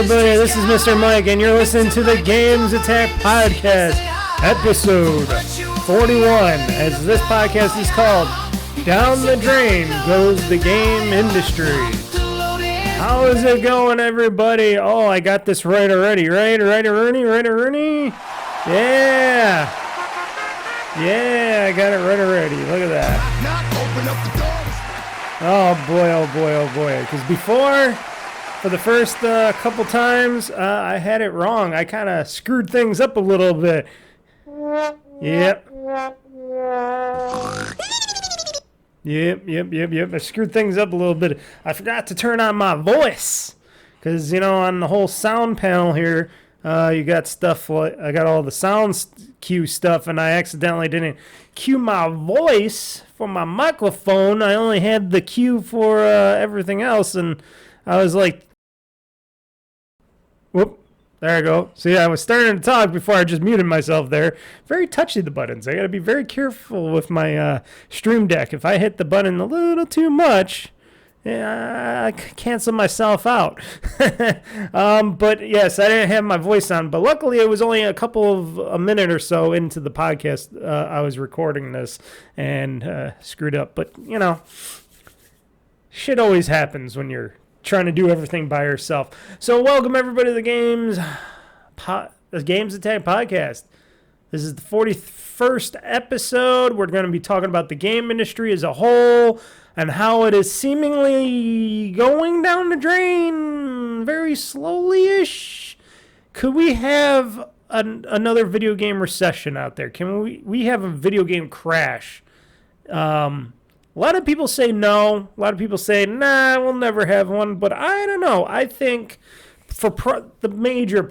everybody, this is Mr. Mike, and you're listening to the GamezAttack podcast, episode 41, as this podcast is called Down the Drain Goes the Game Industry. How is it going, everybody? Oh, I got this right already, right, Ernie? Yeah, I got it right already, look at that. Oh boy, because before... For the first couple times, I had it wrong. I kind of screwed things up a little bit. Yep. I screwed things up a little bit. I forgot to turn on my voice. Because, you know, on the whole sound panel here, you got stuff like, I got all the sound cue stuff, and I accidentally didn't cue my voice for my microphone. I only had the cue for everything else, and I was like, whoop, there I go. See, I was starting to talk before I just muted myself there. Very touchy, the buttons. I got to be very careful with my Stream Deck. If I hit the button a little too much, I cancel myself out. But yes, I didn't have my voice on. But luckily, it was only a minute or so into the podcast I was recording this and screwed up. But, you know, shit always happens when you're trying to do everything by yourself. So welcome everybody to the GamezAttack podcast. This is the 41st episode. We're going to be talking about the game industry as a whole and how it is seemingly going down the drain very slowly-ish. Could we have another video game recession out there? Can we have a video game crash? A lot of people say no. A lot of people say, nah, we'll never have one. But I don't know. I think for the major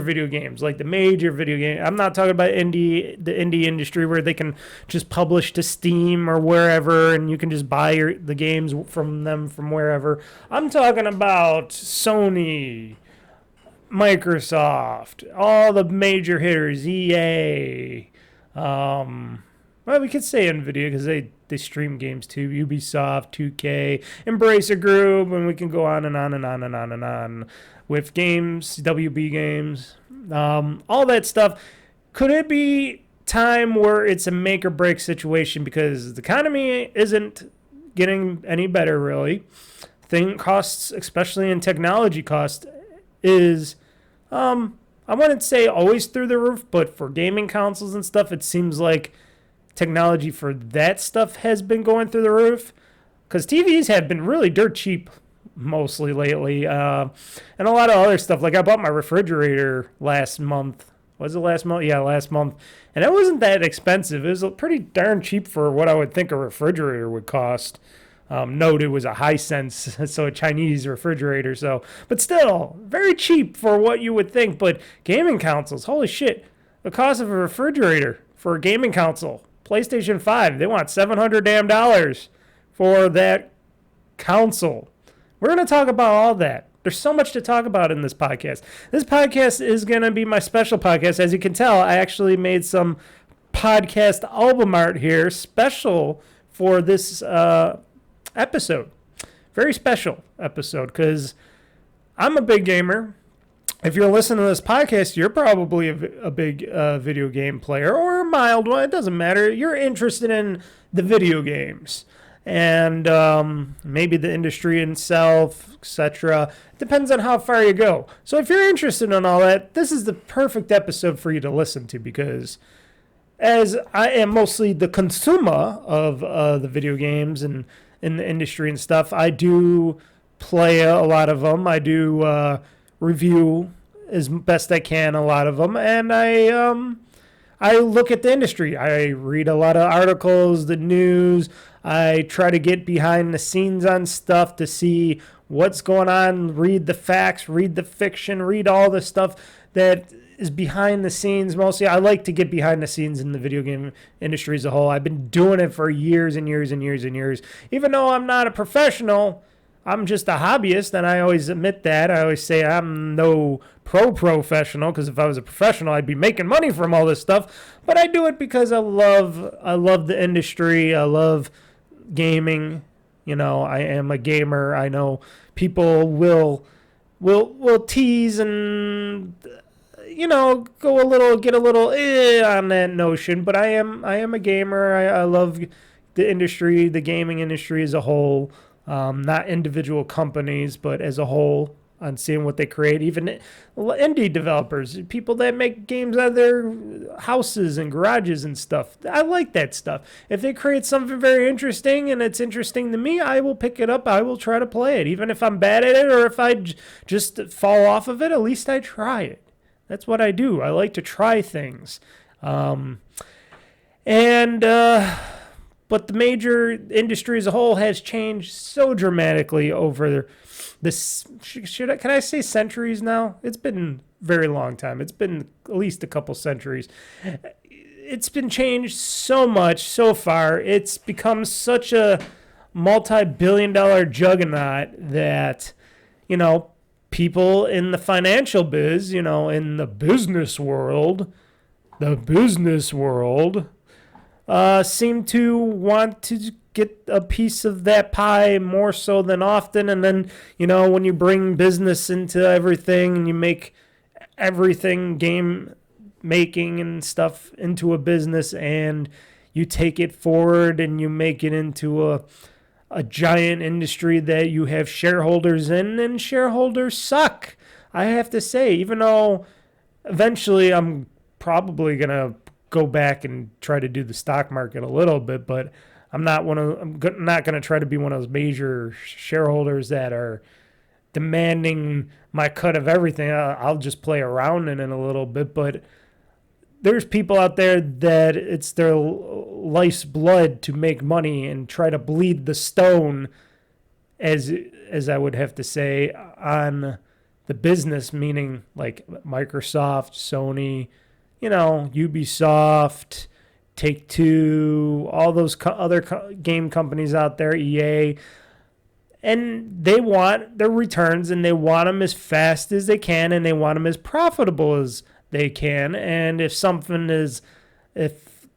video games, like the major video game, I'm not talking about the indie industry where they can just publish to Steam or wherever and you can just buy the games from them from wherever. I'm talking about Sony, Microsoft, all the major hitters, EA. Well, we could say NVIDIA because they stream games too. Ubisoft, 2K, Embracer Group, and we can go on and on and on and on and on with games, WB games, all that stuff. Could it be time where it's a make or break situation because the economy isn't getting any better really? Thing costs, especially in technology cost, is I wouldn't say always through the roof, but for gaming consoles and stuff, it seems like technology for that stuff has been going through the roof because TVs have been really dirt cheap mostly lately, and a lot of other stuff. Like I bought my refrigerator last month. Was it last month? Yeah, last month. And it wasn't that expensive. It was pretty darn cheap for what I would think a refrigerator would cost. Note it was a Hisense, so a Chinese refrigerator. So, but still, very cheap for what you would think. But gaming consoles, holy shit, the cost of a refrigerator for a gaming console. PlayStation 5, they want $700 damn for that console. We're going to talk about all that. There's so much to talk about in this podcast. This podcast is going to be my special podcast. As you can tell, I actually made some podcast album art here special for this episode. Very special episode because I'm a big gamer. If you're listening to this podcast, you're probably a big video game player or a mild one. It doesn't matter. You're interested in the video games and maybe the industry itself, etc. Depends on how far you go. So if you're interested in all that, this is the perfect episode for you to listen to because as I am mostly the consumer of the video games and in the industry and stuff, I do play a lot of them. I do review as best I can a lot of them, and I look at the industry. I read a lot of articles, the news. I try to get behind the scenes on stuff to see what's going on, read the facts, read the fiction, read all the stuff that is behind the scenes. Mostly I like to get behind the scenes in the video game industry as a whole. I've been doing it for years and years and years and years. Even though I'm not a professional, I'm just a hobbyist, and I always admit that. I always say I'm no professional, because if I was a professional, I'd be making money from all this stuff. But I do it because I love the industry. I love gaming. You know, I am a gamer. I know people will we'll tease and go get a little on that notion. But I am a gamer. I love the industry, the gaming industry as a whole, not individual companies, but as a whole. On seeing what they create, even indie developers, people that make games out of their houses and garages and stuff. I like that stuff. If they create something very interesting and it's interesting to me, I will pick it up. I will try to play it. Even if I'm bad at it or if I just fall off of it, at least I try it. That's what I do. I like to try things. But the major industry as a whole has changed so dramatically over this. Can I say centuries now? It's been a very long time. It's been at least a couple centuries. It's been changed so much so far. It's become such a multi-billion-dollar juggernaut that, people in the financial biz, in the business world, seem to want to get a piece of that pie more so than often. And then, when you bring business into everything and you make everything game making and stuff into a business and you take it forward and you make it into a giant industry that you have shareholders in, and shareholders suck. I have to say, even though eventually I'm probably going to go back and try to do the stock market a little bit, but I'm not going to try to be one of those major shareholders that are demanding my cut of everything. I'll just play around in it a little bit, but there's people out there that it's their life's blood to make money and try to bleed the stone, as I would have to say, on the business, meaning like Microsoft, Sony, Ubisoft, Take-Two, all those other game companies out there, EA, and they want their returns and they want them as fast as they can and they want them as profitable as they can. And if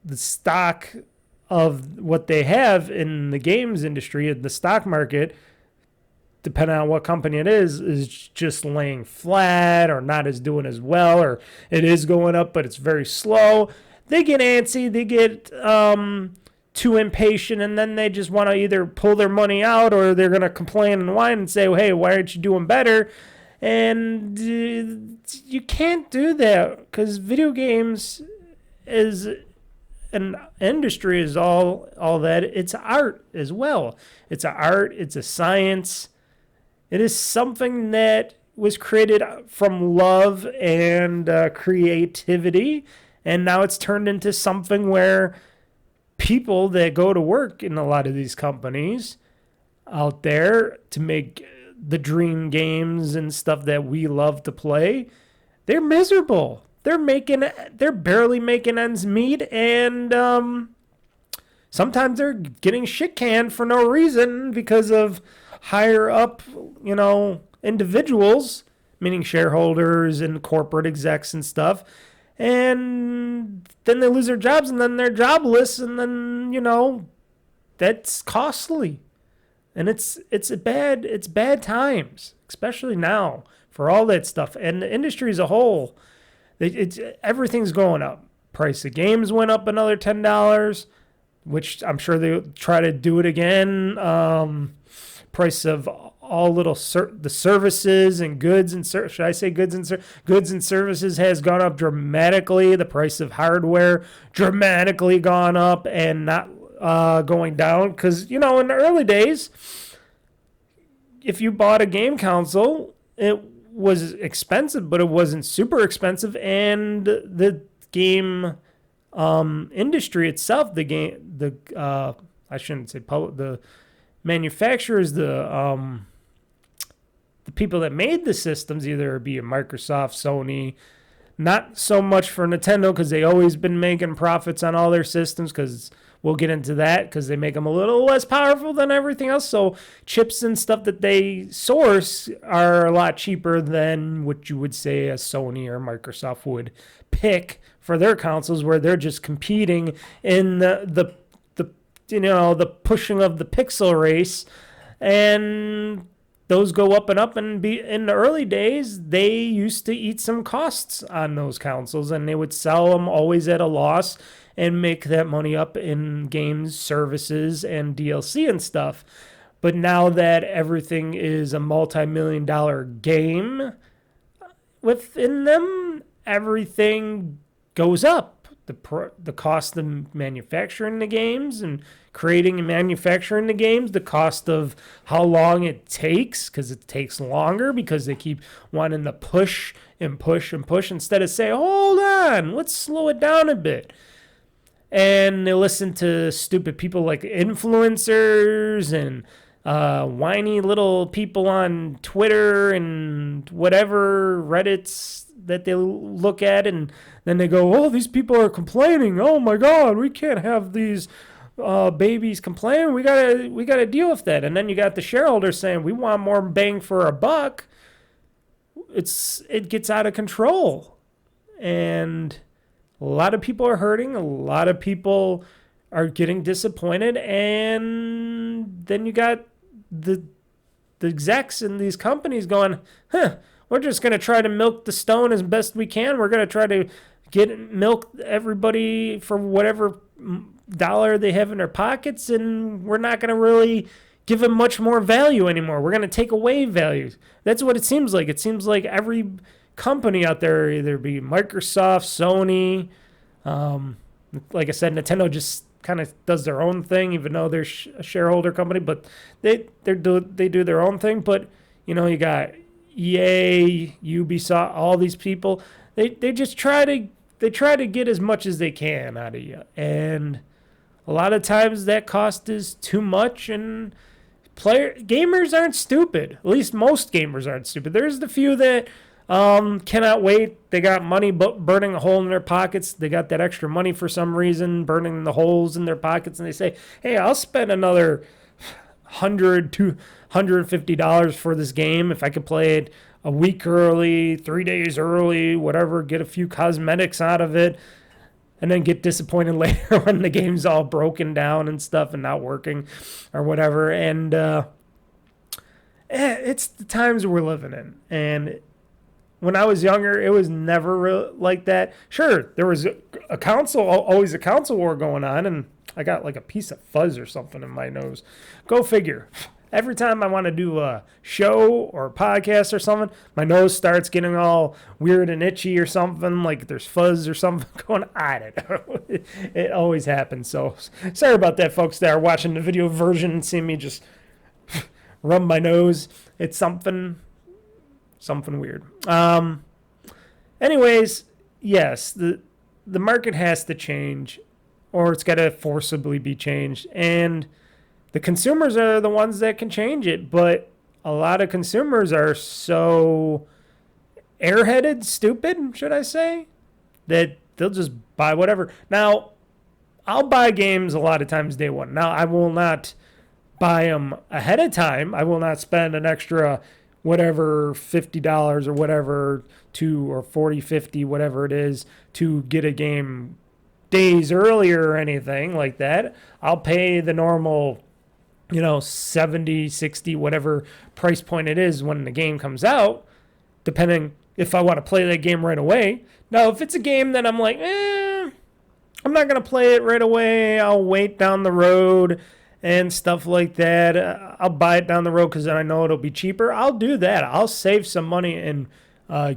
the stock of what they have in the games industry, in the stock market, depending on what company it is just laying flat or not as doing as well, or it is going up but it's very slow, they get antsy, they get too impatient, and then they just want to either pull their money out or they're going to complain and whine and say, hey, why aren't you doing better? And you can't do that, because video games is an industry, is all that. It's art as well. It's an art, it's a science. It is something that was created from love and creativity, and now it's turned into something where people that go to work in a lot of these companies out there to make the dream games and stuff that we love to play, they're miserable. They're barely making ends meet, and sometimes they're getting shit canned for no reason because of higher up, individuals, meaning shareholders and corporate execs and stuff. And then they lose their jobs, and then they're jobless, and then, that's costly. And it's bad times, especially now for all that stuff. And the industry as a whole, everything's going up. Price of games went up another $10, which I'm sure they'll try to do it again. Price of all the services and goods and should I say goods and services has gone up dramatically. The price of hardware dramatically gone up and not going down, because in the early days, if you bought a game console, it was expensive, but it wasn't super expensive, and the game industry itself, I shouldn't say public, the manufacturers, the people that made the systems, either be it Microsoft, Sony, not so much for Nintendo, because they always been making profits on all their systems, because we'll get into that, because they make them a little less powerful than everything else. So chips and stuff that they source are a lot cheaper than what you would say a Sony or Microsoft would pick for their consoles, where they're just competing in the pushing of the pixel race. And those go up and up, and in the early days, they used to eat some costs on those consoles, and they would sell them always at a loss and make that money up in games, services, and DLC and stuff. But now that everything is a multi-million-dollar game within them, everything goes up. The cost of manufacturing the games and creating and manufacturing the games, the cost of how long it takes, because it takes longer because they keep wanting to push and push and push instead of say, hold on, let's slow it down a bit. And they listen to stupid people like influencers and whiny little people on Twitter and whatever Reddits that they look at, and then they go, oh, these people are complaining. Oh my God, we can't have these babies complaining. We gotta deal with that. And then you got the shareholders saying we want more bang for our buck. It gets out of control, and a lot of people are hurting. A lot of people are getting disappointed, and then you got the execs in these companies going, we're just going to try to milk the stone as best we can. We're going to try to milk everybody for whatever dollar they have in their pockets, and we're not going to really give them much more value anymore. We're going to take away values. That's what it seems like. It seems like every company out there, either be Microsoft, Sony, like I said, Nintendo just kind of does their own thing, even though they're a shareholder company, but they do their own thing. But you got EA, Ubisoft, all these people. They just try to get as much as they can out of you, and a lot of times that cost is too much. And gamers aren't stupid. At least most gamers aren't stupid. There's the few that cannot wait. They got money burning a hole in their pockets. They got that extra money for some reason, burning the holes in their pockets, and they say, hey, I'll spend another $100 to $150 for this game if I could play it a week early, 3 days early, whatever, get a few cosmetics out of it, and then get disappointed later when the game's all broken down and stuff and not working or whatever. And it's the times we're living in. And when I was younger, it was never like that. Sure, there was always a console war going on, and I got like a piece of fuzz or something in my nose. Go figure. Every time I want to do a show or a podcast or something, my nose starts getting all weird and itchy or something, like there's fuzz or something going on. I don't know. It always happens. So sorry about that, folks that are watching the video version and seeing me just rub my nose. It's something weird. Anyways, yes, the market has to change, or it's got to forcibly be changed, and the consumers are the ones that can change it. But a lot of consumers are so airheaded, stupid, should I say, that they'll just buy whatever. Now, I'll buy games a lot of times day one. Now, I will not buy them ahead of time. I will not spend an extra whatever, $50 or whatever, or 40, 50, whatever it is, to get a game days earlier or anything like that. I'll pay the normal, 70, 60, whatever price point it is when the game comes out, depending if I want to play that game right away. Now, if it's a game that I'm like, I'm not going to play it right away, I'll wait down the road and stuff like that. I'll buy it down the road because I know it'll be cheaper. I'll do that. I'll save some money and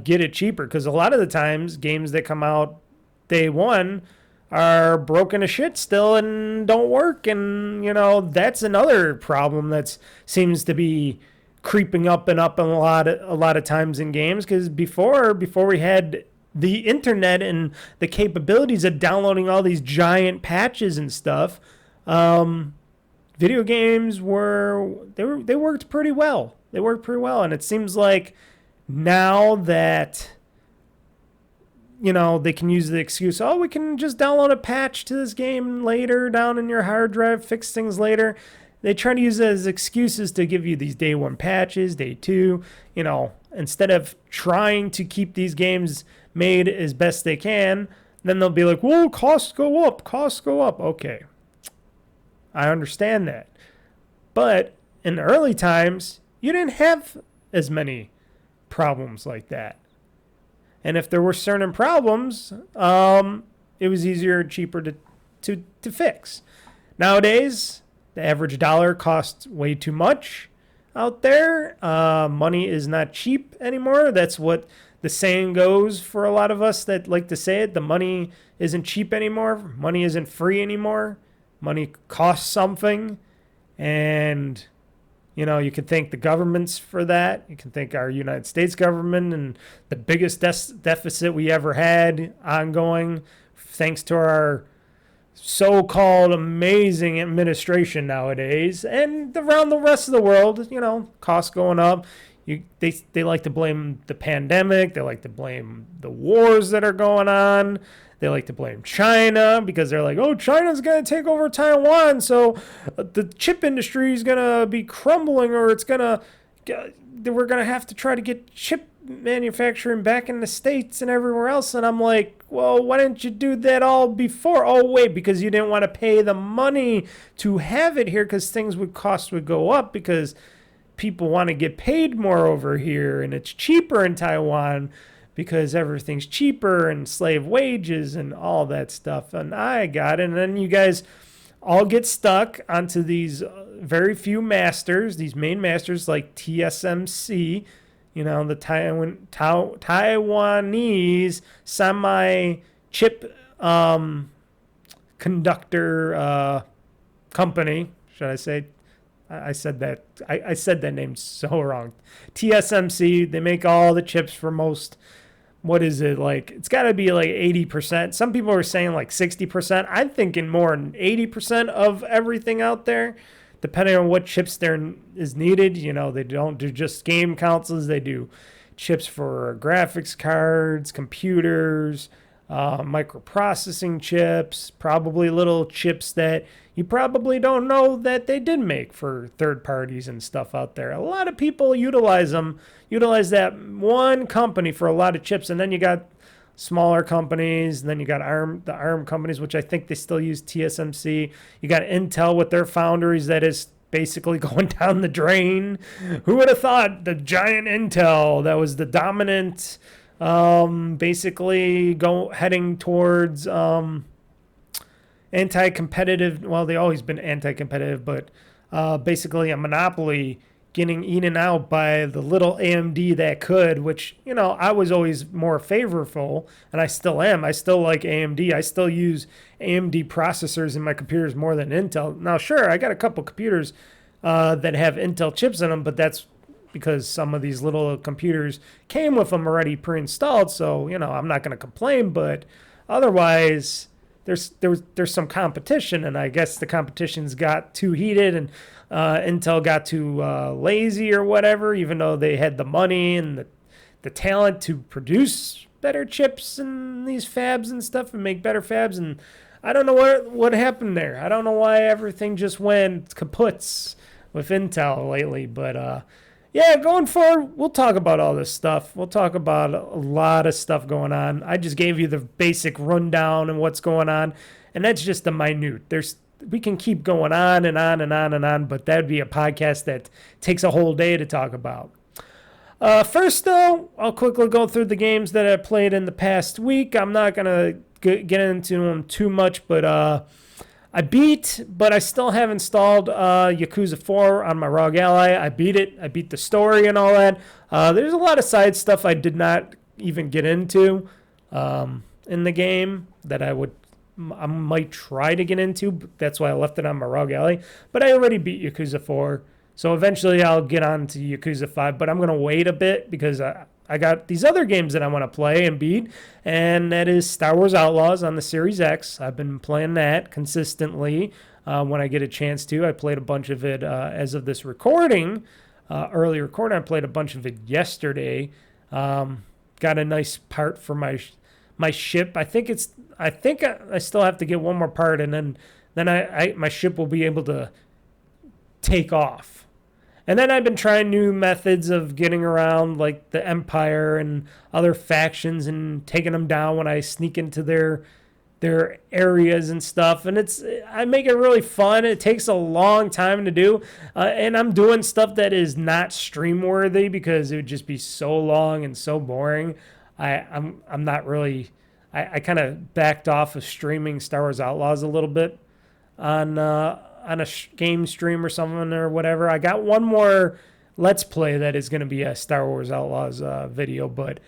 get it cheaper, because a lot of the times games that come out day one are broken to shit still and don't work. And, that's another problem that seems to be creeping up and up a lot of times in games, because before we had the internet and the capabilities of downloading all these giant patches and stuff, video games they worked pretty well. They worked pretty well, and it seems like now that they can use the excuse, we can just download a patch to this game later down in your hard drive, fix things later. They try to use it as excuses to give you these day one patches, day two, instead of trying to keep these games made as best they can. Then they'll be like, well, costs go up. Okay, I understand that. But in the early times, you didn't have as many problems like that. And if there were certain problems, it was easier and cheaper to fix. Nowadays, the average dollar costs way too much out there. Money is not cheap anymore. That's what the saying goes for a lot of us that like to say it. The money isn't cheap anymore. Money isn't free anymore. Money costs something. And, you know, you can thank the governments for that. You can thank our United States government and the biggest deficit we ever had ongoing, thanks to our so-called amazing administration nowadays. And around the rest of the world, you know, costs going up. They like to blame the pandemic. They like to blame the wars that are going on. They like to blame China because they're like, oh, China's going to take over Taiwan, so the chip industry is going to be crumbling, or we're going to have to try to get chip manufacturing back in the States and everywhere else. And I'm like, well, why didn't you do that all before? Oh, wait, because you didn't want to pay the money to have it here because things would go up because people want to get paid more over here, and it's cheaper in Taiwan because everything's cheaper and slave wages and all that stuff. And I got it. And then you guys all get stuck onto these very few masters, these main masters like TSMC, you know, the Taiwanese semi-chip conductor company, should I say? I said that. I said that name so wrong. TSMC, they make all the chips for most. What is it like? It's got to be like 80%. Some people are saying like 60%. I'm thinking more than 80% of everything out there, depending on what chips there is needed. You know, they don't do just game consoles. They do chips for graphics cards, computers, microprocessing chips, probably little chips that you probably don't know that they did make for third parties and stuff out there. A lot of people utilize that one company for a lot of chips, and then you got smaller companies, and then you got the ARM companies, which I think they still use TSMC. You got Intel with their foundries that is basically going down the drain. Who would have thought the giant Intel that was the dominant, basically heading towards anti-competitive. Well, they always been anti-competitive, but basically a monopoly getting eaten out by the little AMD that could, which, you know, I was always more favorable, and I still am. I still like AMD. I still use AMD processors in my computers more than Intel. Now, sure, I got a couple computers that have Intel chips in them, but that's because some of these little computers came with them already pre-installed, so, you know, I'm not going to complain, but otherwise there's some competition, and I guess the competition's got too heated, and Intel got too lazy or whatever, even though they had the money and the talent to produce better chips in these fabs and stuff and make better fabs. And I don't know what happened there. I don't know why everything just went kaputs with Intel lately. But yeah, going forward, we'll talk about all this stuff. We'll talk about a lot of stuff going on. I just gave you the basic rundown and what's going on, and that's just the minute. We can keep going on and on and on and on, but that'd be a podcast that takes a whole day to talk about. First, though, I'll quickly go through the games that I played in the past week. I'm not going to get into them too much, but I still have installed Yakuza 4 on my ROG Ally. I beat it. I beat the story and all that. There's a lot of side stuff I did not even get into in the game that I might try to get into, but that's why I left it on my ROG Ally. But I already beat Yakuza 4, so eventually I'll get on to Yakuza 5, but I'm going to wait a bit because I got these other games that I want to play and beat, and that is StarWars Outlaws on the Series X. I've been playing that consistently when I get a chance to. I played a bunch of it as of this recording, early recording. I played a bunch of it yesterday. Got a nice part for my ship. I think I still have to get one more part, and then my ship will be able to take off. And then I've been trying new methods of getting around, like the Empire and other factions, and taking them down when I sneak into their their areas and stuff, and I make it really fun. It takes a long time to do, and I'm doing stuff that is not stream worthy because it would just be so long and so boring. I'm not really. I kind of backed off of streaming StarWars Outlaws a little bit on a game stream or something or whatever. I got one more Let's Play that is going to be a Star Wars Outlaws video, but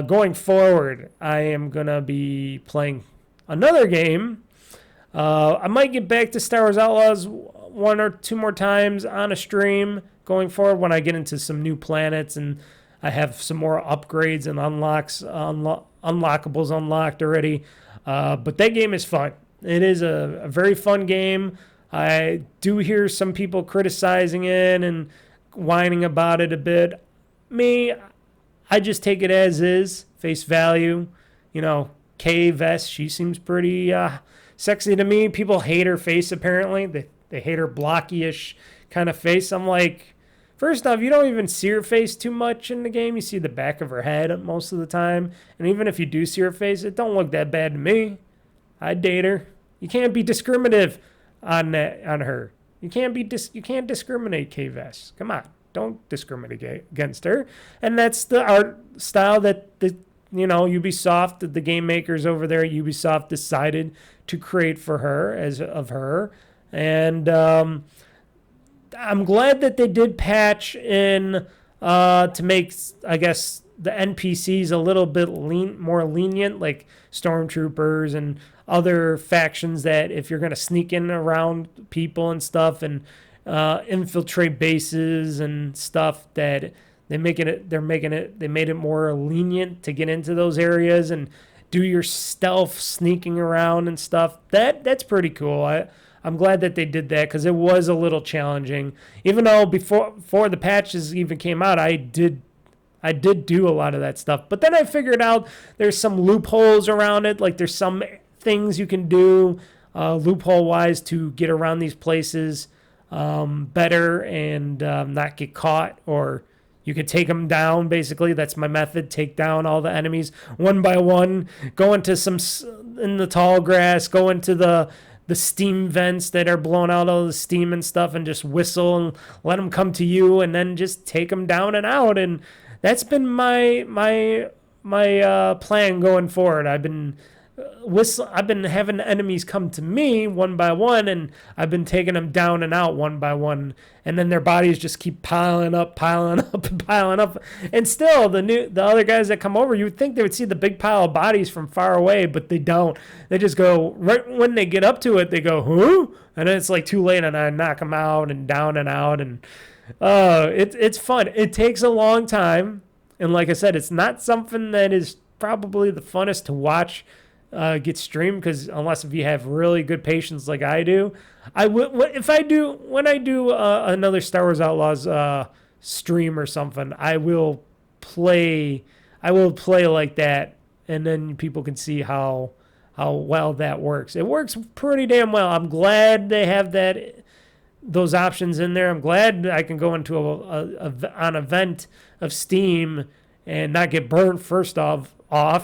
going forward, I am going to be playing another game. I might get back to Star Wars Outlaws one or two more times on a stream going forward when I get into some new planets and I have some more upgrades and unlockables unlocked already. But that game is fun. It is a very fun game. I do hear some people criticizing it and whining about it a bit. Me, I just take it as is, face value. You know, Kbps, she seems pretty sexy to me. People hate her face, apparently. They hate her blocky-ish kind of face. I'm like, first off, you don't even see her face too much in the game. You see the back of her head most of the time. And even if you do see her face, it don't look that bad to me. I'd date her. You can't be discriminative on her. You can't discriminate, Kbps. Come on, don't discriminate against her. And that's the art style that Ubisoft, the game makers over there, Ubisoft decided to create for her and I'm glad that they did patch in to make, I guess, the NPCs a little bit more lenient, like stormtroopers and other factions that if you're going to sneak in around people and stuff and infiltrate bases and stuff, that they made it more lenient to get into those areas and do your stealth sneaking around and stuff. That's pretty cool. I'm glad that they did that because it was a little challenging. Even though before the patches even came out, I did do a lot of that stuff. But then I figured out there's some loopholes around it. Like there's some things you can do loophole-wise to get around these places better and not get caught, or you could take them down, basically. That's my method. Take down all the enemies one by one. Go into in the tall grass. Go into the steam vents that are blowing out all the steam and stuff and just whistle and let them come to you and then just take them down and out. And that's been my plan going forward. I've been having enemies come to me one by one, and I've been taking them down and out one by one, and then their bodies just keep piling up. And still, the other guys that come over, you would think they would see the big pile of bodies from far away, but they don't. They just go right when they get up to it. They go, "Huh?" And then it's like too late, and I knock them out and down and out, and it's fun. It takes a long time, and like I said, it's not something that is probably the funnest to watch get streamed, because unless if you have really good patience like I do, when I do another Star Wars Outlaws stream or something, I will play like that, and then people can see how well that works. It works pretty damn well. I'm glad they have those options in there. I'm glad I can go into an event of Steam and not get burnt first off,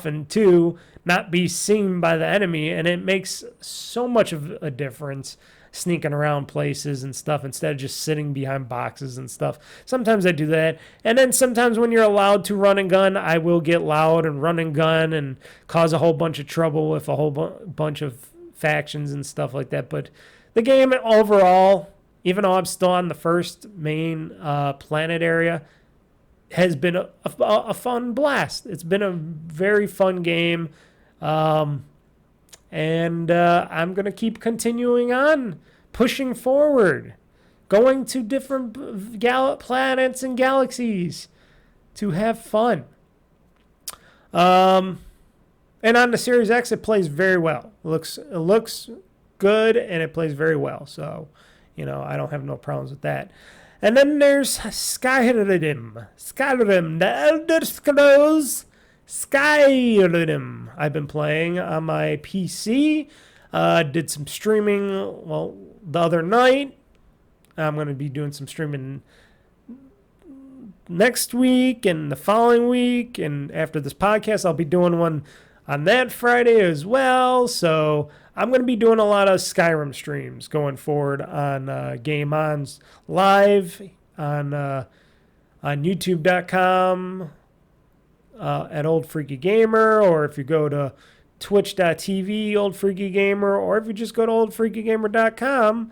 and two, not be seen by the enemy. And it makes so much of a difference sneaking around places and stuff instead of just sitting behind boxes and stuff. Sometimes I do that. And then sometimes when you're allowed to run and gun, I will get loud and run and gun and cause a whole bunch of trouble with a whole bunch of factions and stuff like that. But the game overall, even though I'm still on the first main planet area, has been a fun blast. It's been a very fun game. And I'm going to keep continuing on, pushing forward, going to different planets and galaxies to have fun. And on the Series X, it plays very well. It looks good, and it plays very well. So, I don't have no problems with that. And then there's Skyrim, the Elder Scrolls Skyrim. I've been playing on my PC. Did some streaming, the other night. I'm going to be doing some streaming next week and the following week. And after this podcast, I'll be doing one on that Friday as well. So I'm going to be doing a lot of Skyrim streams going forward on GameOn's live on YouTube.com at OldFreakyGamer, or if you go to Twitch.tv, OldFreakyGamer, or if you just go to OldFreakyGamer.com,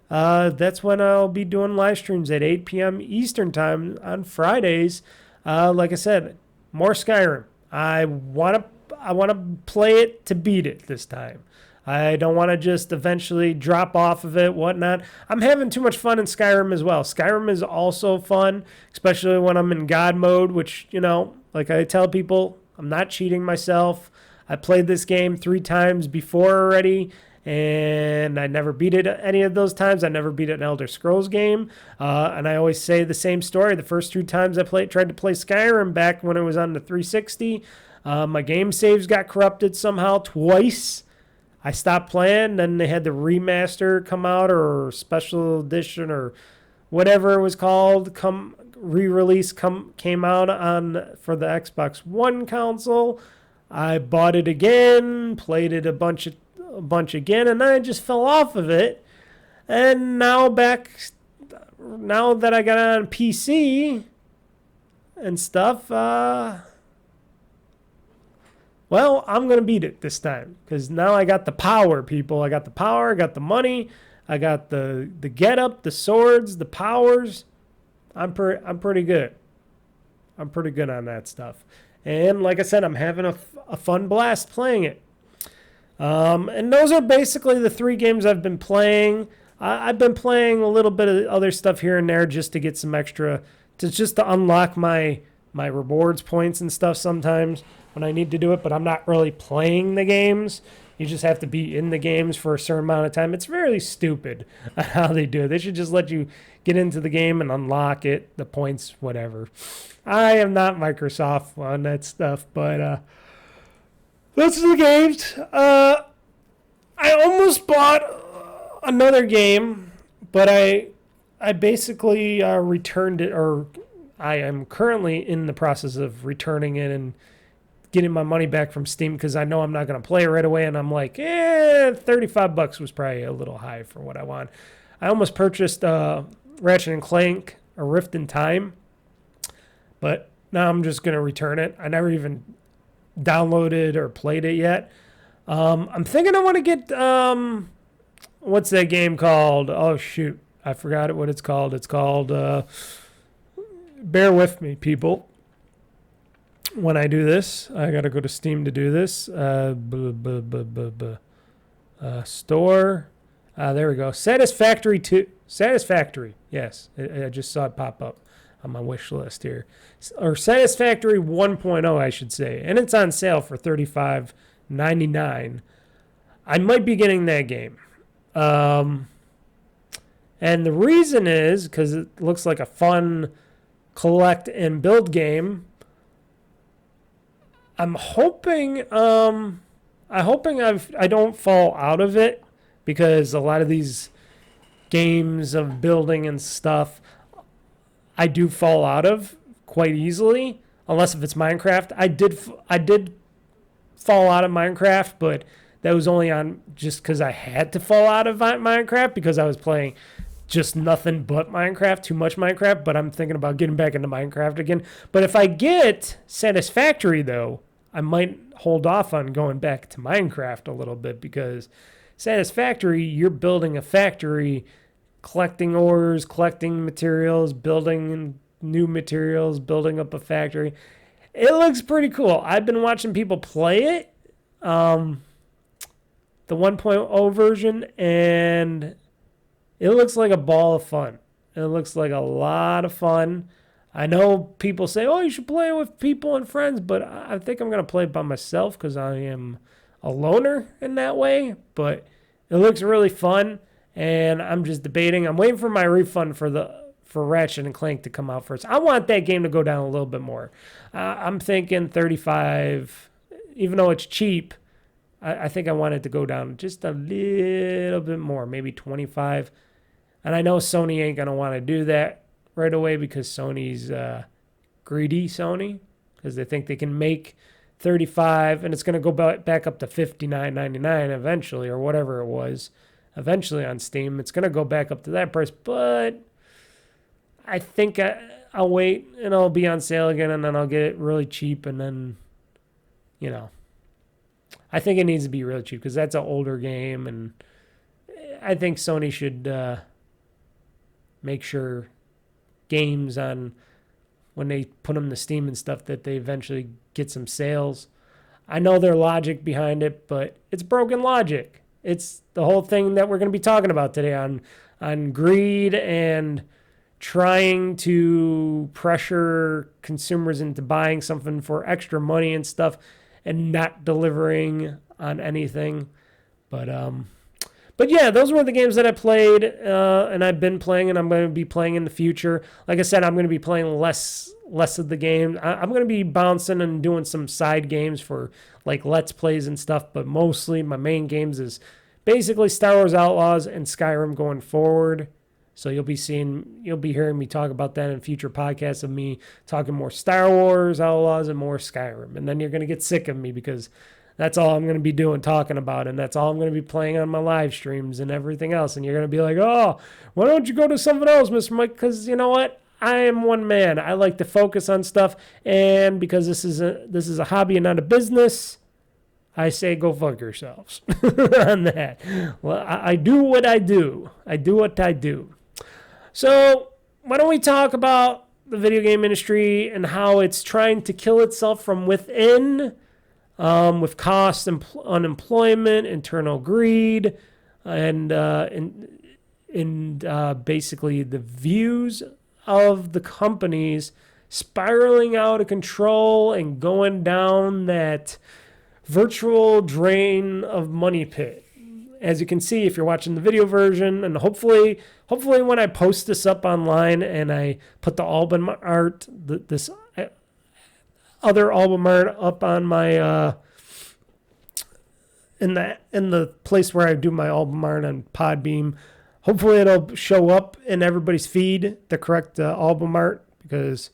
that's when I'll be doing live streams at 8 p.m. Eastern Time on Fridays. Like I said, more Skyrim. I want to play it to beat it this time. I don't want to just eventually drop off of it, whatnot. I'm having too much fun in Skyrim as well. Skyrim is also fun, especially when I'm in God mode, which, you know, like I tell people, I'm not cheating myself. I played this game 3 times before already, and I never beat it any of those times. I never beat an Elder Scrolls game, and I always say the same story. The first 2 times I tried to play Skyrim back when it was on the 360, my game saves got corrupted somehow twice. I stopped playing, then they had the remaster come out, or special edition, or whatever it was called, re-release came out on for the Xbox One console. I bought it again, played it a bunch again, and then I just fell off of it. And now that I got it on PC and stuff, well, I'm going to beat it this time, because now I got the power, people. I got the power, I got the money, I got the get-up, the swords, the powers. I'm pretty good. I'm pretty good on that stuff. And like I said, I'm having a fun blast playing it. And those are basically the 3 games I've been playing. I've been playing a little bit of other stuff here and there just to get some extra, just to unlock my rewards points and stuff sometimes when I need to do it, but I'm not really playing the games. You just have to be in the games for a certain amount of time. It's very stupid how they do it. They should just let you get into the game and unlock it, the points, whatever. I am not Microsoft on that stuff, but those are the games. I almost bought another game, but I basically returned it, or I am currently in the process of returning it and getting my money back from Steam, because I know I'm not going to play it right away, and I'm like, $35 was probably a little high for what I want. I almost purchased Ratchet & Clank, A Rift in Time, but now I'm just going to return it. I never even downloaded or played it yet. I'm thinking I want to get, what's that game called? Oh, shoot. I forgot what it's called. It's called, bear with me, people. When I do this, I got to go to Steam to do this. Store. There we go. Satisfactory 2. Satisfactory. Yes. I just saw it pop up on my wish list here. Or Satisfactory 1.0, I should say. And it's on sale for $35.99. I might be getting that game. And the reason is because it looks like a fun collect and build game. I'm hoping I don't fall out of it, because a lot of these games of building and stuff I do fall out of quite easily, unless if it's Minecraft. I did fall out of Minecraft, but that was only on just because I had to fall out of Minecraft, because I was playing just nothing but Minecraft, too much Minecraft, but I'm thinking about getting back into Minecraft again. But if I get Satisfactory, though, I might hold off on going back to Minecraft a little bit, because Satisfactory, you're building a factory, collecting ores, collecting materials, building new materials, building up a factory. It looks pretty cool. I've been watching people play it, the 1.0 version, and it looks like a ball of fun. It looks like a lot of fun. I know people say, oh, you should play it with people and friends, but I think I'm going to play it by myself, because I am a loner in that way. But it looks really fun, and I'm just debating. I'm waiting for my refund for Ratchet and Clank to come out first. I want that game to go down a little bit more. I'm thinking 35, even though it's cheap. I think I want it to go down just a little bit more, maybe 25. And I know Sony ain't going to want to do that right away, because Sony's greedy, because they think they can make $35, and it's going to go back up to $59.99 eventually, or whatever it was eventually on Steam. It's going to go back up to that price, but I think I'll wait and it'll be on sale again, and then I'll get it really cheap, and then, you know, I think it needs to be really cheap because that's an older game, and I think Sony should make sure games on when they put them to Steam and stuff that they eventually get some sales. I know their logic behind it, but it's broken logic. It's the whole thing that we're going to be talking about today on greed and trying to pressure consumers into buying something for extra money and stuff and not delivering on anything. But yeah, those were the games that I played, and I've been playing, and I'm going to be playing in the future. Like I said, I'm going to be playing less of the game. I'm going to be bouncing and doing some side games for like Let's Plays and stuff, but mostly my main games is basically Star Wars Outlaws and Skyrim going forward. So you'll be hearing me talk about that in future podcasts of me talking more Star Wars Outlaws and more Skyrim. And then you're going to get sick of me because that's all I'm going to be doing, talking about, and that's all I'm going to be playing on my live streams and everything else. And you're going to be like, oh, why don't you go to something else, Mr. Mike? Because you know what? I am one man. I like to focus on stuff, and because this is a hobby and not a business, I say go fuck yourselves on that. Well, I do what I do. I do what I do. So why don't we talk about the video game industry and how it's trying to kill itself from within, with cost, unemployment, internal greed, and basically the views of the companies spiraling out of control and going down that virtual drain of money pit. As you can see, if you're watching the video version, and hopefully when I post this up online and I put the album art, this other album art up on my in the place where I do my album art on Podbeam, hopefully it'll show up in everybody's feed, the correct album art, because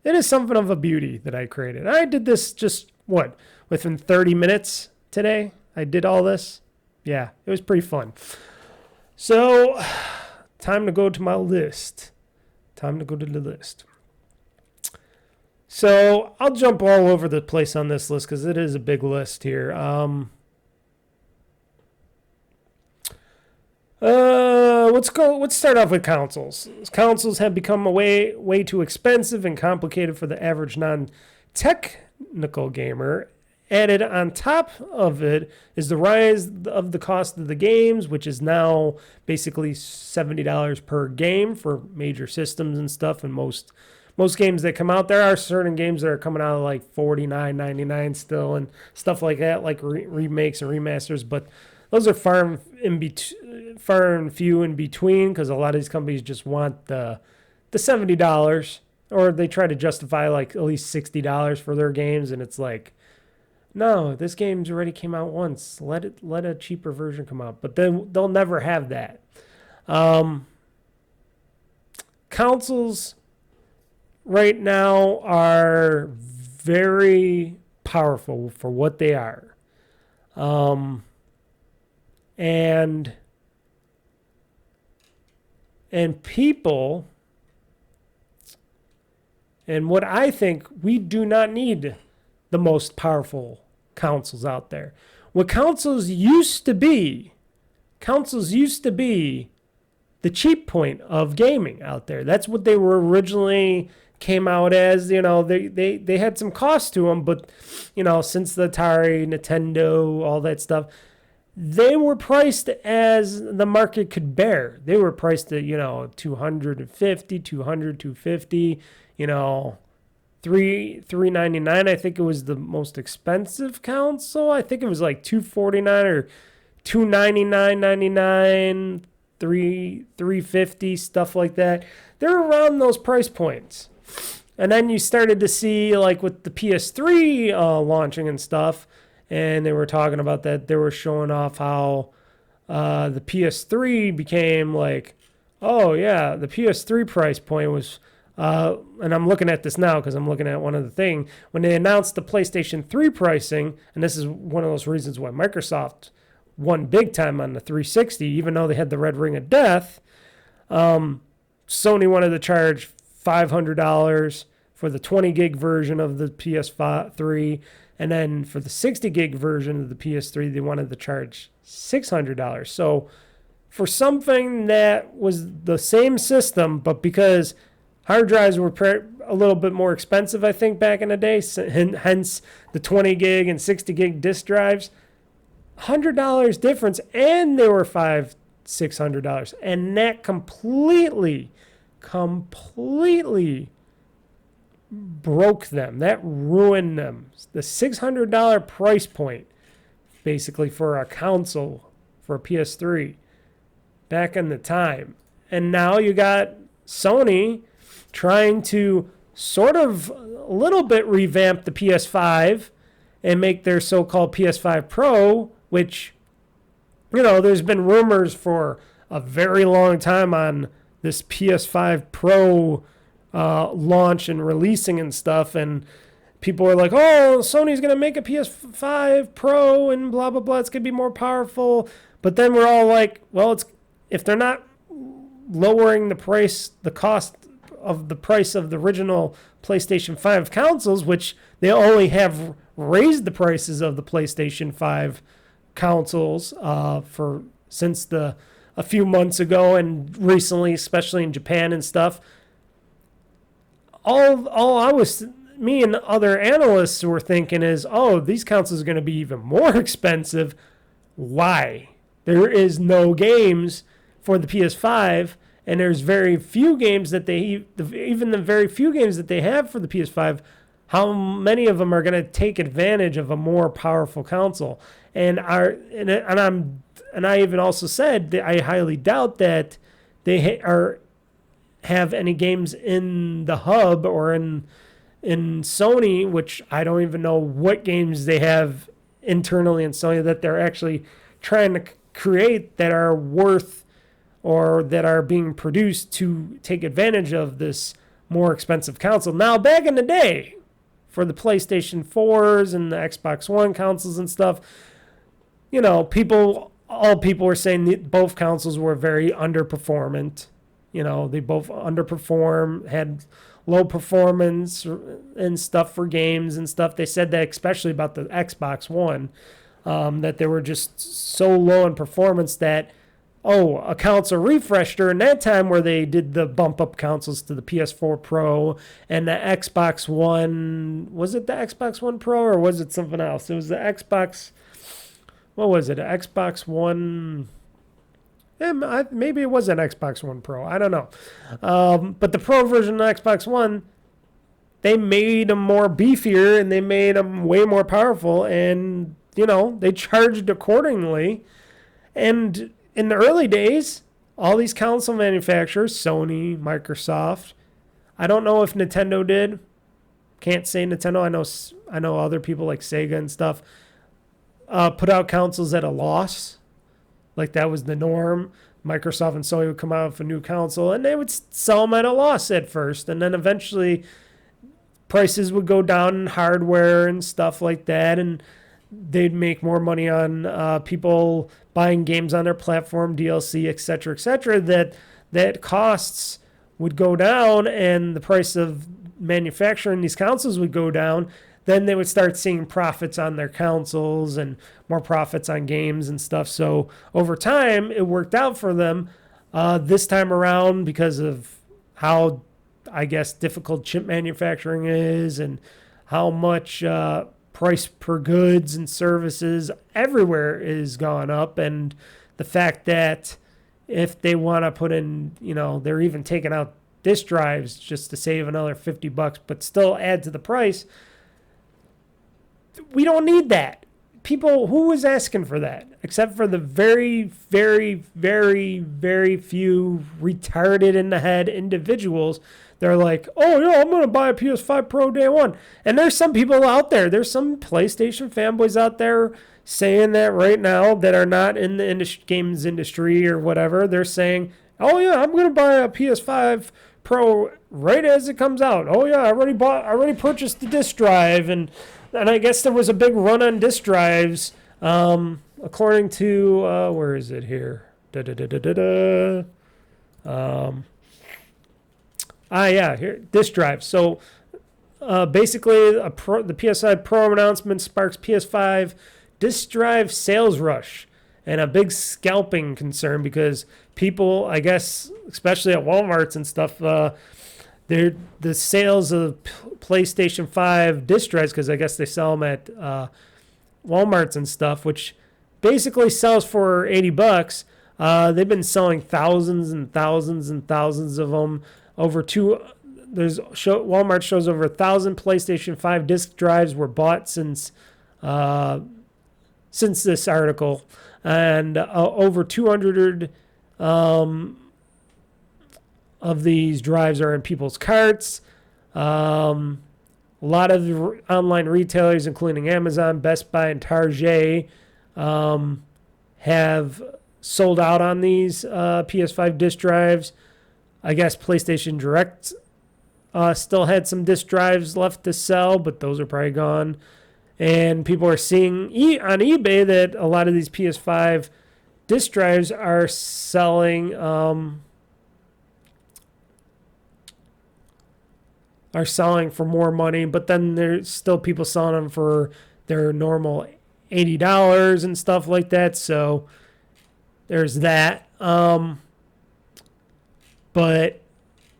it is something of a beauty that I created. I did this just within 30 minutes today. I did all this. Yeah, it was pretty fun. So, time to go to my list. Time to go to the list. So, I'll jump all over the place on this list because it is a big list here. Let's start off with consoles. Consoles have become way too expensive and complicated for the average non-technical gamer. Added on top of it is the rise of the cost of the games, which is now basically $70 per game for major systems and stuff. And most games that come out, there are certain games that are coming out like $49.99 still and stuff like that, like remakes and remasters. But those are far and few in between because a lot of these companies just want the $70, or they try to justify like at least $60 for their games, and it's like, no, this game's already came out once. Let a cheaper version come out. But then they'll never have that. Consoles right now are very powerful for what they are. And people, and what I think, we do not need the most powerful consoles out there. What consoles used to be the cheap point of gaming out there. That's what they were originally came out as. You know, they had some cost to them, but you know, since the Atari, Nintendo, all that stuff, they were priced as the market could bear. They were priced at, $250, $250, $399. I think it was the most expensive console. I think it was like $249 or $299.99, $350, stuff like that. They're around those price points. And then you started to see, like with the PS3 launching and stuff, and they were talking about that. They were showing off how the PS3 became like, oh yeah, the PS3 price point was and I'm looking at this now because I'm looking at one of the things. When they announced the PlayStation 3 pricing, and this is one of those reasons why Microsoft won big time on the 360, even though they had the red ring of death, Sony wanted to charge $500 for the 20 gig version of the PS3, and then for the 60 gig version of the PS3, they wanted to charge $600. So for something that was the same system, but because hard drives were a little bit more expensive, I think, back in the day, hence the 20 gig and 60 gig disk drives, $100 difference, and they were $600, and that completely broke them. That ruined them. The $600 price point, basically, for a console, for a PS3, back in the time. And now you got Sony trying to sort of a little bit revamp the PS5 and make their so-called PS5 Pro, which, you know, there's been rumors for a very long time on this PS5 Pro launch and releasing and stuff, and people are like, oh, Sony's going to make a PS5 Pro and blah, blah, blah, it's going to be more powerful. But then we're all like, well, if they're not lowering the cost of the price of the original PlayStation 5 consoles, which they only have raised the prices of the PlayStation 5 consoles since a few months ago, and recently, especially in Japan and stuff. Me and other analysts were thinking is, oh, these consoles are going to be even more expensive. Why? There is no games for the PS5, and there's very few games that even the very few games that they have for the PS5, how many of them are going to take advantage of a more powerful console? And I even also said that I highly doubt that they have any games in the hub or in Sony, which I don't even know what games they have internally in Sony that they're actually trying to create that are worth or that are being produced to take advantage of this more expensive console. Now, back in the day, for the PlayStation 4s and the Xbox One consoles and stuff, you know, all people were saying that both consoles were very underperformant. You know, they both underperformed, had low performance and stuff for games and stuff. They said that especially about the Xbox One, that they were just so low in performance that, a console refresh during that time where they did the bump up consoles to the PS4 Pro and the Xbox One. Was it the Xbox One Pro or was it something else? It was the Xbox. What was it? An Xbox One. Maybe it was an Xbox One Pro. I don't know. But the Pro version of the Xbox One, they made them more beefier and they made them way more powerful. And, you know, they charged accordingly. And in the early days, all these console manufacturers, Sony, Microsoft, I don't know if Nintendo did. Can't say Nintendo. I know other people like Sega and stuff put out consoles at a loss. Like that was the norm. Microsoft and Sony would come out with a new console and they would sell them at a loss at first. And then eventually prices would go down in hardware and stuff like that. And they'd make more money on people buying games on their platform, DLC, etc., that costs would go down and the price of manufacturing these consoles would go down. Then they would start seeing profits on their consoles and more profits on games and stuff. So over time, it worked out for them. This time around, because of how, I guess, difficult chip manufacturing is and how much price per goods and services everywhere is gone up. And the fact that if they want to put in, you know, they're even taking out disk drives just to save another $50, but still add to the price. We don't need that. People, who was asking for that? Except for the very, very, very, very few retarded in the head individuals. They're like, oh, yeah, I'm going to buy a PS5 Pro day one. And there's some people out there. There's some PlayStation fanboys out there saying that right now that are not in the games industry or whatever. They're saying, oh, yeah, I'm going to buy a PS5 Pro right as it comes out. Oh yeah, I already purchased the disc drive, and I guess there was a big run on disc drives. According to where is it here? Yeah, here, disc drive. So basically, the PS5 Pro announcement sparks PS5 disc drive sales rush and a big scalping concern because people, I guess, especially at Walmarts and stuff, the sales of PlayStation 5 disc drives, because I guess they sell them at Walmarts and stuff, which basically sells for $80. They've been selling thousands and thousands and thousands of them. Walmart shows over 1,000 PlayStation 5 disc drives were bought since this article, and over 200 of these drives are in people's carts. A lot of the online retailers, including Amazon, Best Buy, and Target, have sold out on these PS5 disc drives. I guess PlayStation Direct still had some disc drives left to sell, but those are probably gone. And people are seeing on eBay that a lot of these PS5 disc drives are selling for more money, but then there's still people selling them for their normal $80 and stuff like that. So there's that. But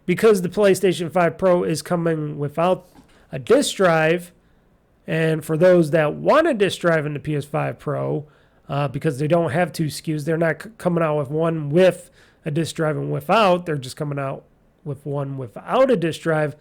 because the PlayStation 5 Pro is coming without a disc drive, and for those that want a disc drive in the PS5 Pro, because they don't have two SKUs, they're not coming out with one with a disc drive and without. They're just coming out with one without a disc drive.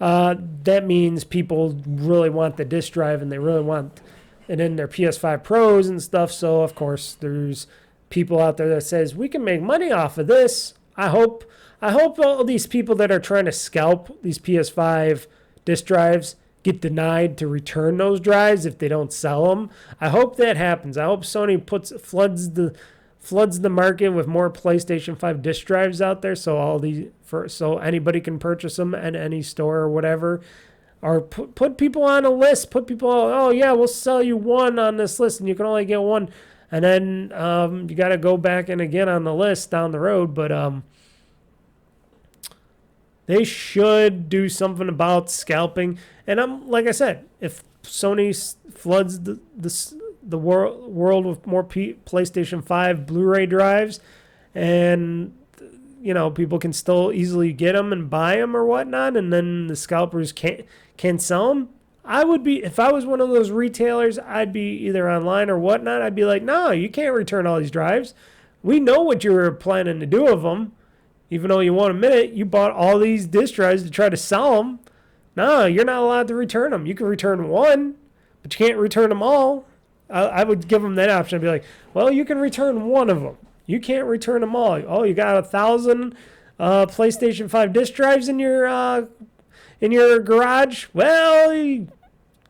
That means people really want the disc drive and they really want it in their PS5 Pros and stuff. So, of course, there's people out there that says, we can make money off of this. I hope all these people that are trying to scalp these PS5 disc drives get denied to return those drives if they don't sell them. I hope that happens. I hope Sony floods the market with more PlayStation 5 disc drives out there, so so anybody can purchase them at any store or whatever, or put people on a list. Put people, oh yeah, we'll sell you one on this list, and you can only get one, and then you got to go back and again on the list down the road. But they should do something about scalping. And like I said, if Sony floods the world with more PlayStation 5 Blu-ray drives, and people can still easily get them and buy them or whatnot, and then the scalpers can't sell them, if I was one of those retailers, I'd be either online or whatnot, I'd be like, no, you can't return all these drives. We know what you were planning to do with them. Even though you won't admit it, you bought all these disc drives to try to sell them. No, you're not allowed to return them. You can return one, but you can't return them all. I would give them that option. I'd be like, well, you can return one of them. You can't return them all. Oh, you got 1,000 PlayStation 5 disc drives in your garage? Well,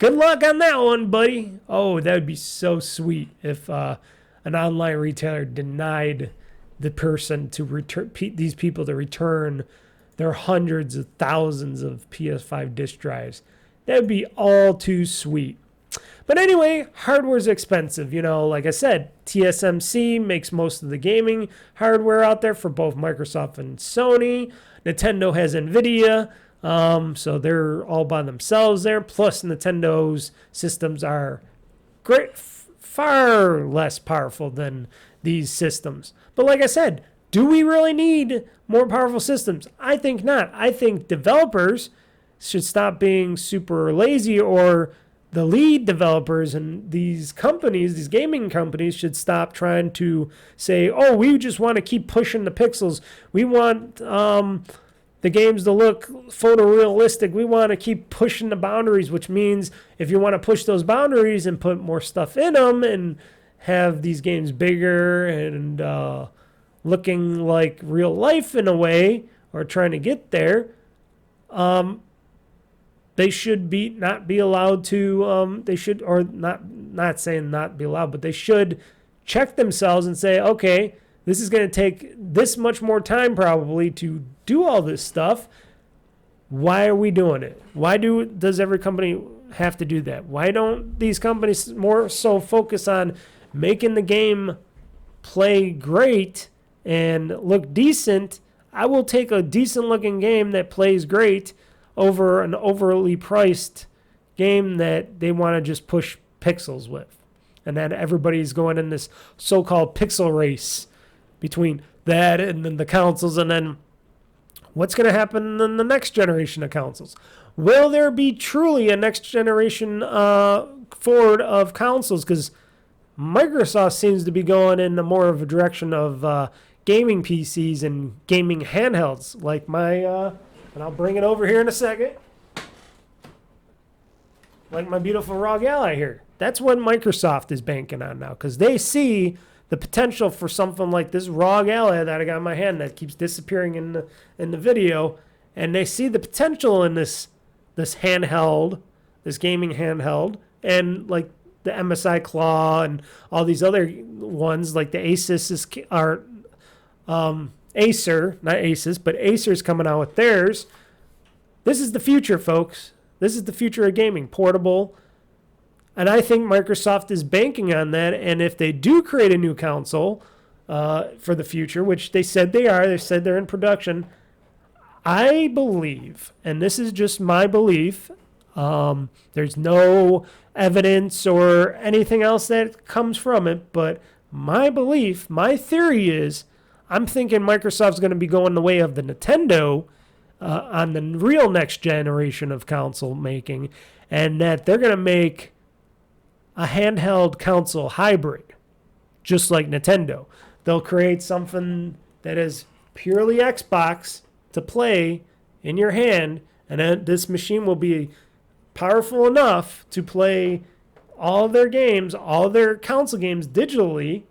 good luck on that one, buddy. Oh, that would be so sweet if an online retailer denied the person to return these people to return their hundreds of thousands of PS5 disc drives. That would be all too sweet. But anyway, hardware's expensive. Like I said, TSMC makes most of the gaming hardware out there for both Microsoft and Sony. Nintendo has Nvidia, so they're all by themselves there. Plus, Nintendo's systems are far less powerful than these systems. But like I said, do we really need more powerful systems? I think not. I think developers should stop being super lazy, or the lead developers and these companies, these gaming companies, should stop trying to say, oh, we just want to keep pushing the pixels. We want the games to look photorealistic. We want to keep pushing the boundaries, which means if you want to push those boundaries and put more stuff in them and have these games bigger and looking like real life in a way, or trying to get there, they should not be allowed to, they should, or not saying not be allowed, but they should check themselves and say, okay, This is going to take this much more time probably to do all this stuff. Why are we doing it? Why does every company have to do that? Why don't these companies more so focus on making the game play great and look decent? I will take a decent looking game that plays great over an overly priced game that they want to just push pixels with. And then everybody's going in this so-called pixel race between that and then the consoles. And then what's going to happen in the next generation of consoles? Will there be truly a next generation forward of consoles? Because Microsoft seems to be going in more of a direction of gaming PCs and gaming handhelds. Like my, and I'll bring it over here in a second. Like my beautiful ROG Ally here. That's what Microsoft is banking on now, because they see the potential for something like this ROG Ally that I got in my hand that keeps disappearing in the video, and they see the potential in this handheld, this gaming handheld, and like the MSI Claw and all these other ones like the Asus are Acer, not Asus, but Acer's coming out with theirs. This is the future, folks. This is the future of gaming, portable. And I think Microsoft is banking on that. And if they do create a new console for the future, which they said they said they're in production, I believe, and this is just my belief, there's no evidence or anything else that comes from it, but my belief, my theory is, I'm thinking Microsoft's going to be going the way of the Nintendo on the real next generation of console making, and that they're going to make a handheld console hybrid, just like Nintendo. They'll create something that is purely Xbox to play in your hand, and then this machine will be powerful enough to play all their games, all their console games digitally,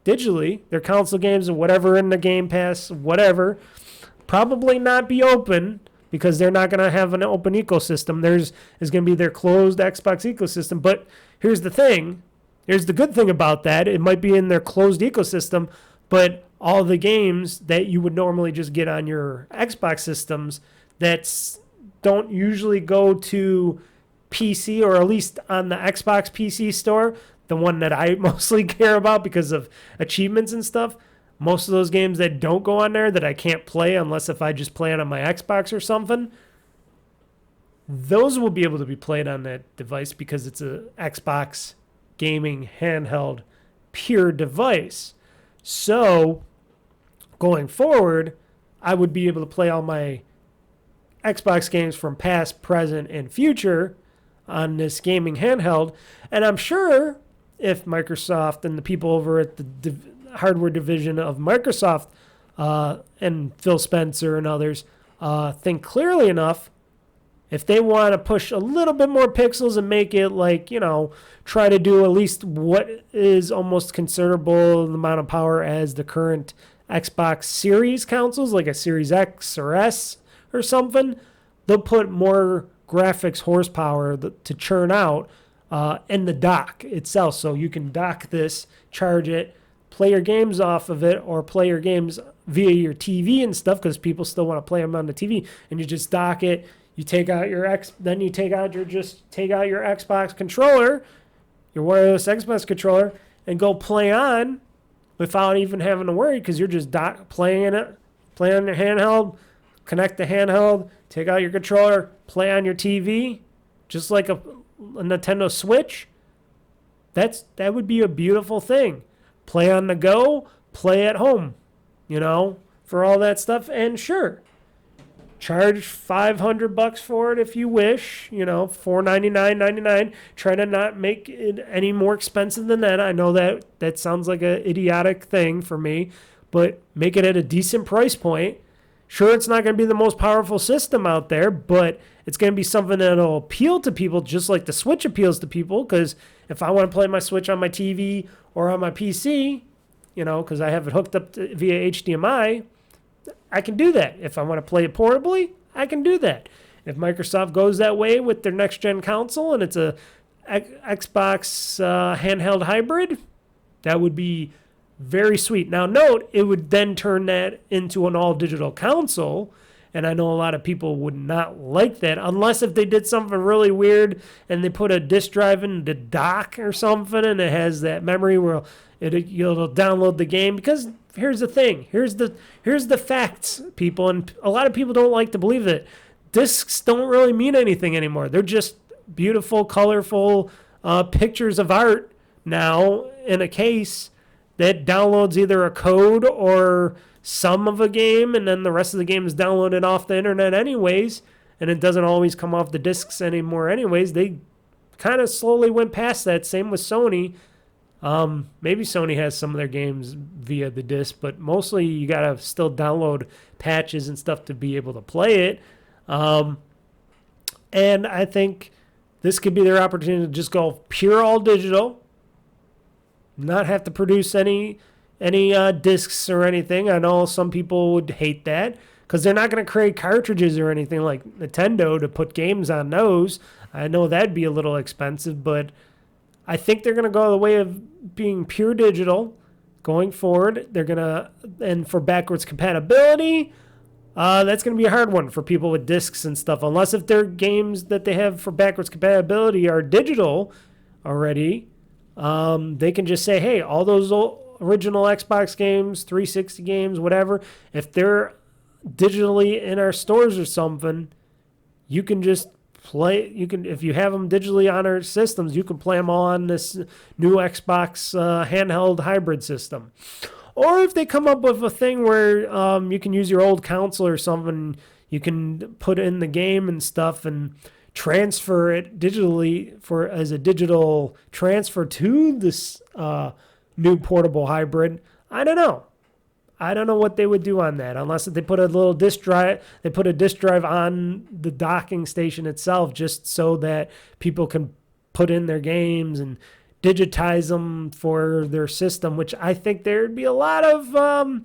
their console games or whatever in the Game Pass, whatever, probably not be open because they're not going to have an open ecosystem. There's going to be their closed Xbox ecosystem. But here's the thing. Here's the good thing about that. It might be in their closed ecosystem, but all the games that you would normally just get on your Xbox systems that don't usually go to PC, or at least on the Xbox PC store, the one that I mostly care about because of achievements and stuff, most of those games that don't go on there that I can't play unless if I just play it on my Xbox or something, those will be able to be played on that device because it's a Xbox gaming handheld pure device. So going forward, I would be able to play all my Xbox games from past, present, and future on this gaming handheld. And I'm sure if Microsoft and the people over at the hardware division of Microsoft and Phil Spencer and others think clearly enough, if they want to push a little bit more pixels and make it like, try to do at least what is almost considerable amount of power as the current Xbox Series consoles, like a Series X or S or something, they'll put more graphics horsepower to churn out in the dock itself. So you can dock this, charge it, play your games off of it, or play your games via your TV and stuff, because people still want to play them on the TV. And you just dock it. You take out your take out your Xbox controller, your wireless Xbox controller, and go play on without even having to worry, because you're just playing on your handheld. Connect the handheld, take out your controller, play on your TV, just like a Nintendo Switch. That would be a beautiful thing. Play on the go, play at home, for all that stuff. And sure, charge $500 for it if you wish, $499.99. Try to not make it any more expensive than that. I know that sounds like an idiotic thing for me, but make it at a decent price point. Sure, it's not going to be the most powerful system out there, but it's going to be something that'll appeal to people just like the Switch appeals to people, because if I want to play my Switch on my TV or on my PC, because I have it hooked up via HDMI, I can do that. If I want to play it portably, I can do that. If Microsoft goes that way with their next-gen console and it's a Xbox handheld hybrid, that would be Very sweet. Now, note, it would then turn that into an all-digital console, and I know a lot of people would not like that, unless if they did something really weird and they put a disk drive in the dock or something, and it has that memory where you'll download the game. Because here's the thing. Here's the facts, people, and a lot of people don't like to believe that discs don't really mean anything anymore. They're just beautiful, colorful pictures of art now in a case that downloads either a code or some of a game, and then the rest of the game is downloaded off the internet anyways, and it doesn't always come off the discs anymore anyways. They kind of slowly went past that. Same with Sony. Maybe Sony has some of their games via the disc, but mostly you got to still download patches and stuff to be able to play it. And I think this could be their opportunity to just go pure all digital, not have to produce any discs or anything. I know some people would hate that because they're not going to create cartridges or anything like Nintendo to put games on those. I know that'd be a little expensive, but I think they're going to go the way of being pure digital going forward. They're going to, and for backwards compatibility, that's going to be a hard one for people with discs and stuff, unless if their games that they have for backwards compatibility are digital already. They can just say, hey, all those original Xbox games, 360 games, whatever, if they're digitally in our stores or something, you can just play. You can, if you have them digitally on our systems, you can play them all on this new Xbox handheld hybrid system. Or if they come up with a thing where you can use your old console or something, you can put in the game and stuff and transfer it digitally as a digital transfer to this new portable hybrid. I don't know. I don't know what they would do on that, unless they put a little disk drive. They put a disk drive on the docking station itself, just so that people can put in their games and digitize them for their system. Which I think there'd be a lot of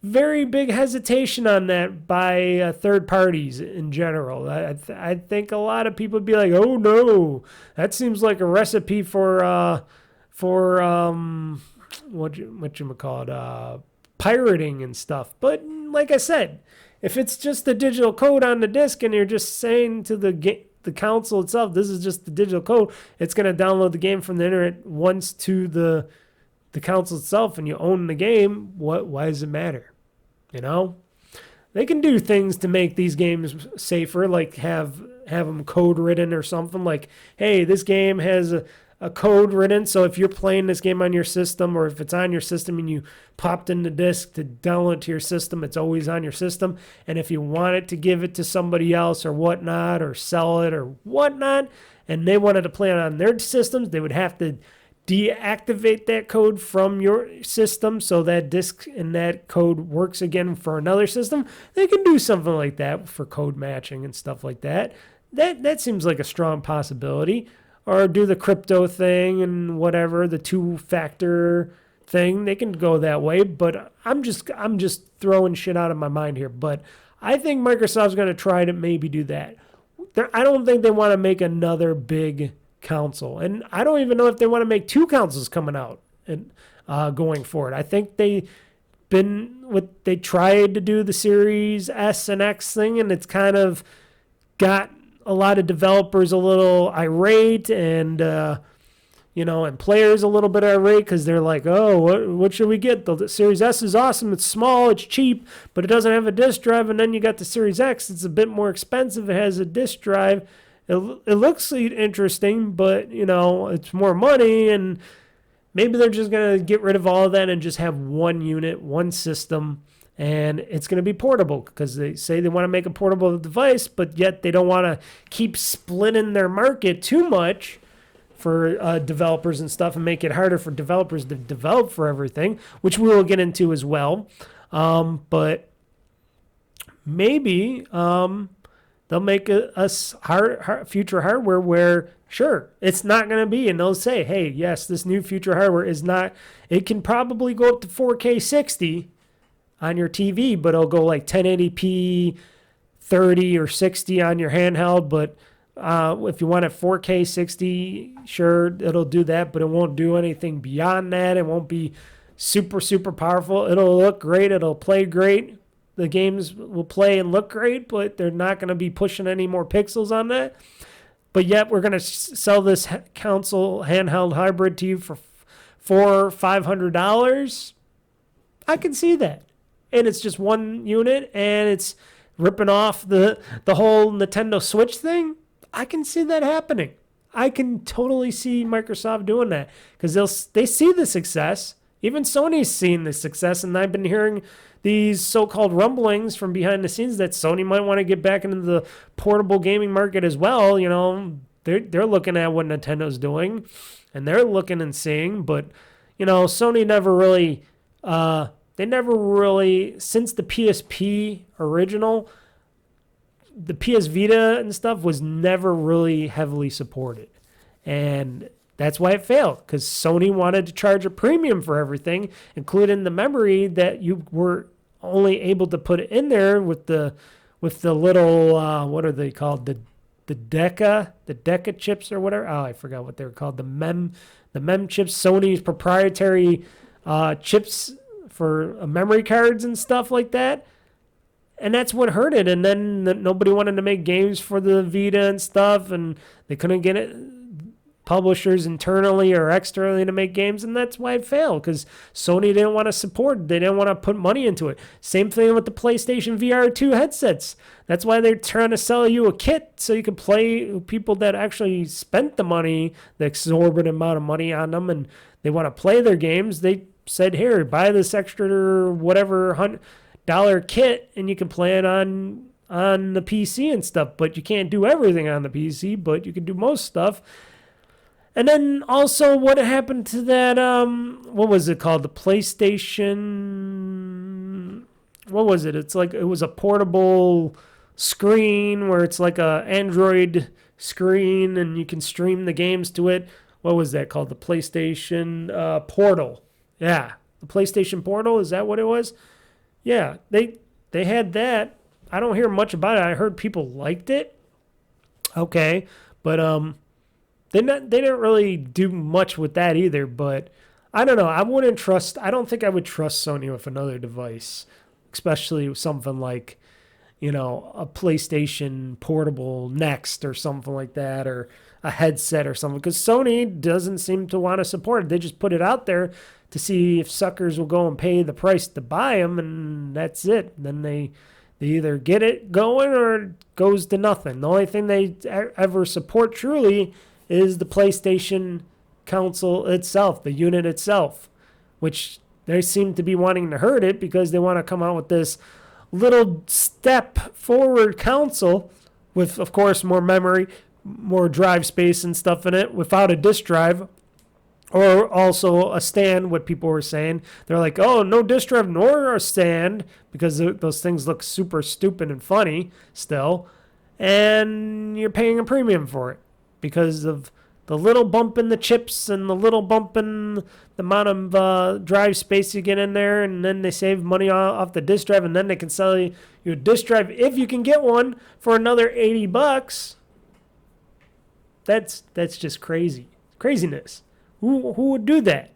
very big hesitation on that by third parties in general. I think a lot of people would be like, "Oh no, that seems like a recipe for what you call it, pirating and stuff." But like I said, if it's just the digital code on the disc and you're just saying to the console itself, this is just the digital code, it's going to download the game from the internet once to the console itself, and you own the game. Why does it matter? You know, they can do things to make these games safer, like have them code written or something. Like, hey, this game has a code written, so if you're playing this game on your system, or if it's on your system and you popped in the disc to download it to your system, it's always on your system. And if you wanted to give it to somebody else or whatnot, or sell it or whatnot, and they wanted to play it on their systems, they would have to deactivate that code from your system so that disc and that code works again for another system. They can do something like that for code matching and stuff like that. That seems like a strong possibility. Or do the crypto thing and whatever, the two-factor thing. They can go that way, but I'm just throwing shit out of my mind here. But I think Microsoft's going to try to maybe do that. I don't think they want to make another big console, and I don't even know if they want to make two consoles coming out and going forward. I think they tried to do the Series S and X thing, and it's kind of got a lot of developers a little irate, and and players a little bit irate, because they're like, oh, what should we get? The Series S is awesome, it's small, it's cheap, but it doesn't have a disk drive. And then you got the Series X, it's a bit more expensive, it has a disk drive. It looks interesting, but it's more money, and maybe they're just gonna get rid of all of that and just have one unit, one system. And it's going to be portable, because they say they want to make a portable device, but yet they don't want to keep splitting their market too much for developers and stuff, and make it harder for developers to develop for everything, which we will get into as well. But maybe they'll make a future hardware where, sure, it's not going to be, and they'll say, hey, yes, this new future hardware is not, it can probably go up to 4K 60 on your TV, but it'll go like 1080p 30 or 60 on your handheld. But if you want it 4K 60, sure, it'll do that, but it won't do anything beyond that. It won't be super, super powerful. It'll look great. It'll play great. The games will play and look great, but they're not going to be pushing any more pixels on that. But yet we're going to sell this console handheld hybrid to you for $400-$500. I can see that. And it's just one unit, and it's ripping off the whole Nintendo Switch thing. I can see that happening. I can totally see Microsoft doing that because they see the success. Even Sony's seen the success, and I've been hearing these so-called rumblings from behind the scenes that Sony might want to get back into the portable gaming market as well. You know, they're looking at what Nintendo's doing, and they're looking and seeing. But you know, Sony never really, since the PSP original, the PS Vita and stuff was never really heavily supported, and that's why it failed, because Sony wanted to charge a premium for everything, including the memory that you were only able to put in there with the little what are they called, the Deca chips or whatever. Oh, I forgot what they were called. The mem chips, Sony's proprietary chips for memory cards and stuff like that. And that's what hurt it. And then nobody wanted to make games for the Vita and stuff, and they couldn't get it. Publishers internally or externally to make games, and that's why it failed, because Sony didn't want to support it. They didn't want to put money into it. Same thing with the PlayStation VR 2 headsets. That's why they're trying to sell you a kit so you can play people that actually spent the money, the exorbitant amount of money on them, and they want to play their games. They said, here, buy this extra whatever $100 kit and you can play it on the PC and stuff, but you can't do everything on the PC, but you can do most stuff. And then also what happened to that, what was it called? The PlayStation, what was it? It's like, it was a portable screen where it's like a Android screen and you can stream the games to it. What was that called? The PlayStation Portal. Yeah, the PlayStation Portal, is that what it was? Yeah, they had that. I don't hear much about it. I heard people liked it. Okay, but they didn't really do much with that either, but I don't know. I don't think I would trust Sony with another device, especially something like, you know, a PlayStation Portable Next or something like that, or a headset or something, because Sony doesn't seem to want to support it. They just put it out there to see if suckers will go and pay the price to buy them, and that's it. Then they either get it going or it goes to nothing. The only thing they ever support truly is the PlayStation console itself, the unit itself, which they seem to be wanting to hurt it because they want to come out with this little step forward console with, of course, more memory, more drive space and stuff in it without a disk drive, or also a stand, what people were saying. They're like, oh, no disk drive nor a stand, because those things look super stupid and funny still, and you're paying a premium for it, because of the little bump in the chips and the little bump in the amount of drive space you get in there, and then they save money off the disk drive, and then they can sell you a disk drive, if you can get one, for another $80. That's just craziness. Who would do that?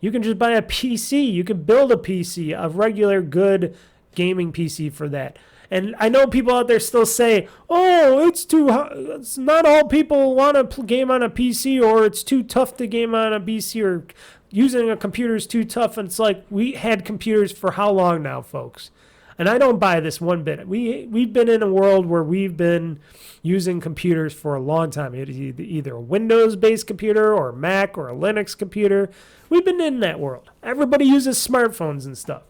You can just buy a PC. You can build a PC, a regular good gaming PC for that. And I know people out there still say, oh, it's not all people want to game on a PC, or it's too tough to game on a PC, or using a computer is too tough. And it's like, we had computers for how long now, folks? And I don't buy this one bit. We've been in a world where we've been using computers for a long time. It's either a Windows-based computer or a Mac or a Linux computer. We've been in that world. Everybody uses smartphones and stuff.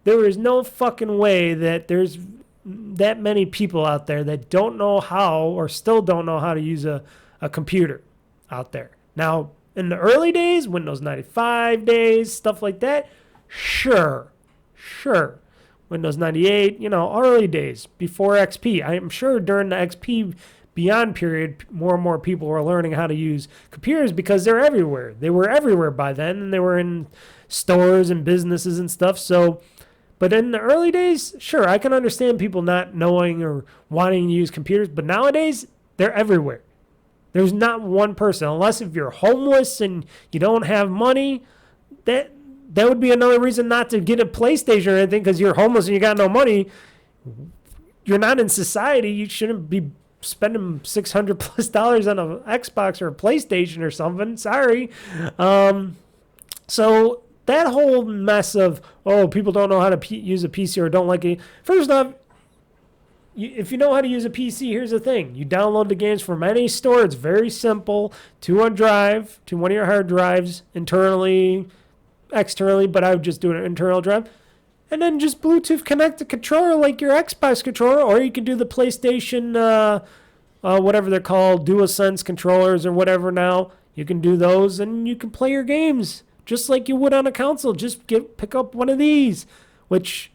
There is no fucking way that there's that many people out there that don't know how, or still don't know how to use a computer out there. Now, in the early days, Windows 95 days, stuff like that, sure. Windows 98, early days, before XP. I'm sure during the XP Beyond period, more and more people were learning how to use computers because they're everywhere. They were everywhere by then, and they were in stores and businesses and stuff. So, but in the early days, sure, I can understand people not knowing or wanting to use computers, but nowadays, they're everywhere. There's not one person, unless if you're homeless and you don't have money, that would be another reason not to get a PlayStation or anything, because you're homeless and you got no money. You're not in society. You shouldn't be spending $600+ on an Xbox or a PlayStation or something. Sorry. So that whole mess of, people don't know how to use a PC or don't like it. First off, if you know how to use a PC, here's the thing. You download the games from any store. It's very simple. To one of your hard drives, internally, externally, but I would just do an internal drive. And then just Bluetooth connect the controller like your Xbox controller, or you can do the PlayStation, whatever they're called, DualSense controllers or whatever now. You can do those, and you can play your games just like you would on a console. Just pick up one of these, which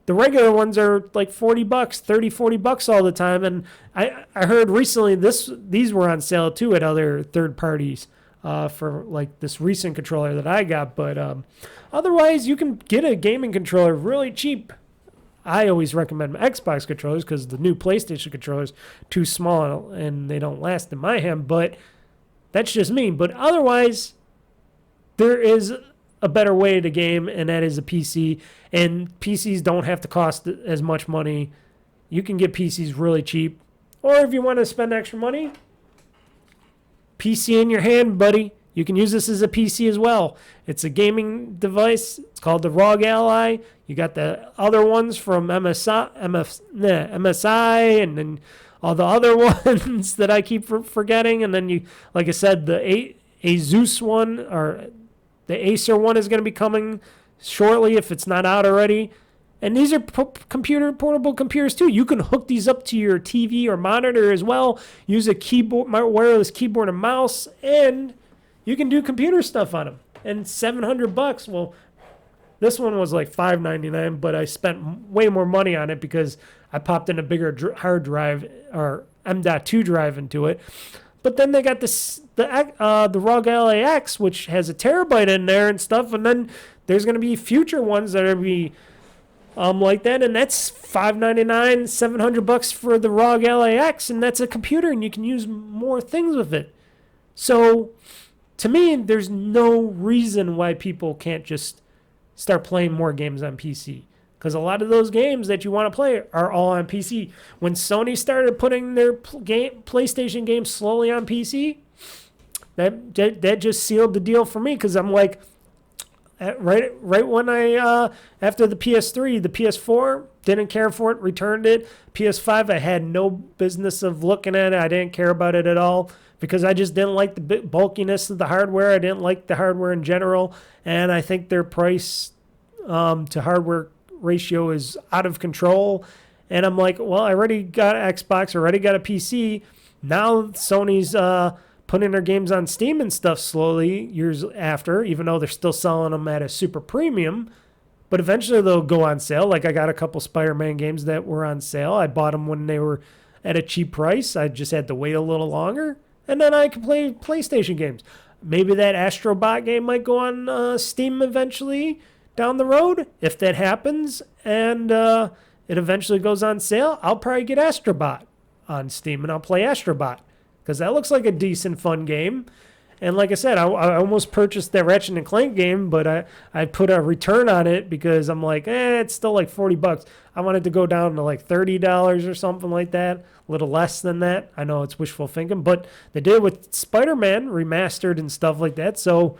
the regular ones are like $40, $30-$40 all the time. And I heard recently these were on sale too at other third parties for like this recent controller that I got. But otherwise, you can get a gaming controller really cheap. I always recommend my Xbox controllers because the new PlayStation controllers too small and they don't last in my hand. But that's just me. But otherwise, there is a better way to game, and that is a PC. And PCs don't have to cost as much money. You can get PCs really cheap. Or if you want to spend extra money, PC in your hand, buddy. You can use this as a PC as well. It's a gaming device. It's called the ROG Ally. You got the other ones from MSI, and then all the other ones that I keep forgetting. And then you, like I said, the Asus one, or the Acer one is going to be coming shortly if it's not out already. And these are portable computers too. You can hook these up to your TV or monitor as well. Use a keyboard, wireless keyboard and mouse, and you can do computer stuff on them. And $700. Well, this one was like $599, but I spent way more money on it because I popped in a bigger hard drive or M.2 drive into it. But then they got the ROG Ally X, which has a terabyte in there and stuff. And then there's going to be future ones that are going to be like that, and that's $599, $700 for the ROG Ally X, and that's a computer, and you can use more things with it. So, to me, there's no reason why people can't just start playing more games on PC, because a lot of those games that you want to play are all on PC. When Sony started putting their PlayStation games slowly on PC, that just sealed the deal for me, because I'm like, right when I after the PS3, the PS4, didn't care for it, returned it. PS5, I had no business of looking at it. I didn't care about it at all because I just didn't like the bulkiness of the hardware. I didn't like the hardware in general, and I think their price to hardware ratio is out of control. And I'm like, well, I already got an Xbox, already got a PC. Now Sony's putting their games on Steam and stuff slowly years after, even though they're still selling them at a super premium. But eventually they'll go on sale. Like I got a couple Spider-Man games that were on sale. I bought them when they were at a cheap price. I just had to wait a little longer. And then I can play PlayStation games. Maybe that Astro Bot game might go on Steam eventually down the road. If that happens and it eventually goes on sale, I'll probably get Astro Bot on Steam and I'll play Astro Bot, because that looks like a decent, fun game. And like I said, I almost purchased that Ratchet and Clank game, but I put a return on it because I'm like, it's still like $40. I wanted to go down to like $30 or something like that, a little less than that. I know it's wishful thinking, but they did with Spider-Man remastered and stuff like that. So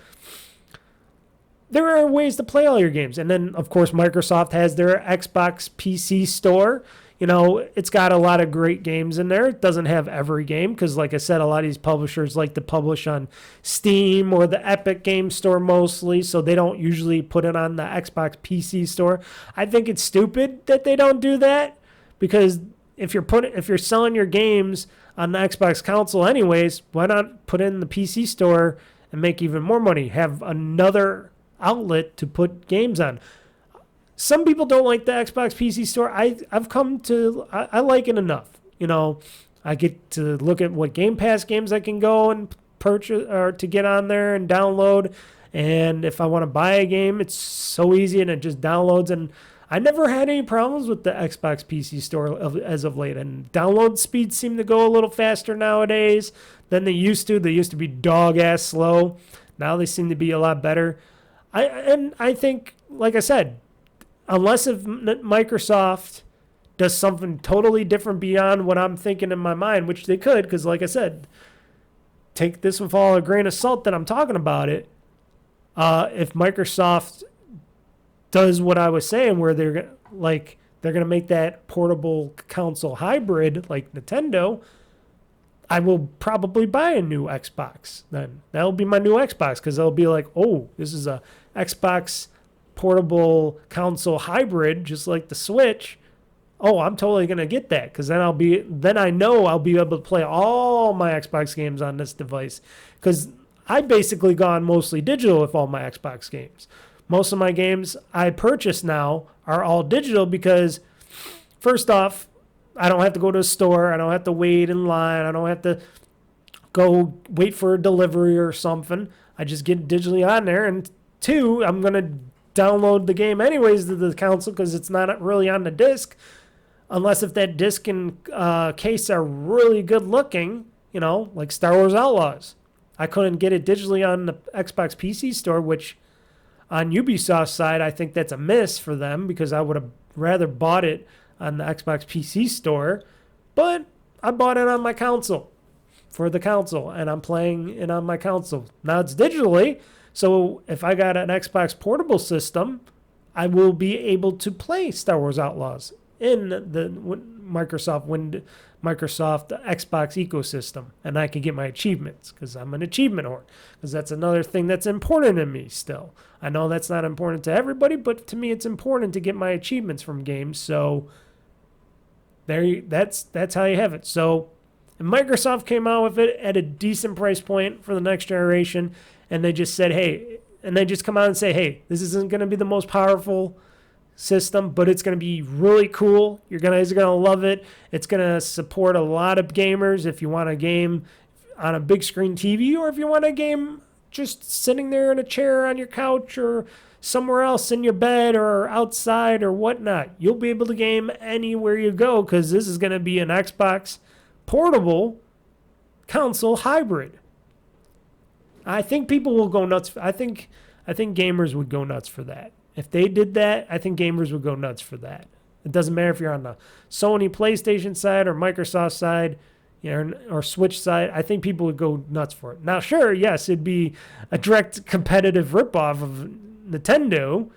there are ways to play all your games. And then, of course, Microsoft has their Xbox PC store. You know, it's got a lot of great games in there. It doesn't have every game because, like I said, a lot of these publishers like to publish on Steam or the Epic Game Store mostly, so they don't usually put it on the Xbox PC store. I think it's stupid that they don't do that, because if you're selling your games on the Xbox console anyways, why not put it in the PC store and make even more money? Have another outlet to put games on. Some people don't like the Xbox PC store. I've come to, I like it enough. You know, I get to look at what Game Pass games I can go and purchase or to get on there and download. And if I want to buy a game, it's so easy and it just downloads. And I never had any problems with the Xbox PC store as of late. And download speeds seem to go a little faster nowadays than they used to. They used to be dog-ass slow. Now they seem to be a lot better. I think, like I said, unless if Microsoft does something totally different beyond what I'm thinking in my mind, which they could, because like I said, take this with all a grain of salt that I'm talking about it. If Microsoft does what I was saying, where they're gonna make that portable console hybrid like Nintendo, I will probably buy a new Xbox. Then that'll be my new Xbox, because they'll be like, oh, this is a Xbox portable console hybrid, just like the Switch. Oh, I'm totally gonna get that, because then I know I'll be able to play all my Xbox games on this device, because I've basically gone mostly digital with all my Xbox games. Most of my games I purchase now are all digital because, first off, I don't have to go to a store. I don't have to wait in line. I don't have to go wait for a delivery or something. I just get digitally on there. And two, I'm going to download the game anyways to the console because it's not really on the disc. Unless if that disc and case are really good looking, like Star Wars Outlaws. I couldn't get it digitally on the Xbox PC store, which on Ubisoft's side, I think that's a miss for them, because I would have rather bought it on the Xbox PC store. But I bought it on my console for the console, and I'm playing it on my console. Now it's digitally, so if I got an Xbox portable system, I will be able to play Star Wars Outlaws in the Microsoft Xbox ecosystem, and I can get my achievements, because I'm an achievement whore, because that's another thing that's important to me still. I know that's not important to everybody, but to me it's important to get my achievements from games. So that's how you have it. So Microsoft came out with it at a decent price point for the next generation, and they just said, hey, and they just come out and say, hey, this isn't going to be the most powerful system, but it's going to be really cool. You guys are going to love it. It's going to support a lot of gamers if you want a game on a big screen TV, or if you want a game just sitting there in a chair on your couch or somewhere else in your bed or outside or whatnot. You'll be able to game anywhere you go, because this is going to be an Xbox portable console hybrid. I think people will go nuts. I think gamers would go nuts for that. If they did that, I think gamers would go nuts for that. It doesn't matter if you're on the Sony PlayStation side or Microsoft side, or Switch side. I think people would go nuts for it. Now, sure, yes, it'd be a direct competitive ripoff of Nintendo,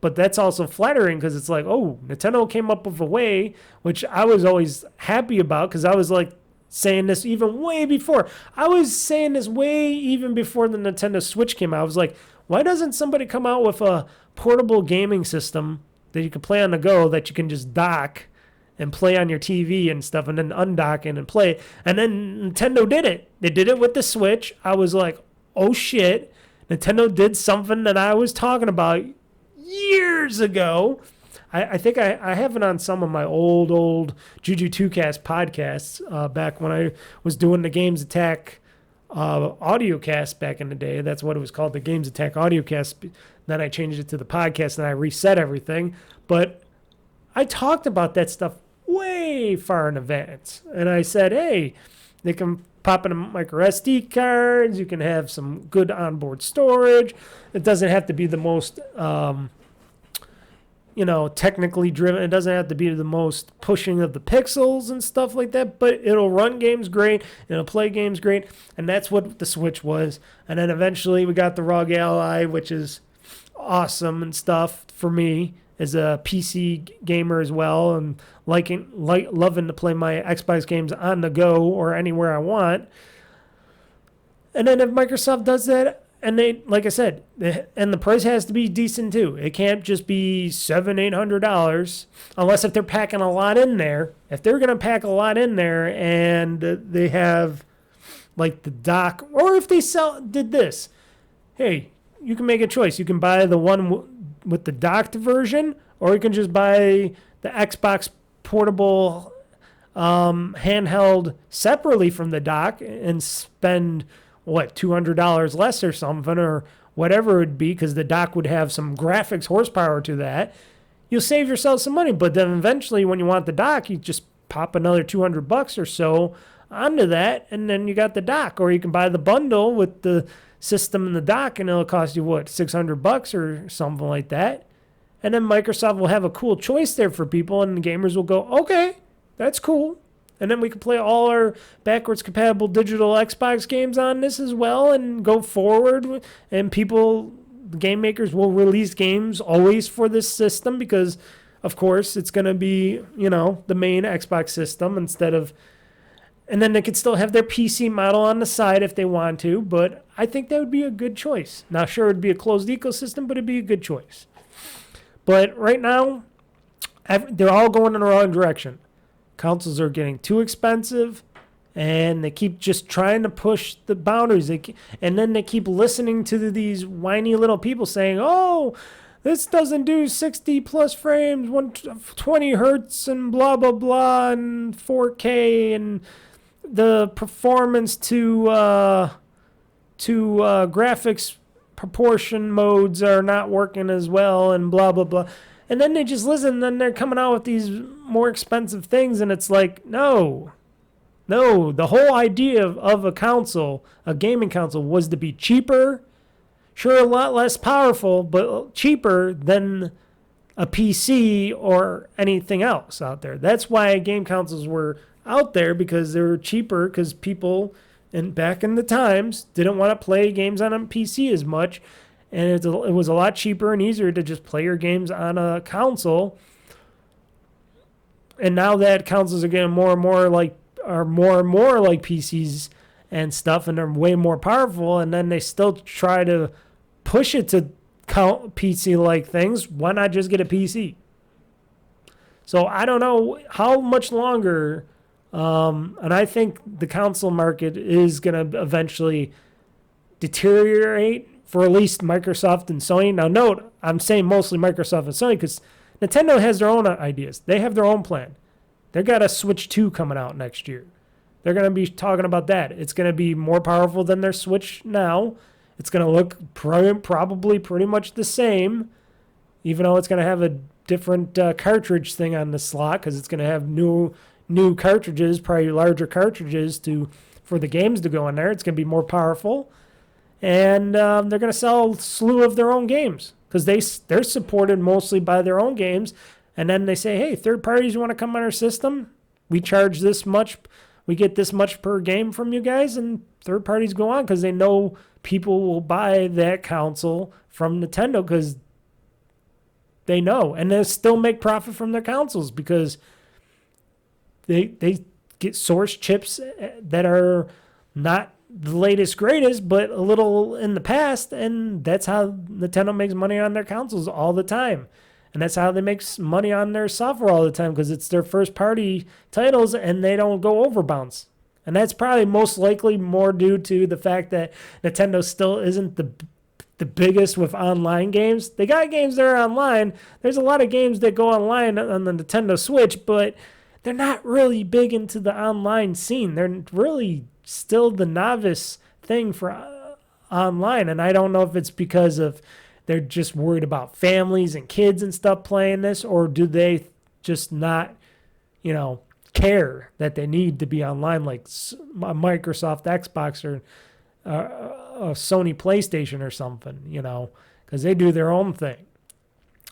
but that's also flattering, because it's like, oh, Nintendo came up with a way, which I was always happy about, because I was like saying this even way before. I was saying this way even before the Nintendo Switch came out. I was like, why doesn't somebody come out with a portable gaming system that you can play on the go, that you can just dock and play on your TV and stuff, and then undock it and play? And then Nintendo did it. They did it with the Switch. I was like, oh shit, Nintendo did something that I was talking about years ago. I think I have it on some of my old Juju 2Cast podcasts back when I was doing the GamezAttack audiocast back in the day. That's what it was called, the GamezAttack audiocast. Then I changed it to the podcast, and I reset everything. But I talked about that stuff way far in advance. And I said, hey, they can pop in micro SD cards. You can have some good onboard storage. It doesn't have to be the most technically driven. It doesn't have to be the most pushing of the pixels and stuff like that, but it'll run games great. It'll play games great. And that's what the Switch was. And then eventually we got the ROG Ally, which is awesome and stuff for me as a PC gamer as well, and loving to play my Xbox games on the go or anywhere I want. And then if Microsoft does that, and they, like I said, and the price has to be decent too. It can't just be $700-800, unless if they're packing a lot in there. If they're gonna pack a lot in there, and they have like the dock, or if they did this, hey, you can make a choice. You can buy the one with the docked version, or you can just buy the Xbox portable handheld separately from the dock and spend $200 less or something, or whatever it would be, because the dock would have some graphics horsepower to that. You'll save yourself some money, but then eventually when you want the dock, you just pop another $200 or so onto that, and then you got the dock. Or you can buy the bundle with the system in the dock, and it'll cost you what, $600 or something like that. And then Microsoft will have a cool choice there for people, and the gamers will go, okay, that's cool. And then we can play all our backwards compatible digital Xbox games on this as well and go forward. And people, game makers will release games always for this system because, of course, it's going to be, the main Xbox system instead of... And then they could still have their PC model on the side if they want to, but I think that would be a good choice. Now, sure, it would be a closed ecosystem, but it'd be a good choice. But right now, they're all going in the wrong direction. Consoles are getting too expensive, and they keep just trying to push the boundaries. And then they keep listening to these whiny little people saying, oh, this doesn't do 60 plus frames, 120 hertz, and blah, blah, blah, and 4K, and the performance to graphics proportion modes are not working as well, and blah, blah, blah. And then they just listen, and then they're coming out with these more expensive things, and it's like, no. The whole idea of a console, a gaming console, was to be cheaper, sure, a lot less powerful, but cheaper than a PC or anything else out there. That's why game consoles were out there, because they were cheaper, because people, and back in the times, didn't want to play games on a PC as much. And it was a lot cheaper and easier to just play your games on a console. And now that consoles are getting more and more like PCs and stuff, and they're way more powerful, and then they still try to push it to PC-like things. Why not just get a PC? So I don't know how much longer, and I think the console market is going to eventually deteriorate for at least Microsoft and Sony. Now note, I'm saying mostly Microsoft and Sony because Nintendo has their own ideas. They have their own plan. They've got a Switch 2 coming out next year. They're going to be talking about that. It's going to be more powerful than their Switch now. It's going to look probably pretty much the same, even though it's going to have a different cartridge thing on the slot, because it's going to have new cartridges, probably larger cartridges for the games to go in there. It's going to be more powerful. And they're going to sell a slew of their own games because they're supported mostly by their own games. And then they say, hey, third parties, you want to come on our system? We charge this much. We get this much per game from you guys. And third parties go on because they know people will buy that console from Nintendo because they know. And they still make profit from their consoles because they get source chips that are not the latest greatest, but a little in the past, and that's how Nintendo makes money on their consoles all the time. And that's how they make money on their software all the time, because it's their first party titles and they don't go over bounds. And that's probably most likely more due to the fact that Nintendo still isn't the biggest with online games. They got games that are online. There's a lot of games that go online on the Nintendo Switch, but they're not really big into the online scene. They're really still the novice thing for online. And I don't know if it's because of they're just worried about families and kids and stuff playing this, or do they just not, care that they need to be online like a Microsoft Xbox or a Sony PlayStation or something, because they do their own thing.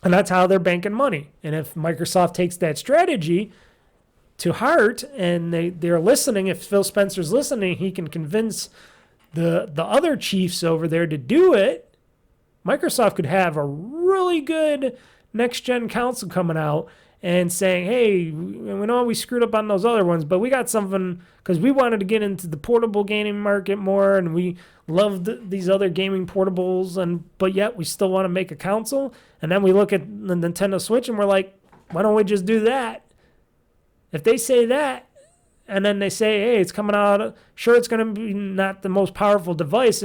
And that's how they're banking money. And if Microsoft takes that strategy to heart and they're listening, if Phil Spencer's listening, he can convince the other chiefs over there to do it. Microsoft could have a really good next-gen console coming out and saying, hey, we know we screwed up on those other ones, but we got something, because we wanted to get into the portable gaming market more, and we loved these other gaming portables, but yet we still want to make a console. And then we look at the Nintendo Switch and we're like, why don't we just do that? If they say that, and then they say, hey, it's coming out, sure, it's going to be not the most powerful device,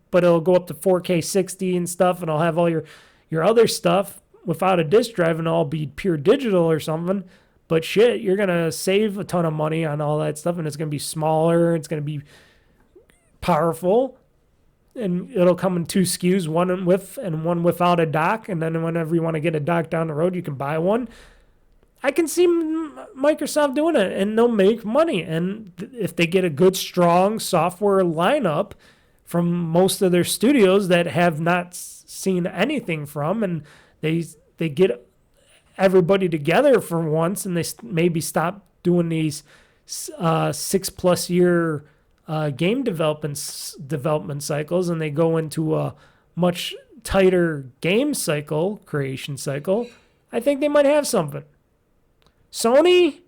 but it'll go up to 4K 60 and stuff, and it'll have all your other stuff without a disk drive, and it'll all be pure digital or something. But shit, you're going to save a ton of money on all that stuff, and it's going to be smaller, it's going to be powerful, and it'll come in two SKUs, one with and one without a dock, and then whenever you want to get a dock down the road, you can buy one. I can see Microsoft doing it, and they'll make money. And if they get a good, strong software lineup from most of their studios that have not seen anything from, and they get everybody together for once, and they maybe stop doing these 6+ year game development cycles, and they go into a much tighter game cycle, creation cycle. I think they might have something. Sony,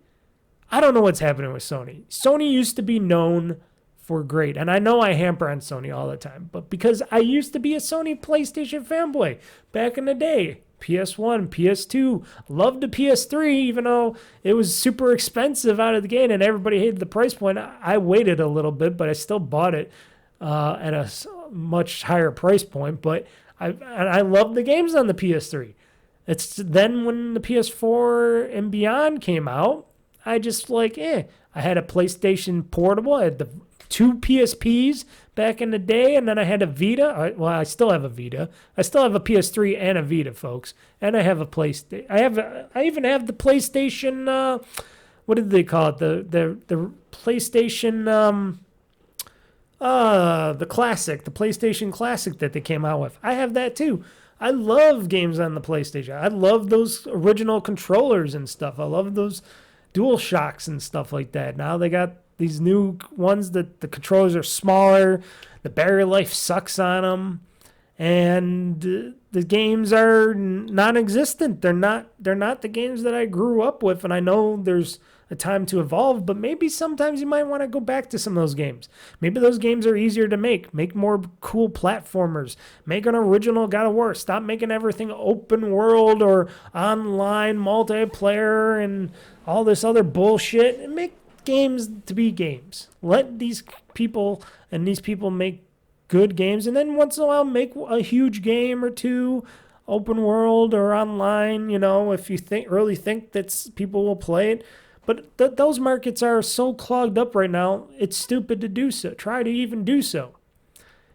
I don't know what's happening with Sony. Sony used to be known for great, and I know I hamper on Sony all the time, but because I used to be a Sony PlayStation fanboy back in the day. PS1, PS2, loved the PS3, even though it was super expensive out of the gate and everybody hated the price point. I waited a little bit, but I still bought it at a much higher price point. But I loved the games on the PS3. It's then when the PS4 and beyond came out, I just I had a PlayStation Portable. I had the 2 PSPs back in the day, and then I had a Vita. Well, I still have a Vita. I still have a PS3 and a Vita, folks. And I have a PlayStation. I even have the PlayStation. What did they call it? The PlayStation. The Classic, the PlayStation Classic that they came out with. I have that too. I love games on the PlayStation. I love those original controllers and stuff. I love those DualShocks and stuff like that. Now they got these new ones that the controllers are smaller, the battery life sucks on them, and the games are non-existent. They're not the games that I grew up with, and I know there's a time to evolve, but maybe sometimes you might want to go back to some of those games. Maybe those games are easier to make. Make more cool platformers. Make an original God of War. Stop making everything open world or online multiplayer and all this other bullshit, and make games to be games. Let these people make good games, and then once in a while make a huge game or two, open world or online, if you really think that people will play it. But those markets are so clogged up right now, it's stupid to do so. Try to even do so.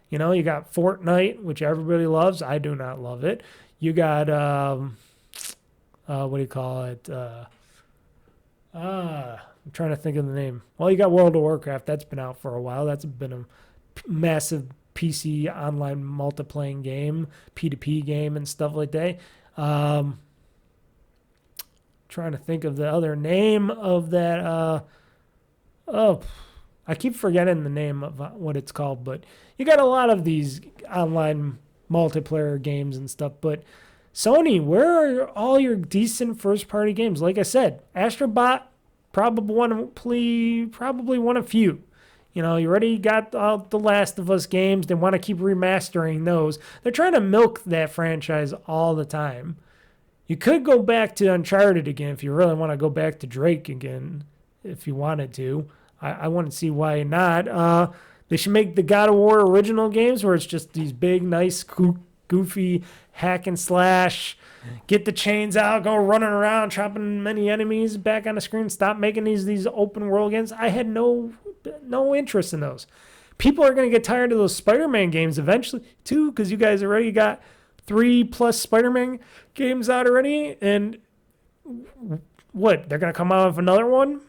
You got Fortnite, which everybody loves. I do not love it. You got, what do you call it? I'm trying to think of the name. Well, you got World of Warcraft. That's been out for a while. That's been a massive PC online multiplaying game, P2P game and stuff like that. Trying to think of the other name of that. I keep forgetting the name of what it's called, but you got a lot of these online multiplayer games and stuff. But Sony, where are all your decent first-party games? Like I said, Astrobot, probably one of few. You already got the Last of Us games. They want to keep remastering those. They're trying to milk that franchise all the time. You could go back to Uncharted again if you really want to go back to Drake again, if you wanted to. I wouldn't see why not. They should make the God of War original games where it's just these big, nice, goofy hack and slash, get the chains out, go running around, chopping many enemies back on the screen. Stop making these open world games. I had no interest in those. People are going to get tired of those Spider-Man games eventually, too, because you guys already got 3+ Spider-Man games out already, and what? They're going to come out with another one?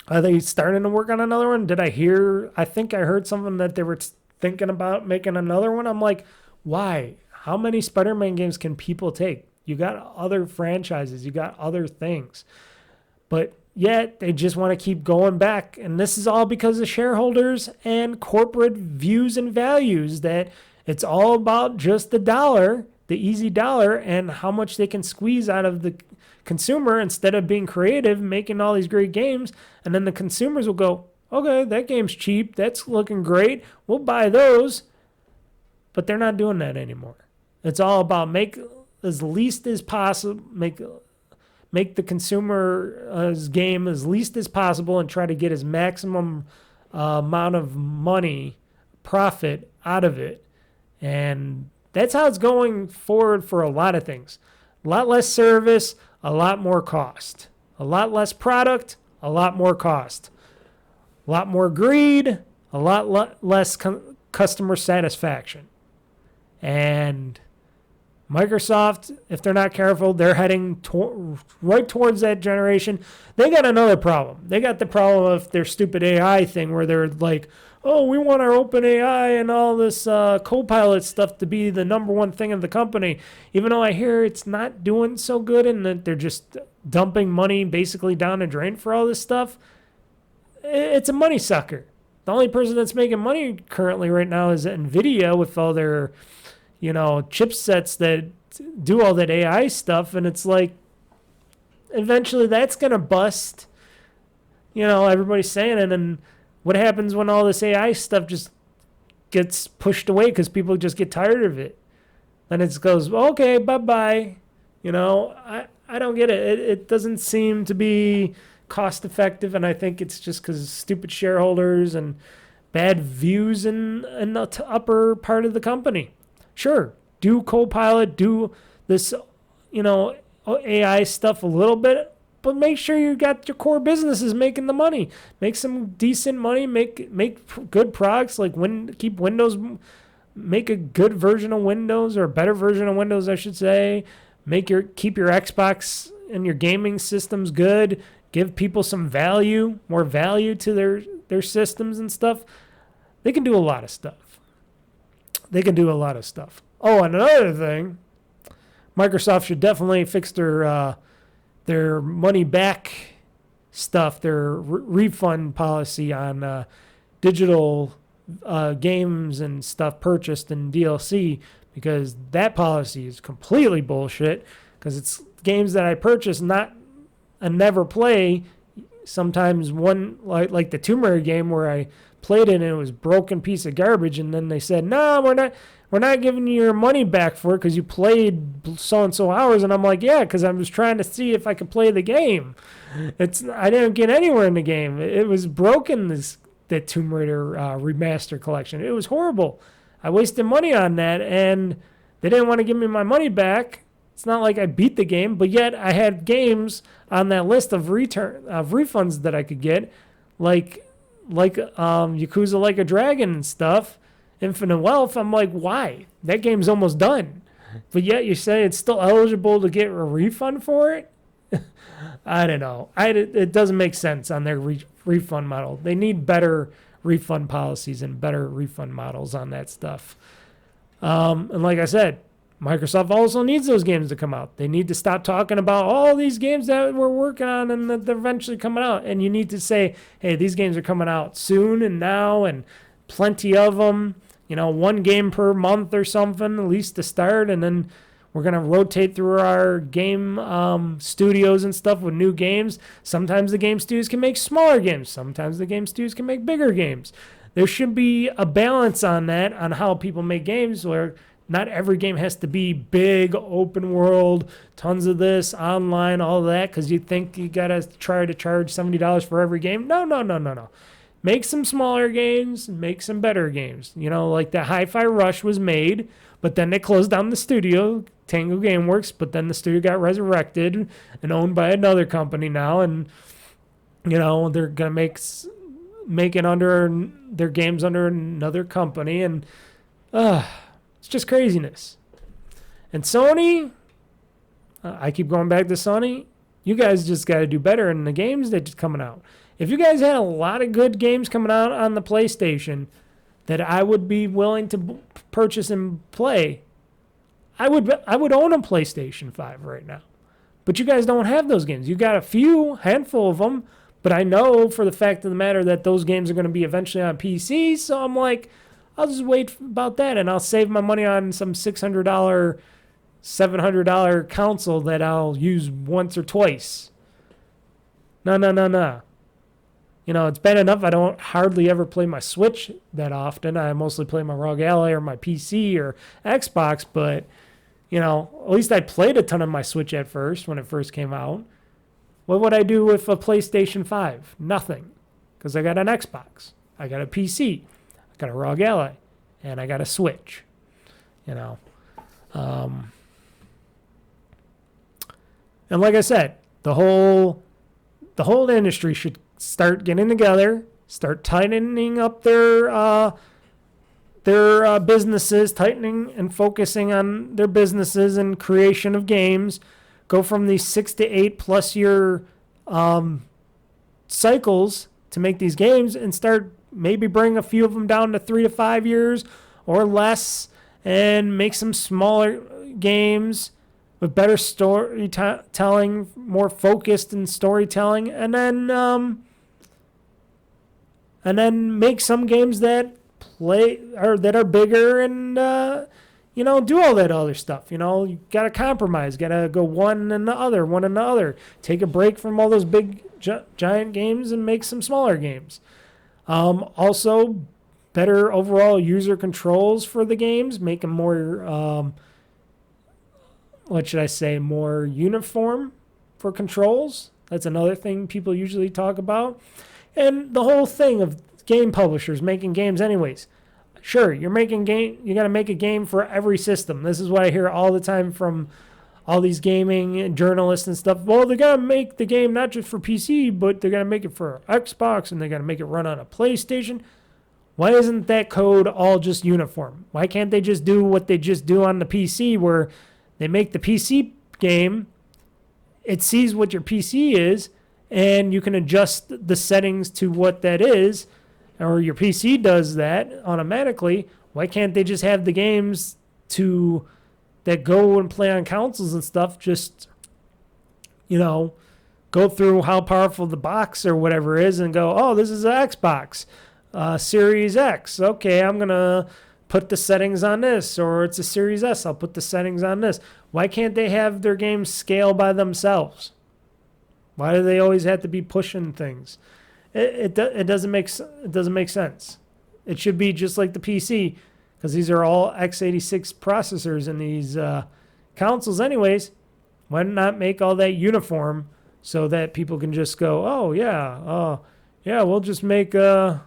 Are they starting to work on another one? I think I heard something that they were thinking about making another one. I'm like, why? How many Spider-Man games can people take? You got other franchises. You got other things. But yet they just want to keep going back. And this is all because of shareholders and corporate views and values, that it's all about just the dollar, the easy dollar, and how much they can squeeze out of the consumer instead of being creative, making all these great games. And then the consumers will go, okay, that game's cheap. That's looking great. We'll buy those. But they're not doing that anymore. It's all about make as least as possible, make the consumer's game as least as possible, and try to get as maximum amount of money, profit out of it. And that's how it's going forward for a lot of things. A lot less service, a lot more cost. A lot less product, a lot more cost. A lot more greed, a lot less customer satisfaction. And Microsoft, if they're not careful, they're heading right towards that generation. They got another problem. They got the problem of their stupid AI thing where they're like, oh, we want our open AI and all this Copilot stuff to be the number one thing in the company, even though I hear it's not doing so good and that they're just dumping money basically down the drain for all this stuff. It's a money sucker. The only person that's making money currently right now is NVIDIA with all their, chipsets that do all that AI stuff. And it's like, eventually that's going to bust. Everybody's saying it. And what happens when all this AI stuff just gets pushed away because people just get tired of it? Then it goes, okay, bye-bye. I don't get it. It doesn't seem to be cost effective, and I think it's just because stupid shareholders and bad views in the upper part of the company. Sure, do Copilot, do this, AI stuff a little bit, but make sure you got your core businesses making the money. Make some decent money. Make good products. Like keep Windows. Make a good version of Windows, or a better version of Windows, I should say. Keep your Xbox and your gaming systems good. Give people some value, more value to their systems and stuff. They can do a lot of stuff. Oh, and another thing, Microsoft should definitely fix their money back stuff, their refund policy on digital games and stuff purchased in DLC, because that policy is completely bullshit, because it's games that I purchased and never play. Sometimes one like the Tomb Raider game where I played it and it was a broken piece of garbage, and then they said, no, we're not giving you your money back for it because you played so and so hours. And I'm like, yeah, because I was trying to see if I could play the game. I didn't get anywhere in the game. It was broken, that Tomb Raider remaster collection. It was horrible. I wasted money on that, and they didn't want to give me my money back. It's not like I beat the game, but yet I had games on that list of refunds that I could get, like Yakuza Like a Dragon and stuff, Infinite Wealth. I'm like, why? That game's almost done, but yet you say it's still eligible to get a refund for it? I don't know. It doesn't make sense on their refund model. They need better refund policies and better refund models on that stuff. And like I said, Microsoft also needs those games to come out. They need to stop talking about all these games that we're working on and that they're eventually coming out. And you need to say, hey, these games are coming out soon and now, and plenty of them. One game per month or something, at least to start. And then we're going to rotate through our game studios and stuff with new games. Sometimes the game studios can make smaller games. Sometimes the game studios can make bigger games. There should be a balance on that, on how people make games, where not every game has to be big, open world, tons of this, online, all of that, because you think you got to try to charge $70 for every game. No. Make some smaller games, make some better games. Like the Hi-Fi Rush was made, but then they closed down the studio, Tango Gameworks, but then the studio got resurrected and owned by another company now, and they're going to make it under their games under another company, and it's just craziness. And Sony, I keep going back to Sony. You guys just got to do better in the games that are coming out. If you guys had a lot of good games coming out on the PlayStation that I would be willing to purchase and play, I would own a PlayStation 5 right now. But you guys don't have those games. You got a handful of them, but I know for the fact of the matter that those games are going to be eventually on PC, so I'm like, I'll just wait about that, and I'll save my money on some $600, $700 console that I'll use once or twice. No. It's bad enough I don't hardly ever play my Switch that often. I mostly play my ROG Ally or my PC or Xbox, but, at least I played a ton of my Switch at first when it first came out. What would I do with a PlayStation 5? Nothing, because I got an Xbox. I got a PC. I got a ROG Ally, and I got a Switch. And like I said, the whole industry should start getting together, start tightening up their businesses, tightening and focusing on their businesses and creation of games. Go from these 6 to 8+ year cycles to make these games, and start maybe bring a few of them down to 3 to 5 years or less and make some smaller games with better storytelling, more focused in storytelling, and then make some games that play or that are bigger and do all that other stuff. You gotta compromise, gotta go one and the other. Take a break from all those big giant games and make some smaller games. Also, better overall user controls for the games, make them more more uniform for controls. That's another thing people usually talk about. And the whole thing of game publishers making games anyways. Sure, you got to make a game for every system. This is what I hear all the time from all these gaming journalists and stuff. Well, they got to make the game not just for PC, but they got to make it for Xbox, and they got to make it run on a PlayStation. Why isn't that code all just uniform? Why can't they just do what they just do on the PC, where they make the PC game, it sees what your PC is, and you can adjust the settings to what that is, or your PC does that automatically. Why can't they just have the games that go and play on consoles and stuff, just, go through how powerful the box or whatever is and go, oh, this is an Xbox Series X. Okay, I'm going to put the settings on this, or it's a Series S, I'll put the settings on this. Why can't they have their games scale by themselves? Why do they always have to be pushing things? It doesn't make sense. It should be just like the PC, because these are all x86 processors in these consoles anyways. Why not make all that uniform so that people can just go, oh yeah, we'll just make this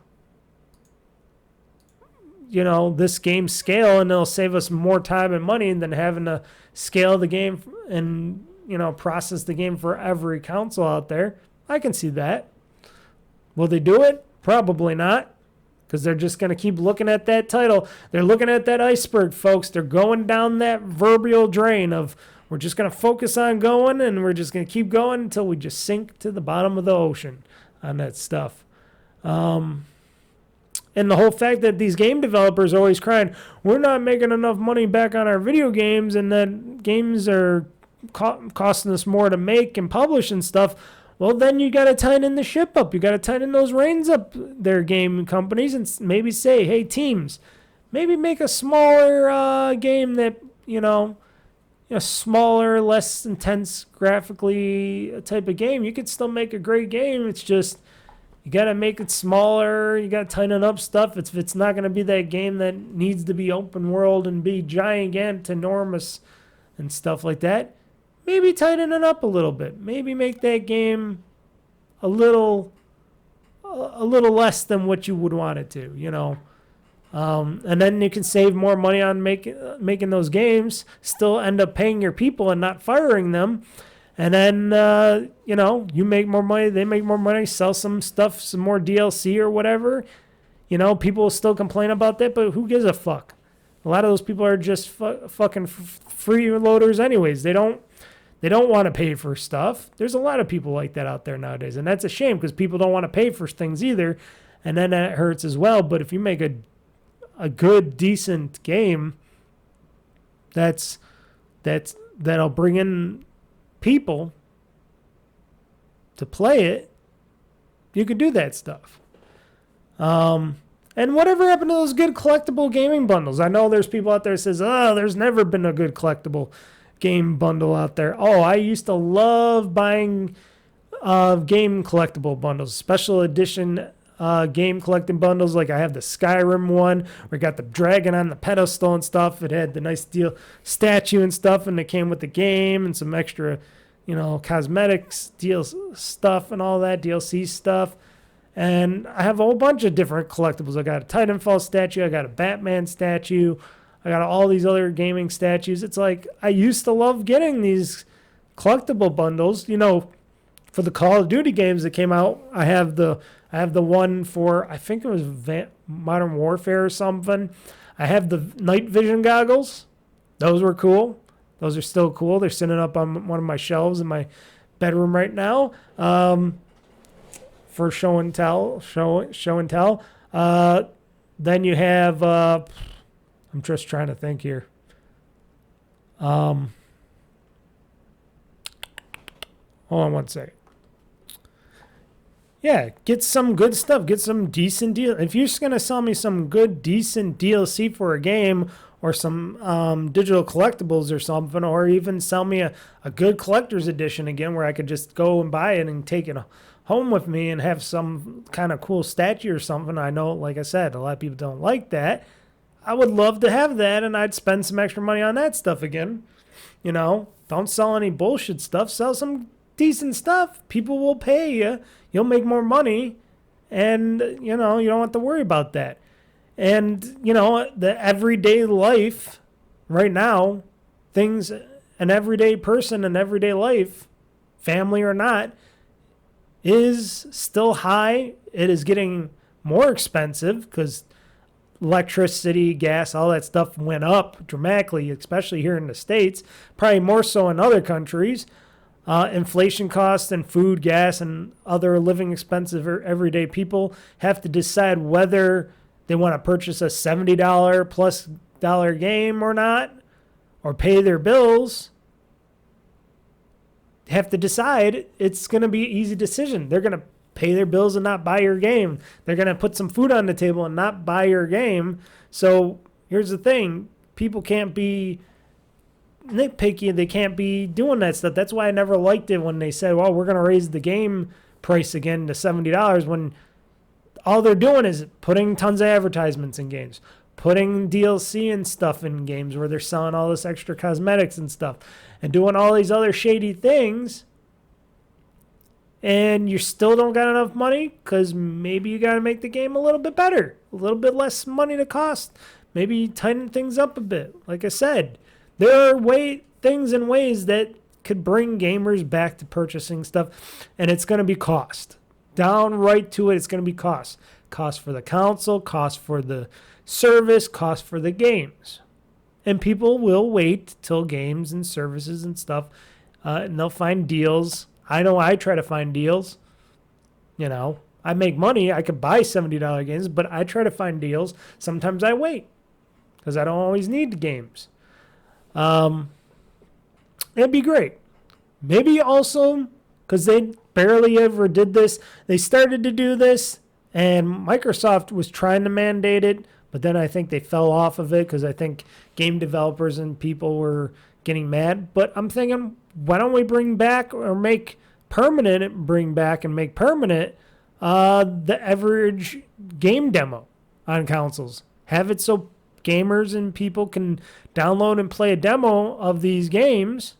game scale, and it'll save us more time and money than having to scale the game and, process the game for every console out there. I can see that. Will they do it? Probably not, because they're just going to keep looking at that title. They're looking at that iceberg, folks. They're going down that proverbial drain of, we're just going to focus on going, and we're just going to keep going until we just sink to the bottom of the ocean on that stuff. And the whole fact that these game developers are always crying, we're not making enough money back on our video games, and that games are costing us more to make and publish and stuff. Well, then you got to tighten the ship up. You got to tighten those reins up, their game companies, and maybe say, hey, teams, maybe make a smaller game that, smaller, less intense graphically type of game. You could still make a great game. It's just, you got to make it smaller. You got to tighten up stuff. If it's not going to be that game that needs to be open world and be giant, enormous and stuff like that, maybe tighten it up a little bit. Maybe make that game a little less than what you would want it to, And then you can save more money on making those games, still end up paying your people and not firing them. And then, you make more money, they make more money, sell some stuff, some more DLC or whatever. People will still complain about that, but who gives a fuck? A lot of those people are just fucking freeloaders anyways. They don't want to pay for stuff. There's a lot of people like that out there nowadays, and that's a shame, because people don't want to pay for things either, and then that hurts as well. But if you make a good, decent game that'll bring in people to play it, you could do that stuff. And whatever happened to those good collectible gaming bundles? I know there's people out there that says, oh, there's never been a good collectible game bundle out there. Oh, I used to love buying game collectible bundles, special edition game collecting bundles. Like I have the Skyrim one where it got the dragon on the pedestal and stuff. It had the nice statue and stuff, and it came with the game and some extra, cosmetics, stuff and all that, DLC stuff. And I have a whole bunch of different collectibles. I got a Titanfall statue. I got a Batman statue. I got all these other gaming statues. It's like I used to love getting these collectible bundles. For the Call of Duty games that came out, I have the one for, I think it was Modern Warfare or something. I have the night vision goggles. Those were cool. Those are still cool. They're sitting up on one of my shelves in my bedroom right now. For show and tell. Then you have, I'm just trying to think here. Hold on one second. Yeah, get some good stuff. Get some decent deal. If you're just going to sell me some good, decent DLC for a game or some digital collectibles or something, or even sell me a good collector's edition again where I could just go and buy it and take it home with me and have some kind of cool statue or something. I know, like I said, a lot of people don't like that. I would love to have that, and I'd spend some extra money on that stuff again. You know, don't sell any bullshit stuff. Sell some decent stuff. People will pay you. You'll make more money, and, you know, you don't have to worry about that. And, you know, the everyday life right now, things, an everyday person in everyday life, family or not, is still high. It is getting more expensive because electricity, gas, all that stuff went up dramatically, especially here in the States, probably more so in other countries. Inflation costs and food, gas, and other living expenses for everyday people have to decide whether they want to purchase a $70 plus dollar game or not, or pay their bills. They have to decide. It's going to be an easy decision. They're going to pay their bills and not buy your game. They're going to put some food on the table and not buy your game. So here's the thing. People can't be nitpicky. They can't be doing that stuff. That's why I never liked it when they said, well, we're going to raise the game price again to $70 when all they're doing is putting tons of advertisements in games, putting DLC and stuff in games where they're selling all this extra cosmetics and stuff and doing all these other shady things. And you still don't got enough money because maybe you got to make the game a little bit better, a little bit less money to cost. Maybe tighten things up a bit. Like I said, there are things and ways that could bring gamers back to purchasing stuff, and it's going to be cost. Down right to it, it's going to be cost. Cost for the console, cost for the service, cost for the games. And people will wait till games and services and stuff, and they'll find deals. I know I try to find deals. You know, I make money. I could buy $70 games, but I try to find deals. Sometimes I wait because I don't always need the games. It'd be great. Maybe also because they barely ever did this. They started to do this, and Microsoft was trying to mandate it, but then I think they fell off of it because I think game developers and people were getting mad. But I'm thinking, why don't we bring back or make permanent, the average game demo on consoles? Have it so gamers and people can download and play a demo of these games,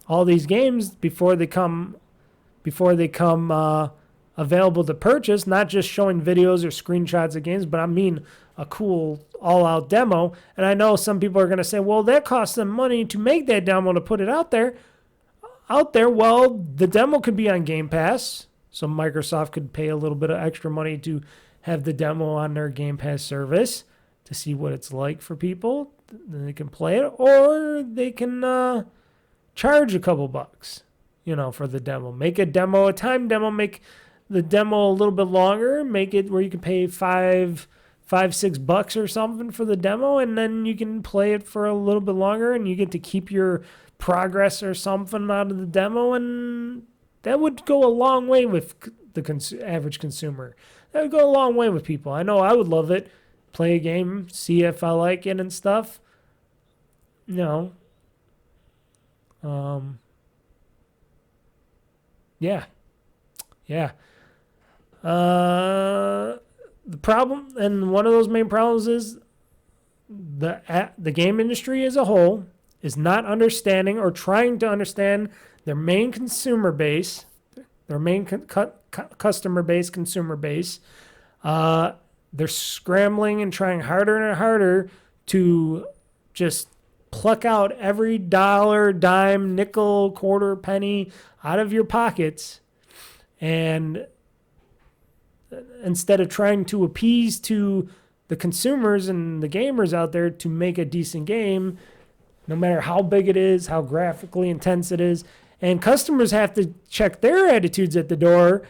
all these games before they come available to purchase, not just showing videos or screenshots of games, but I mean a cool all-out demo. And I know some people are going to say, well, that costs them money to make that demo to put it out there. Well, the demo could be on Game Pass, so Microsoft could pay a little bit of extra money to have the demo on their Game Pass service to see what it's like for people. Then they can play it, or they can charge a couple bucks, for the demo. Make a demo, a time demo, make the demo a little bit longer, make it where you can pay $5-6 or something for the demo, and then you can play it for a little bit longer, and you get to keep your progress or something out of the demo, and that would go a long way with the average consumer. That would go a long way with people. I know I would love it. Play a game, see if I like it and stuff. Yeah. The problem, and one of those main problems, is the game industry as a whole is not understanding or trying to understand their main consumer base, their main customer base, consumer base. They're scrambling and trying harder and harder to just pluck out every dollar, dime, nickel, quarter, penny out of your pockets, and instead of trying to appease to the consumers and the gamers out there to make a decent game, no matter how big it is, how graphically intense it is, and customers have to check their attitudes at the door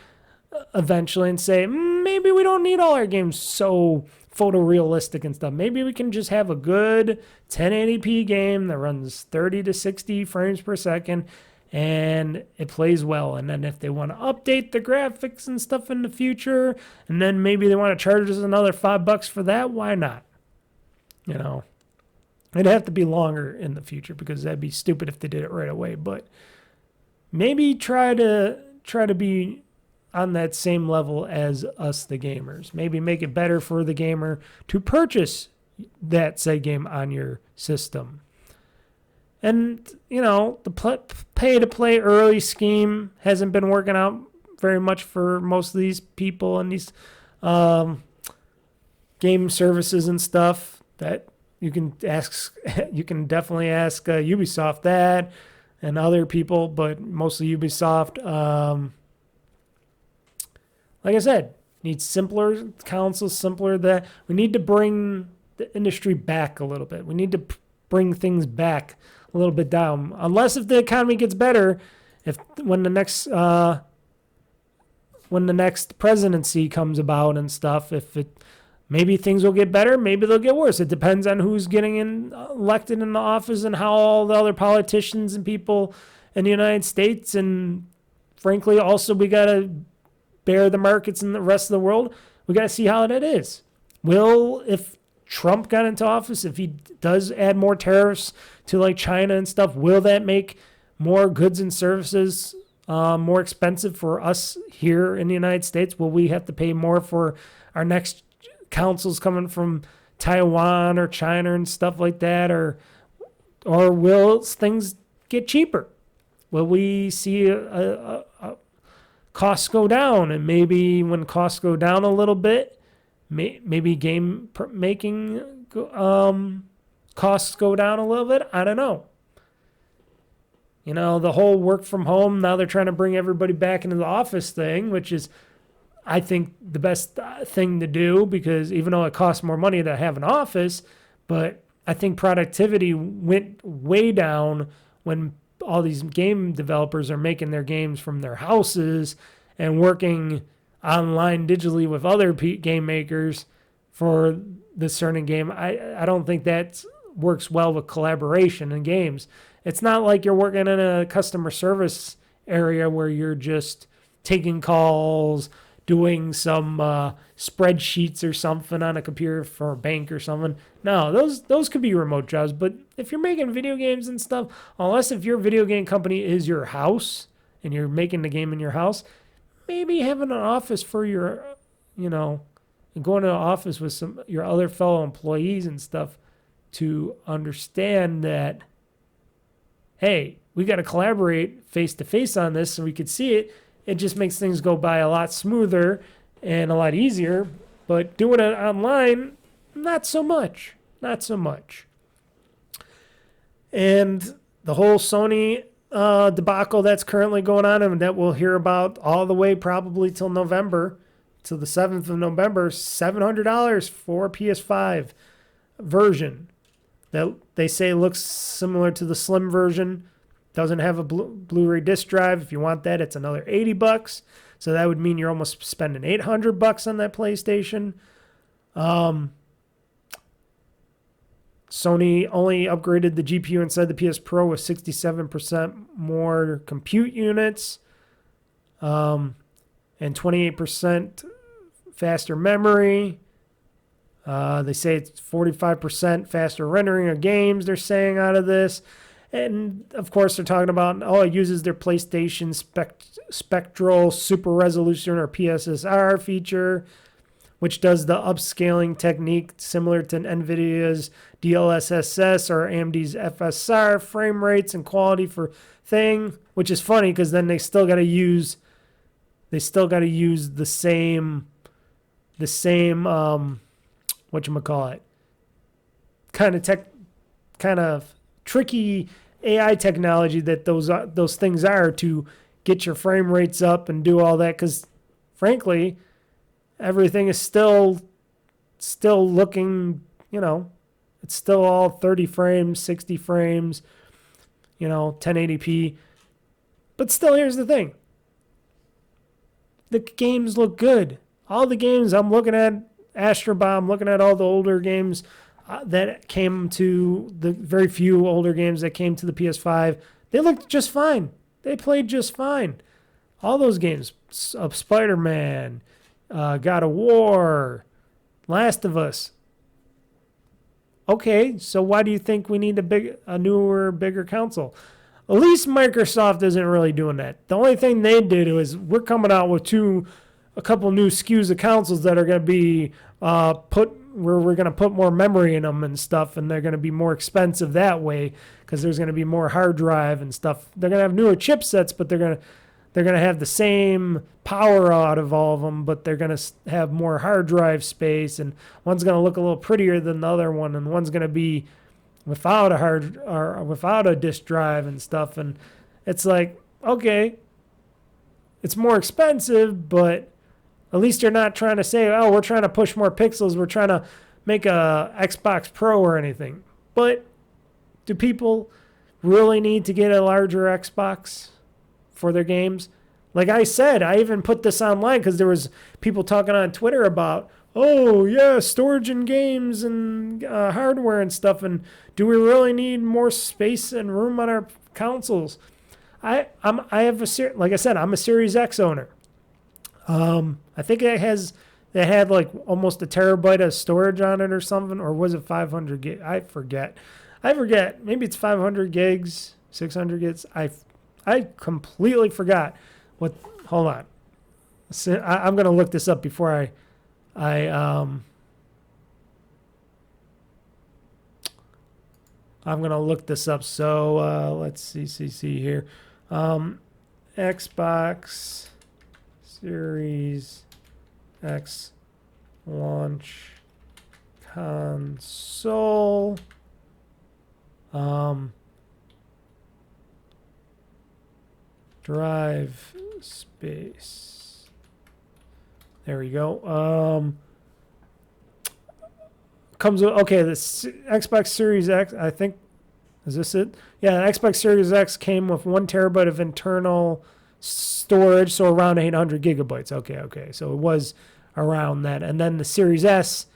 eventually and say, maybe we don't need all our games so photorealistic and stuff. Maybe we can just have a good 1080p game that runs 30 to 60 frames per second and it plays well. And then if they want to update the graphics and stuff in the future, and then maybe they want to charge us another $5 for that, why not? You know, it'd have to be longer in the future because that'd be stupid if they did it right away. But maybe try to be on that same level as us, the gamers. Maybe make it better for the gamer to purchase that said game on your system. And, you know, the pay-to-play early scheme hasn't been working out very much for most of these people and these game services and stuff. That you can definitely ask Ubisoft that and other people, but mostly Ubisoft. Like I said, needs simpler councils, simpler that we need to bring the industry back a little bit. We need to bring things back a little bit down. Unless if the economy gets better, when the next presidency comes about and stuff, maybe things will get better, maybe they'll get worse. It depends on who's getting elected in the office and how all the other politicians and people in the United States, and frankly, also we got to bear the markets in the rest of the world. We got to see how that is. If Trump got into office, if he does add more tariffs to like China and stuff, will that make more goods and services more expensive for us here in the United States? Will we have to pay more for our next councils coming from Taiwan or China and stuff like that? Or will things get cheaper? Will we see costs go down? And maybe when costs go down a little bit, maybe game making costs go down a little bit. I don't know. You know, the whole work from home, now they're trying to bring everybody back into the office thing, which is, I think, the best thing to do, because even though it costs more money to have an office, but I think productivity went way down when all these game developers are making their games from their houses and working online digitally with other game makers for the certain game. I don't think that works well with collaboration in games. It's not like you're working in a customer service area where you're just taking calls, doing some spreadsheets or something on a computer for a bank or something. No, those could be remote jobs. But if you're making video games and stuff, unless if your video game company is your house and you're making the game in your house, maybe having an office for your, you know, and going to an office with your other fellow employees and stuff to understand that, hey, we got to collaborate face to face on this so we could see it. It just makes things go by a lot smoother and a lot easier. But doing it online, not so much. Not so much. And the whole Sony debacle that's currently going on, and that we'll hear about all the way probably till November, till the 7th of November, $700 for a PS5 version that they say looks similar to the slim version. Doesn't have a Blu-ray disc drive. If you want that, it's another $80. So that would mean you're almost spending $800 on that PlayStation. Sony only upgraded the GPU inside the PS Pro with 67% more compute units, and 28% faster memory. They say it's 45% faster rendering of games, they're saying, out of this. And, of course, they're talking about, it uses their PlayStation Spectral Super Resolution, or PSSR feature, which does the upscaling technique similar to NVIDIA's DLSS or AMD's FSR frame rates and quality for thing, which is funny because then they still got to use the same whatchamacallit, kind of tricky AI technology that those things are to get your frame rates up and do all that, because frankly everything is still looking, it's still all 30 frames, 60 frames, 1080p. But still, here's the thing. the games look good. All the games I'm looking at, Astrobomb, looking at all the older games that came to the very few older games that came to the PS5, they looked just fine. They played just fine. All those games, Spider-Man, God of War, Last of Us. Okay, so why do you think we need a newer, bigger console? At least Microsoft isn't really doing that. The only thing they did was we're coming out with a couple new SKUs of consoles that are going to be we're going to put more memory in them and stuff, and they're going to be more expensive that way because there's going to be more hard drive and stuff. They're going to have newer chipsets, but they're going to have the same power out of all of them, but they're going to have more hard drive space, and one's going to look a little prettier than the other one, and one's going to be without a disk drive and stuff. And it's like, okay, it's more expensive, but at least you're not trying to say, oh, we're trying to push more pixels, we're trying to make a Xbox Pro or anything. But do people really need to get a larger Xbox for their games? Like I said, I even put this online because there was people talking on Twitter about, oh yeah, storage and games and hardware and stuff, and do we really need more space and room on our consoles? Like I said, I'm a Series X owner. I think it had like almost a terabyte of storage on it or something, or was it 500 gig? I forget. Maybe it's 500 gigs, 600 gigs. I completely forgot. Hold on. I'm gonna look this up before I'm gonna look this up. So let's see here. Xbox Series X launch console. Drive space. There we go. Comes with, okay, this Xbox Series X, I think, is this it? Yeah, Xbox Series X came with 1 terabyte of internal storage, so around 800 gigabytes. Okay. So it was around that. And then the Series S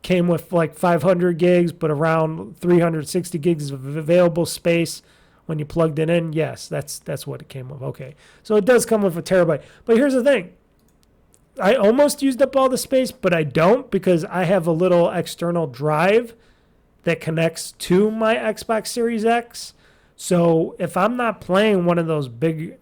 came with like 500 gigs, but around 360 gigs of available space when you plugged it in. Yes, that's what it came with. Okay. So it does come with a terabyte. But here's the thing. I almost used up all the space, but I don't, because I have a little external drive that connects to my Xbox Series X. So if I'm not playing one of those big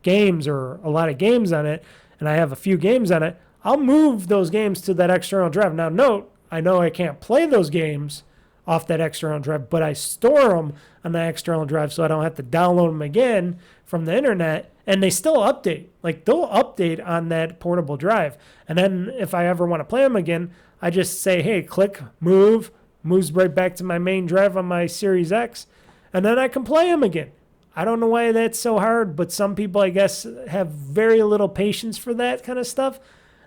games or a lot of games on it, and I have a few games on it, I'll move those games to that external drive. Now note, I know I can't play those games off that external drive, but I store them on that external drive so I don't have to download them again from the internet, and they still update. Like, they'll update on that portable drive. And then if I ever want to play them again, I just say, hey, click, moves right back to my main drive on my Series X, and then I can play them again. I don't know why that's so hard, but some people, I guess, have very little patience for that kind of stuff.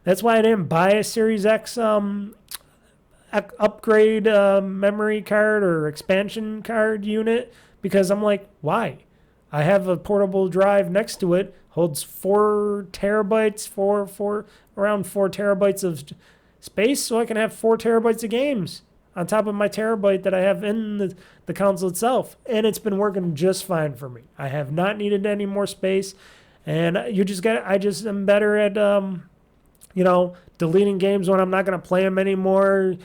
That's why I didn't buy a Series X upgrade memory card or expansion card unit, because I'm like, why? I have a portable drive next to it, holds 4 terabytes, around 4 terabytes of space, so I can have 4 terabytes of games on top of my terabyte that I have in the console itself. And it's been working just fine for me. I have not needed any more space. And I just am better at, deleting games when I'm not going to play them anymore,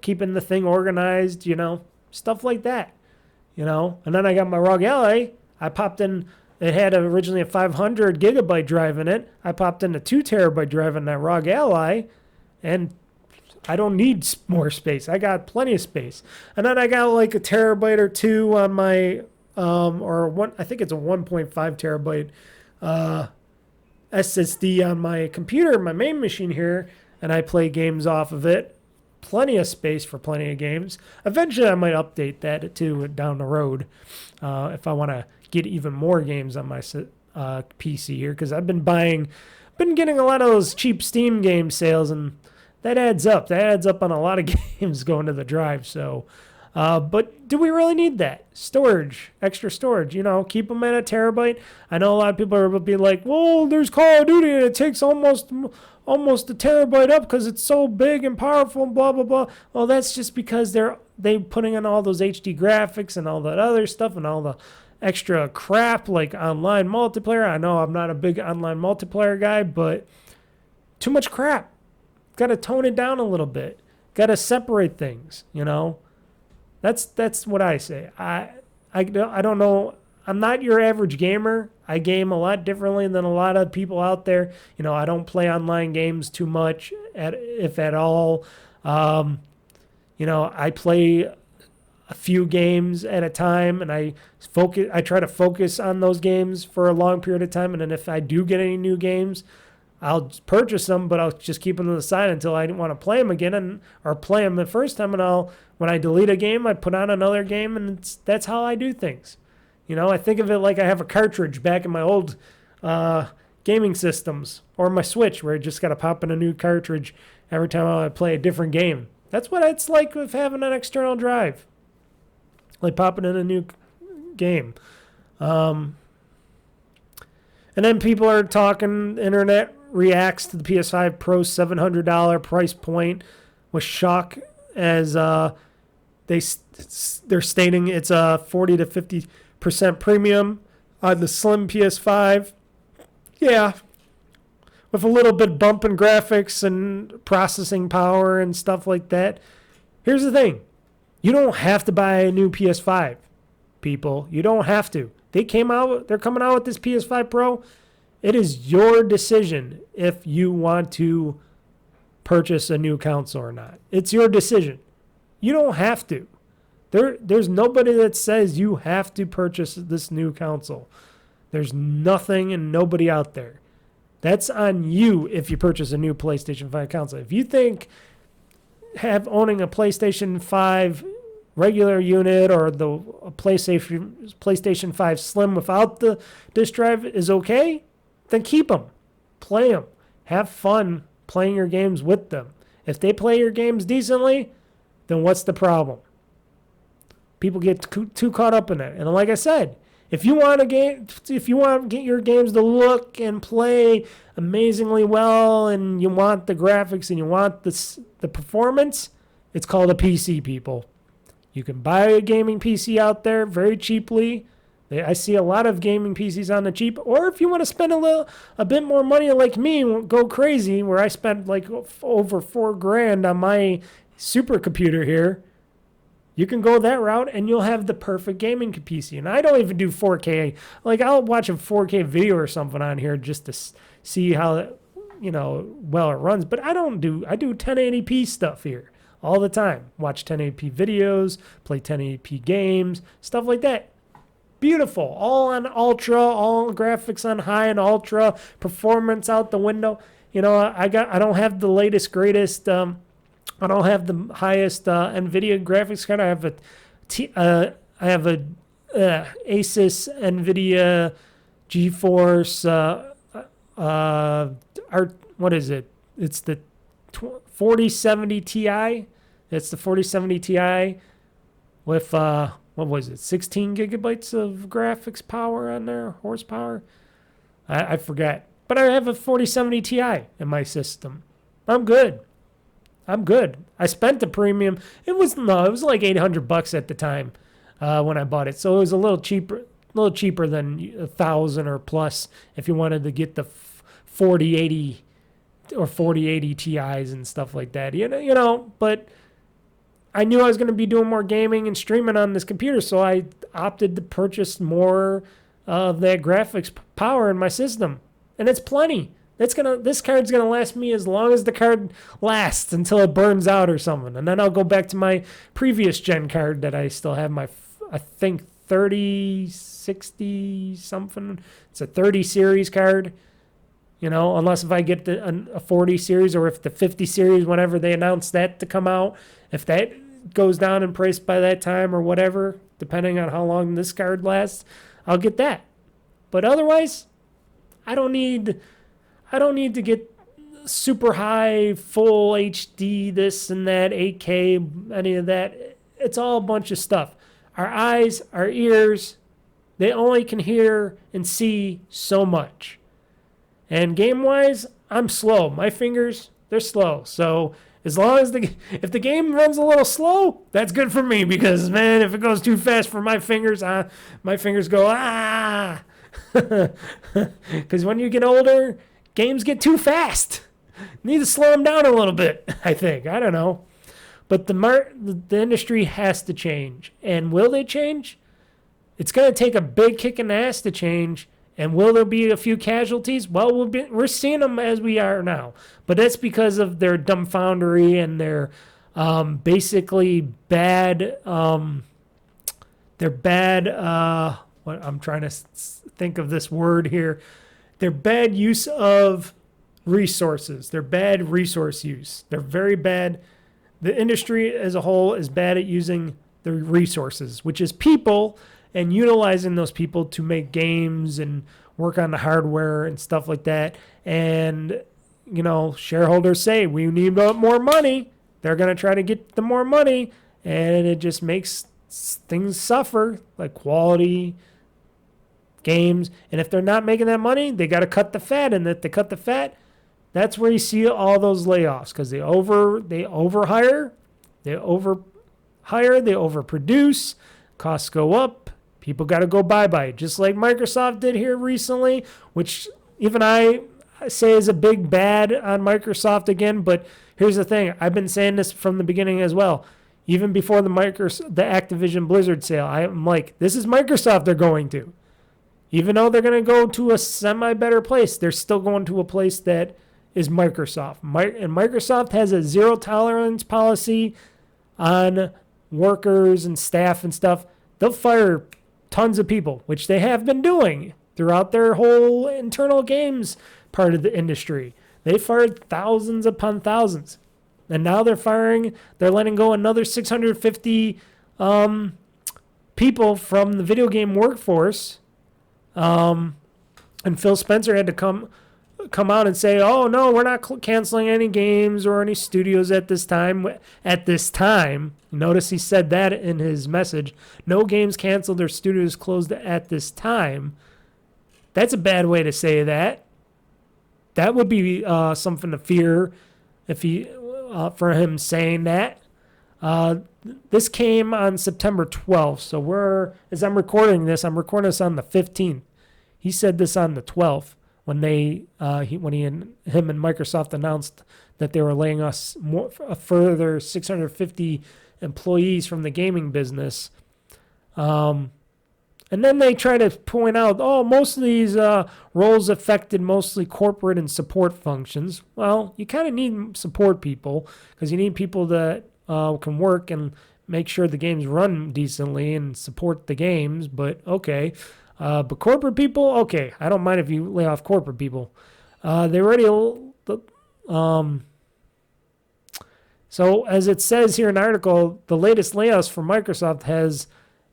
keeping the thing organized, stuff like that, And then I got my ROG Ally. I popped in, it had originally a 500 gigabyte drive in it. I popped in a 2 terabyte drive in that ROG Ally, and I don't need more space. I got plenty of space. And then I got like a terabyte or 2 on my, I think it's a 1.5 terabyte SSD on my computer, my main machine here, and I play games off of it. Plenty of space for plenty of games. Eventually, I might update that too down the road if I want to get even more games on my PC here, because I've been getting a lot of those cheap Steam game sales, and that adds up. That adds up on a lot of games going to the drive. So But do we really need that? Storage, extra storage, keep them at a terabyte. I know a lot of people will be like, well, there's Call of Duty and it takes almost a terabyte up because it's so big and powerful and blah, blah, blah. Well, that's just because they putting in all those HD graphics and all that other stuff and all the extra crap like online multiplayer. I know I'm not a big online multiplayer guy, but too much crap. Got to tone it down a little bit. Got to separate things, That's what I say. I don't know. I'm not your average gamer. I game a lot differently than a lot of people out there. I don't play online games too much, if at all. I play a few games at a time, and I try to focus on those games for a long period of time. And then if I do get any new games, I'll purchase them, but I'll just keep them to the side until I want to play them again, or play them the first time. And when I delete a game, I put on another game, and that's how I do things. I think of it like I have a cartridge back in my old gaming systems or my Switch, where I just got to pop in a new cartridge every time I play a different game. That's what it's like with having an external drive, like popping in a new game. And then people are talking, internet reacts to the PS5 Pro $700 price point with shock, as they're stating it's a 40 to 50% premium on the slim PS5. Yeah, with a little bit bump in graphics and processing power and stuff like that. Here's the thing. You don't have to buy a new PS5, people. You don't have to. They're coming out with this PS5 Pro. It is your decision if you want to purchase a new console or not. It's your decision. You don't have to. There's nobody that says you have to purchase this new console. There's nothing and nobody out there. That's on you if you purchase a new PlayStation 5 console. If you think owning a PlayStation 5 regular unit or the PlayStation 5 Slim without the disc drive is okay, then keep them. Play them. Have fun playing your games with them. If they play your games decently, then what's the problem? People get too caught up in it. And like I said, if you want to get your games to look and play amazingly well, and you want the graphics and you want the performance, it's called a PC, people. You can buy a gaming PC out there very cheaply. I see a lot of gaming PCs on the cheap. Or if you want to spend a bit more money like me, go crazy, where I spent like over $4,000 on my supercomputer here, you can go that route and you'll have the perfect gaming PC. And I don't even do 4K. Like, I'll watch a 4K video or something on here just to see how, well it runs. But I do 1080p stuff here all the time. Watch 1080p videos, play 1080p games, stuff like that. Beautiful. All on ultra, all graphics on high and ultra, performance out the window. I don't have the latest, greatest, I don't have the highest NVIDIA graphics card. I have a Asus NVIDIA GeForce what is it? It's the 4070 Ti. It's the 4070 Ti with what was it? 16 gigabytes of graphics power on there, horsepower. I forgot. But I have a 4070 Ti in my system. I'm good. I spent the premium. It was like $800 at the time when I bought it. So it was a little cheaper than 1,000 or plus if you wanted to get the 4080 or 4080 Ti's and stuff like that. But I knew I was going to be doing more gaming and streaming on this computer, so I opted to purchase more of that graphics power in my system, and it's plenty. This card's gonna last me as long as the card lasts, until it burns out or something, and then I'll go back to my previous gen card that I still have, I think 3060 something. It's a 30 series card, unless if I get a 40 series, or if the 50 series, whenever they announce that to come out, if that goes down in price by that time or whatever, depending on how long this card lasts, I'll get that. But otherwise, I don't need to get super high, full HD, this and that, 8K, any of that. it's all a bunch of stuff. Our eyes, our ears, they only can hear and see so much. And game-wise, I'm slow. My fingers, they're slow. So as long as if the game runs a little slow, that's good for me because, man, if it goes too fast for my fingers go, ah. Because when you get older, games get too fast. Need to slow them down a little bit, I think. I don't know. But the industry has to change. And will they change? It's going to take a big kick in the ass to change. And will there be a few casualties? Well, we're seeing them as we are now. But that's because of their dumbfoundery and their basically bad, what I'm trying to think of this word here. Their bad use of resources. Their bad resource use. They're very bad. The industry as a whole is bad at using the resources, which is people, and utilizing those people to make games and work on the hardware and stuff like that. And, you know, shareholders say, we need more money. They're going to try to get the more money, and it just makes things suffer, like quality games. And if they're not making that money, they got to cut the fat. And if they cut the fat, that's where you see all those layoffs, because they overhire, they overproduce, costs go up, people got to go bye-bye, just like Microsoft did here recently, which even I say is a big bad on Microsoft again. But here's the thing, I've been saying this from the beginning as well. Even before the Activision Blizzard sale, I'm like, this is Microsoft they're going to. Even though they're going to go to a semi-better place, they're still going to a place that is Microsoft. And Microsoft has a zero-tolerance policy on workers and staff and stuff. They'll fire tons of people, which they have been doing throughout their whole internal games part of the industry. They fired thousands upon thousands. And now they're letting go another 650 people from the video game workforce. And Phil Spencer had to come out and say, oh, no, we're not canceling any games or any studios at this time. At this time, notice he said that in his message. No games canceled or studios closed at this time. That's a bad way to say that. That would be something to fear if for him saying that. This came on September 12th. So as I'm recording this on the 15th. He said this on the 12th when he and Microsoft announced that they were laying us a further 650 employees from the gaming business. And then they try to point out, most of these roles affected mostly corporate and support functions. Well, you kind of need support people because you need people that can work and make sure the games run decently and support the games. But okay. But corporate people, okay, I don't mind if you lay off corporate people. So as it says here in the article, the latest layoffs for Microsoft has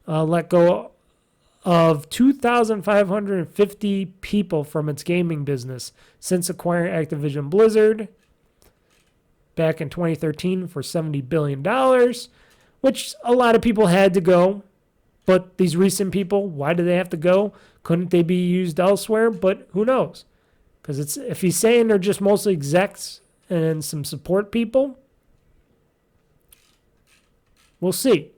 let go of 2,550 people from its gaming business since acquiring Activision Blizzard back in 2013 for $70 billion, which a lot of people had to go. But these recent people, why do they have to go? Couldn't they be used elsewhere? But who knows? Because if he's saying they're just mostly execs and some support people, we'll see.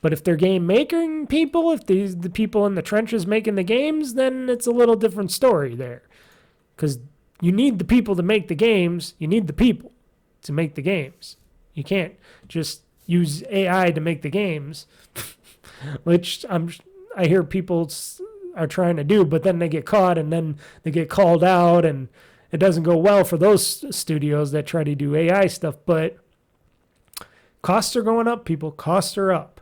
But if they're game making people, if the people in the trenches making the games, then it's a little different story there. Because you need the people to make the games. You need the people to make the games. You can't just use AI to make the games. Which I hear people are trying to do, but then they get caught and then they get called out, and it doesn't go well for those studios that try to do AI stuff. But costs are going up, people. Costs are up.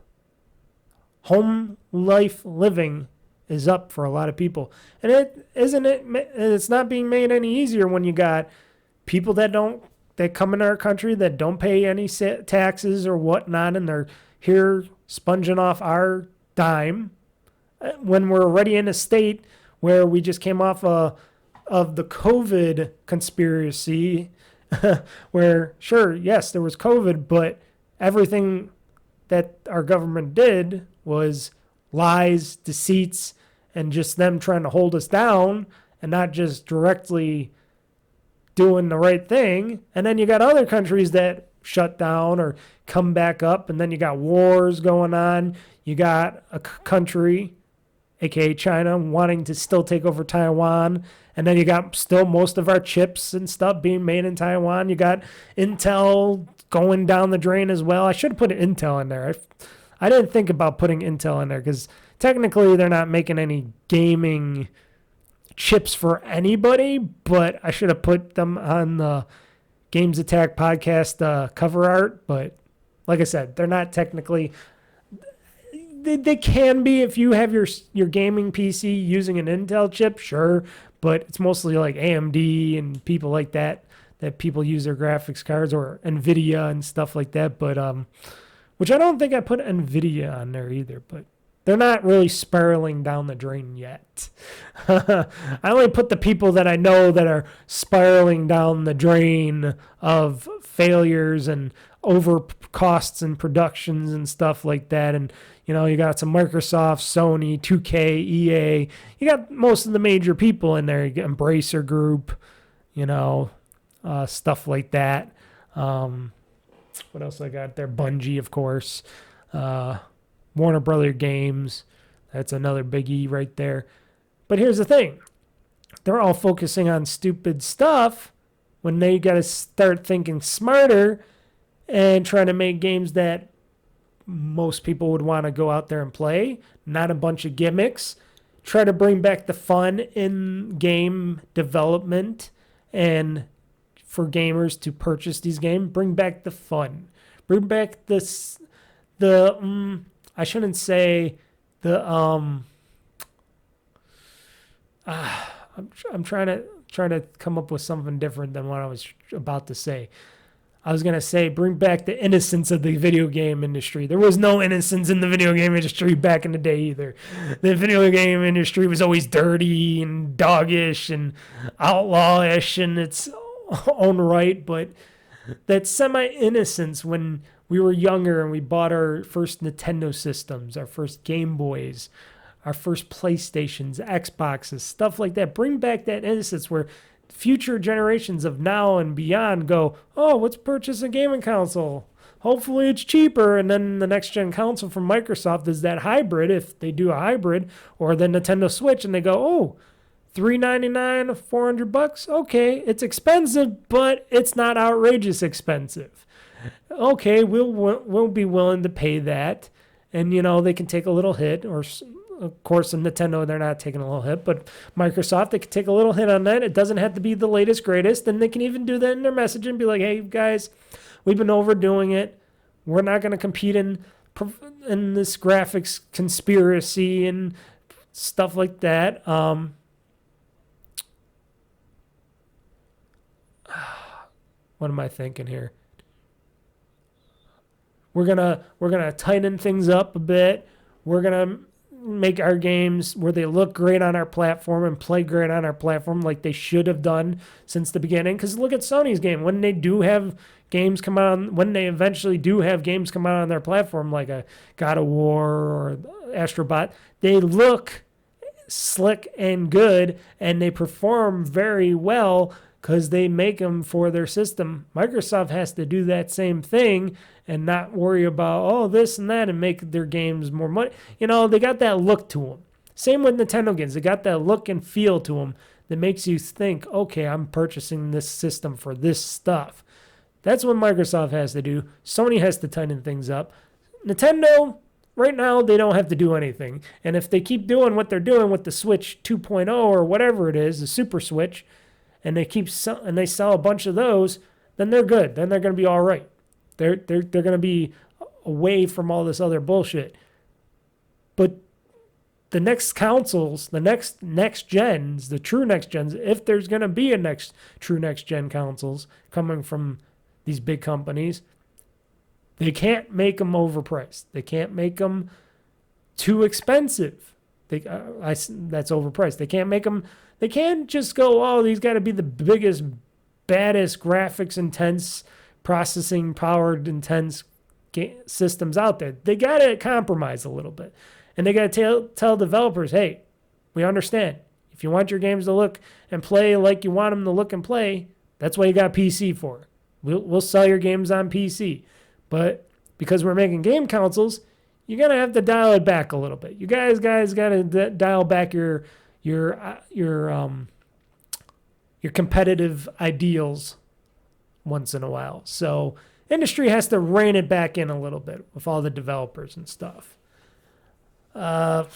Home life living is up for a lot of people, and it's not being made any easier when you got people that come in our country that don't pay any taxes or whatnot, and they're here sponging off our dime when we're already in a state where we just came off of the COVID conspiracy where, sure, yes, there was COVID, but everything that our government did was lies, deceits, and just them trying to hold us down and not just directly doing the right thing. And then you got other countries that shut down or come back up, and then you got wars going on. You got a country, aka China, wanting to still take over Taiwan, and then you got still most of our chips and stuff being made in Taiwan. You got Intel going down the drain as well. I should have put Intel in there. I didn't think about putting Intel in there because technically they're not making any gaming chips for anybody, but I should have put them on the GamezAttack podcast cover art. But like I said, they're not technically. They can be if you have your gaming PC using an Intel chip, sure, but it's mostly like AMD and people like that people use their graphics cards, or NVIDIA and stuff like that. But which I don't think I put NVIDIA on there either, but they're not really spiraling down the drain yet. I only put the people that I know that are spiraling down the drain of failures and over costs and productions and stuff like that. And, you know, you got some Microsoft, Sony, 2K, EA. You got most of the major people in there. You got Embracer Group, you know, stuff like that. What else I got there? Bungie, of course. Warner Brother Games. That's another biggie right there. But here's the thing. They're all focusing on stupid stuff when they got to start thinking smarter and trying to make games that most people would want to go out there and play, not a bunch of gimmicks. Try to bring back the fun in game development and for gamers to purchase these games. Bring back the fun. Bring back I shouldn't say the I'm trying to come up with something different than what I was about to say. I was going to say bring back the innocence of the video game industry. There was no innocence in the video game industry back in the day either. The video game industry was always dirty and doggish and outlawish in its own right, but that semi-innocence when we were younger and we bought our first Nintendo systems, our first Game Boys, our first PlayStations, Xboxes, stuff like that. Bring back that innocence where future generations of now and beyond go, oh, let's purchase a gaming console. Hopefully it's cheaper. And then the next gen console from Microsoft is that hybrid, if they do a hybrid, or the Nintendo Switch, and they go, oh, $399, $400. Okay, it's expensive, but it's not outrageous expensive. Okay, we'll be willing to pay that. And, you know, they can take a little hit, or of course, in Nintendo, they're not taking a little hit, but Microsoft, they can take a little hit on that. It doesn't have to be the latest, greatest, and they can even do that in their message and be like, hey, guys, we've been overdoing it. We're not going to compete in this graphics conspiracy and stuff like that. What am I thinking here? We're gonna tighten things up a bit. We're gonna make our games where they look great on our platform and play great on our platform like they should have done since the beginning. Because look at Sony's game. When they do have games come out, when they eventually do have games come out on their platform, like a God of War or Astrobot, they look slick and good, and they perform very well because they make them for their system. Microsoft has to do that same thing and not worry about, oh, this and that, and make their games more money. You know, they got that look to them. Same with Nintendo games. They got that look and feel to them that makes you think, okay, I'm purchasing this system for this stuff. That's what Microsoft has to do. Sony has to tighten things up. Nintendo, right now, they don't have to do anything. And if they keep doing what they're doing with the Switch 2.0 or whatever it is, the Super Switch, and they sell a bunch of those, then they're good. Then they're going to be all right. They're going to be away from all this other bullshit. But the next consoles, the next gens, the true next gens, if there's going to be a true next gen consoles coming from these big companies, they can't make them overpriced. They can't make them too expensive. That's overpriced. They can't make them. They can't just go, oh, these got to be the biggest, baddest, graphics intense, processing powered intense systems out there. They got to compromise a little bit. And they got to tell developers, hey, we understand. If you want your games to look and play like you want them to look and play, that's what you got PC for. We'll sell your games on PC. But because we're making game consoles, you're going to have to dial it back a little bit. You guys got to dial back your competitive ideals once in a while. So industry has to rein it back in a little bit with all the developers and stuff. And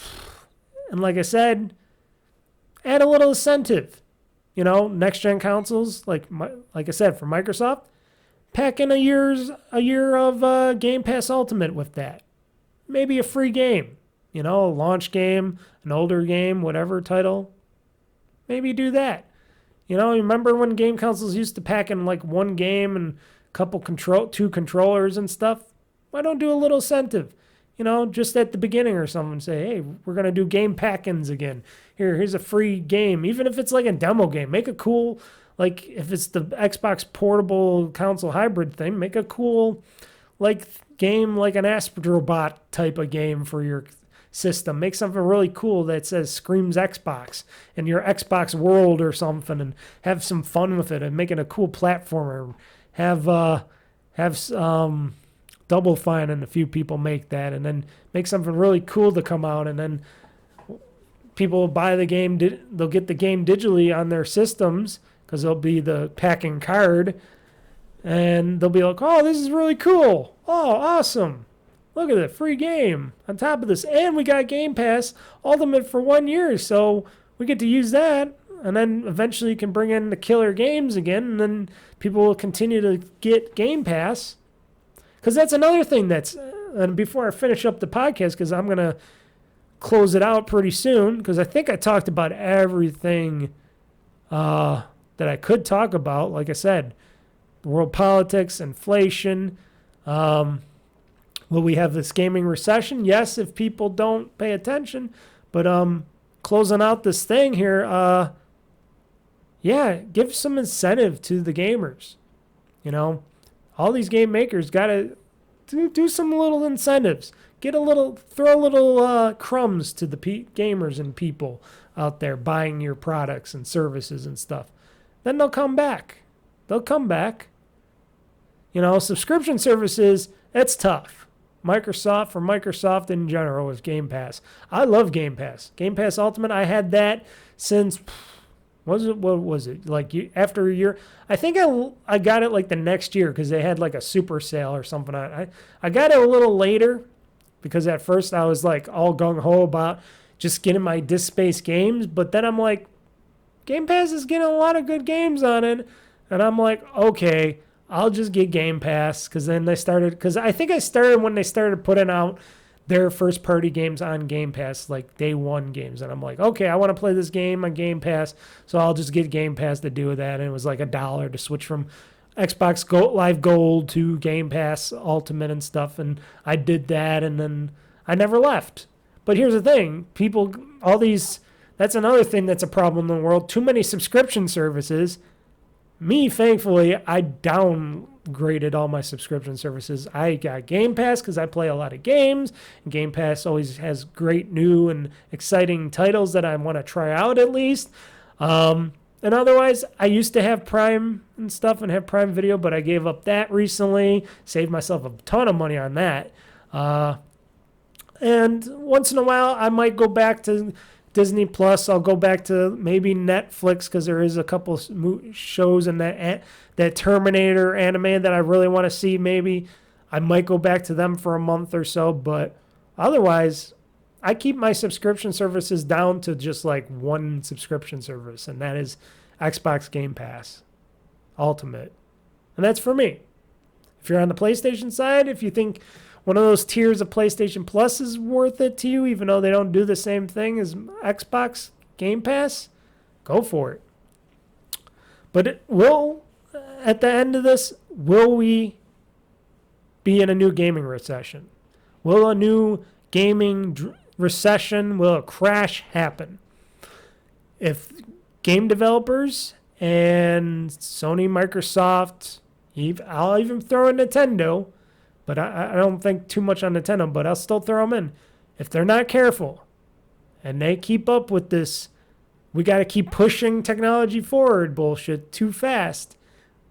like I said, add a little incentive. You know, next gen consoles, like I said, for Microsoft, pack in a year of Game Pass Ultimate with that. Maybe a free game, you know, a launch game, an older game, whatever title. Maybe do that. You know, remember when game consoles used to pack in like one game and two controllers and stuff? Why don't do a little incentive? You know, just at the beginning or something, say, hey, we're going to do game pack-ins again. Here's a free game. Even if it's like a demo game, make a cool, like if it's the Xbox portable console hybrid thing, make a cool like game like an Astrobot type of game for your system. Make something really cool that says screams Xbox in your Xbox world or something, and have some fun with it and make it a cool platformer. Have Double Fine and a few people make that, and then make something really cool to come out, and then people will buy the game. They'll get the game digitally on their systems because they'll be the packing card, and they'll be like, oh, this is really cool. Oh, awesome. Look at it, free game on top of this. And we got Game Pass Ultimate for 1 year, so we get to use that. And then eventually you can bring in the killer games again, and then people will continue to get Game Pass. Because that's another thing and before I finish up the podcast, because I'm going to close it out pretty soon, because I think I talked about everything that I could talk about. Like I said, world politics, inflation. Will we have this gaming recession? Yes, if people don't pay attention. But closing out this thing here, give some incentive to the gamers. You know, all these game makers got to do some little incentives. Throw a little crumbs to the gamers and people out there buying your products and services and stuff. Then they'll come back. You know, subscription services, it's tough. Microsoft in general with Game Pass. I love Game Pass. Game Pass Ultimate, I had that since, what was it? Like after a year? I think I got it like the next year because they had like a super sale or something. I got it a little later because at first I was like all gung-ho about just getting my disk space games. But then I'm like, Game Pass is getting a lot of good games on it. And I'm like, okay, I'll just get Game Pass, because I think I started when they started putting out their first party games on Game Pass, like day one games. And I'm like, okay, I want to play this game on Game Pass, so I'll just get Game Pass to do that. And it was like $1 to switch from Xbox Live Gold to Game Pass Ultimate and stuff. And I did that, and then I never left. But here's the thing, that's another thing that's a problem in the world. Too many subscription services. Me, thankfully, I downgraded all my subscription services. I got Game Pass because I play a lot of games, and Game Pass always has great new and exciting titles that I want to try out at least. And otherwise, I used to have Prime and stuff and have Prime Video, but I gave up that recently. Saved myself a ton of money on that. And once in a while, I might go back to Disney Plus. I'll go back to maybe Netflix because there is a couple shows in that Terminator anime that I really want to see. Maybe I might go back to them for a month or so, but otherwise I keep my subscription services down to just like one subscription service, and that is Xbox Game Pass Ultimate. And that's for me. If you're on the PlayStation side, if you think one of those tiers of PlayStation Plus is worth it to you, even though they don't do the same thing as Xbox Game Pass, go for it. But at the end of this, will we be in a new gaming recession? Will a new gaming recession, will a crash happen? If game developers and Sony, Microsoft, I'll even throw in Nintendo, but I don't think too much on Nintendo, but I'll still throw them in. If they're not careful and they keep up with this, we got to keep pushing technology forward bullshit too fast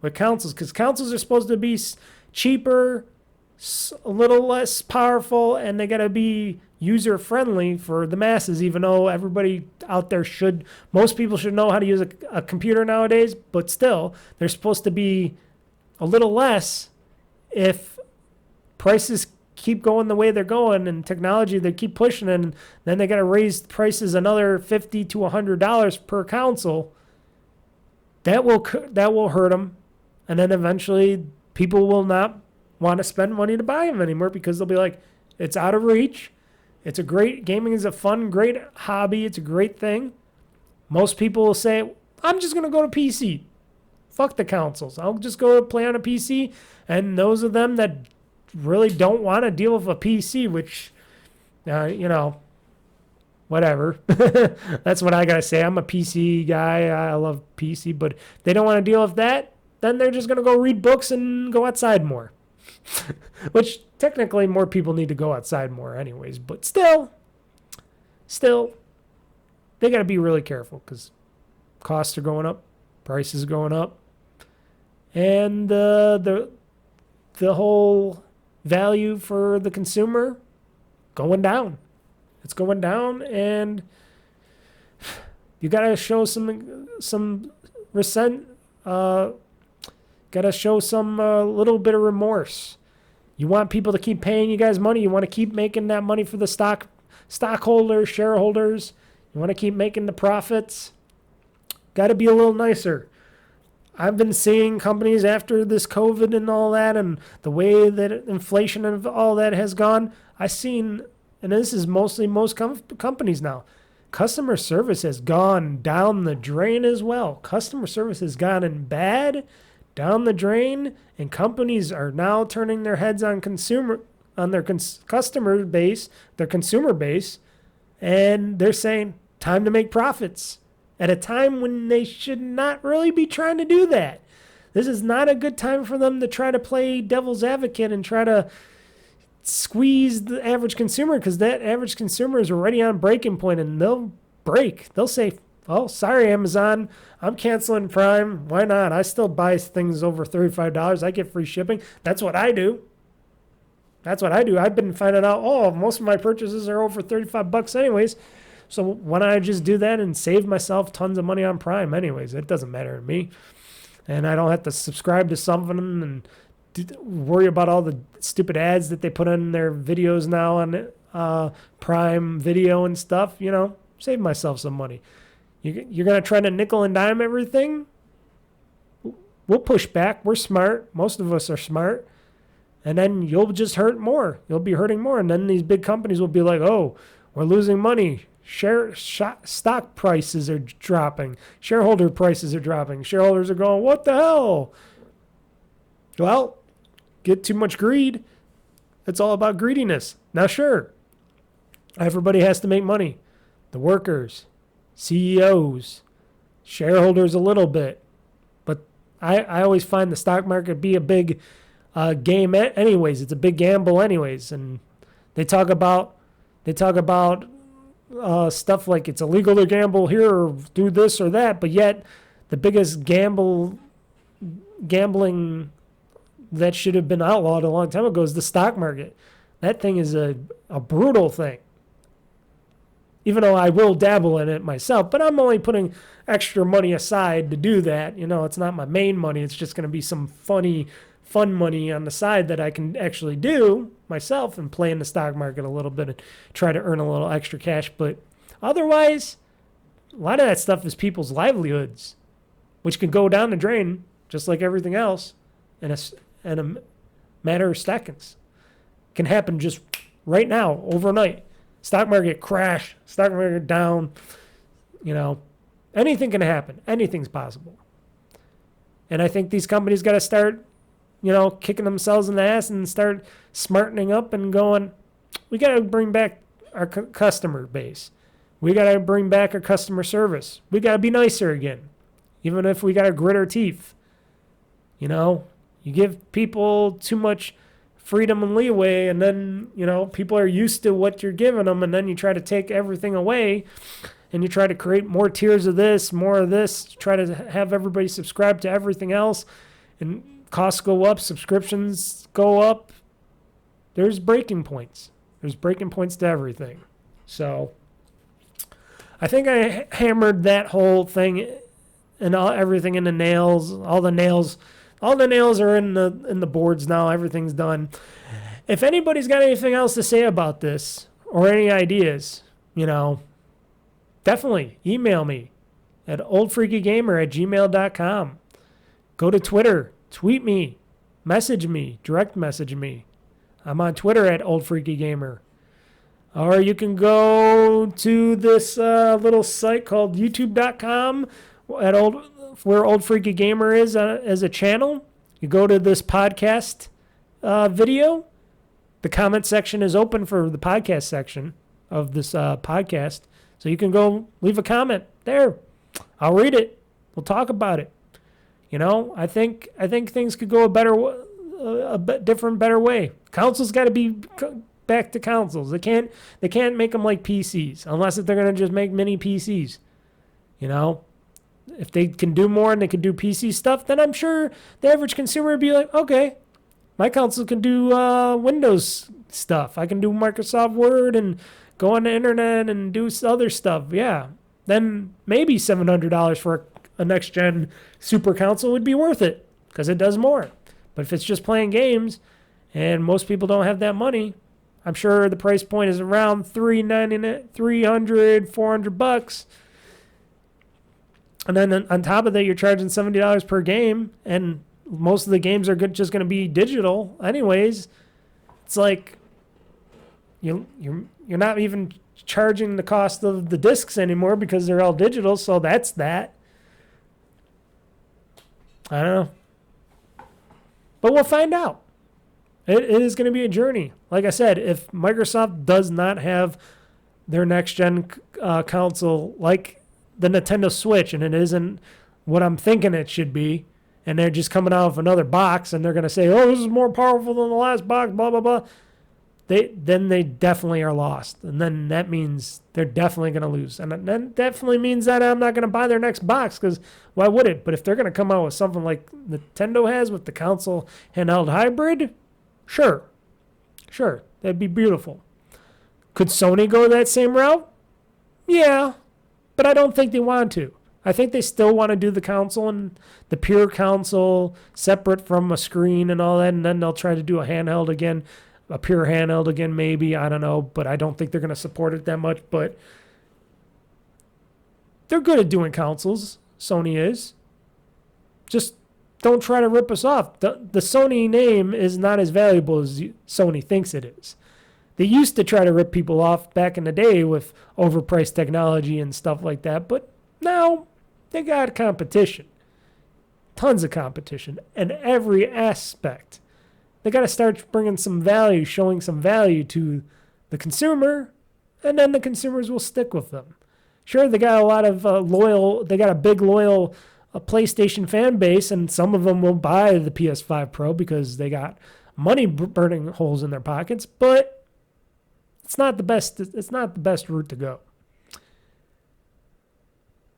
with consoles, because consoles are supposed to be cheaper, a little less powerful, and they got to be user friendly for the masses, even though everybody out there most people should know how to use a computer nowadays, but still, they're supposed to be a little less if prices keep going the way they're going, and technology, they keep pushing, and then they got to raise prices another $50 to $100 per console. That will hurt them, and then eventually people will not want to spend money to buy them anymore, because they'll be like, it's out of reach. Gaming is a fun, great hobby. It's a great thing. Most people will say, I'm just going to go to PC. Fuck the consoles. I'll just go play on a PC. And those of them that really don't want to deal with a PC, which, whatever. That's what I got to say. I'm a PC guy. I love PC. But if they don't want to deal with that, then they're just going to go read books and go outside more. Which technically more people need to go outside more anyways. But still, they got to be really careful, because costs are going up, prices are going up, and the whole value for the consumer going down. It's going down, and you got to show some little bit of remorse. You want people to keep paying you guys money. You want to keep making that money for the stockholders, shareholders. You want to keep making the profits. Got to be a little nicer. I've been seeing companies after this COVID and all that, and the way that inflation and all that has gone, I've seen, and this is mostly most companies now, customer service has gone down the drain as well. Customer service has gone in bad, down the drain, and companies are now turning their heads on their customer base, their consumer base, and they're saying, time to make profits, at a time when they should not really be trying to do that. This is not a good time for them to try to play devil's advocate and try to squeeze the average consumer, because that average consumer is already on breaking point, and they'll break. They'll say, oh, sorry, Amazon, I'm canceling Prime. Why not? I still buy things over $35. I get free shipping. That's what I do. I've been finding out, most of my purchases are over $35 anyways. So why don't I just do that and save myself tons of money on Prime anyways? It doesn't matter to me. And I don't have to subscribe to something and worry about all the stupid ads that they put in their videos now on Prime Video and stuff. Save myself some money. You're going to try to nickel and dime everything? We'll push back. We're smart. Most of us are smart. And then you'll just hurt more. You'll be hurting more. And then these big companies will be like, oh, we're losing money. Stock prices are dropping. Shareholder prices are dropping. Shareholders are going, what the hell? Well, get too much greed. It's all about greediness. Now, sure, everybody has to make money. The workers, CEOs, shareholders a little bit. But I always find the stock market be a big game anyways. It's a big gamble anyways. And they talk about stuff like it's illegal to gamble here or do this or that, but yet the biggest gambling that should have been outlawed a long time ago is the stock market. That thing is a brutal thing. Even though I will dabble in it myself, but I'm only putting extra money aside to do that. It's not my main money. It's just going to be some fun money on the side that I can actually do myself and play in the stock market a little bit and try to earn a little extra cash. But otherwise, a lot of that stuff is people's livelihoods, which can go down the drain just like everything else in a matter of seconds. It can happen just right now, overnight. Stock market crash, stock market down, anything can happen. Anything's possible. And I think these companies got to start kicking themselves in the ass and start smartening up and going, we got to bring back our customer base. We got to bring back our customer service. We got to be nicer again, even if we got to grit our teeth. You give people too much freedom and leeway, and then, people are used to what you're giving them, and then you try to take everything away, and you try to create more tiers of this, more of this, try to have everybody subscribe to everything else, and costs go up, subscriptions go up. There's breaking points. There's breaking points to everything. So I think I hammered that whole thing and everything in the nails. All the nails are in the boards now. Everything's done. If anybody's got anything else to say about this or any ideas, definitely email me at oldfreakygamer@gmail.com. Go to Twitter, tweet me, message me, direct message me. I'm on Twitter at OldFreakyGamer. Or you can go to this little site called youtube.com where Old Freaky Gamer is as a channel. You go to this podcast video. The comment section is open for the podcast section of this podcast. So you can go leave a comment there. I'll read it. We'll talk about it. I think things could go a better way. Council's got to be back to consoles. They can't make them like PCs unless if they're going to just make mini PCs. If they can do more and they can do PC stuff, then I'm sure the average consumer would be like, okay, my console can do Windows stuff. I can do Microsoft Word and go on the internet and do other stuff. Yeah, then maybe $700 for a next-gen super console would be worth it because it does more. But if it's just playing games and most people don't have that money, I'm sure the price point is around $300, $400. And then on top of that, you're charging $70 per game, and most of the games are just going to be digital anyways. It's like you're not even charging the cost of the discs anymore because they're all digital, so that's that. I don't know. But we'll find out. It is going to be a journey. Like I said, if Microsoft does not have their next-gen console like the Nintendo Switch, and it isn't what I'm thinking it should be, and they're just coming out of another box, and they're going to say, oh, this is more powerful than the last box, blah, blah, blah, then they definitely are lost. And then that means they're definitely going to lose. And that definitely means that I'm not going to buy their next box, because why would it? But if they're going to come out with something like Nintendo has with the console handheld hybrid, sure, that'd be beautiful. Could Sony go that same route? Yeah, but I don't think they want to. I think they still want to do the console and the pure console separate from a screen and all that, and then they'll try to do a handheld again, a pure handheld again maybe, I don't know, but I don't think they're going to support it that much. But they're good at doing consoles, Sony is. Just don't try to rip us off. The Sony name is not as valuable as Sony thinks it is. They used to try to rip people off back in the day with overpriced technology and stuff like that, but now they got competition. Tons of competition in every aspect. They got to start bringing some value, showing some value to the consumer, and then the consumers will stick with them. Sure, they got a lot of they got a big loyal PlayStation fan base, and some of them will buy the PS5 Pro because they got money burning holes in their pockets, but it's not the best route to go.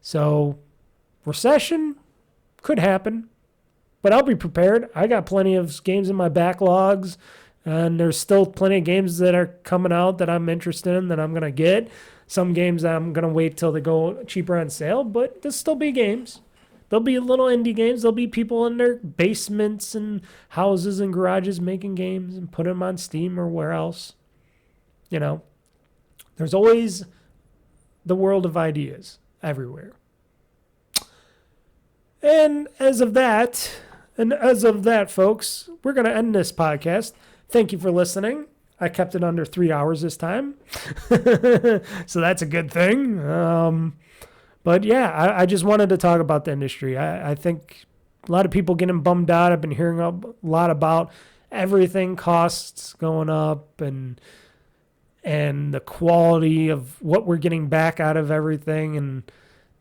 So, recession could happen, but I'll be prepared. I got plenty of games in my backlogs, and there's still plenty of games that are coming out that I'm interested in that I'm going to get. Some games that I'm going to wait till they go cheaper on sale, but there'll still be games. There'll be little indie games. There'll be people in their basements and houses and garages making games and putting them on Steam or where else. There's always the world of ideas everywhere. And as of that, folks, we're going to end this podcast. Thank you for listening. I kept it under 3 hours this time. So that's a good thing. But yeah, I just wanted to talk about the industry. I think a lot of people getting bummed out. I've been hearing a lot about everything, costs going up, and the quality of what we're getting back out of everything, and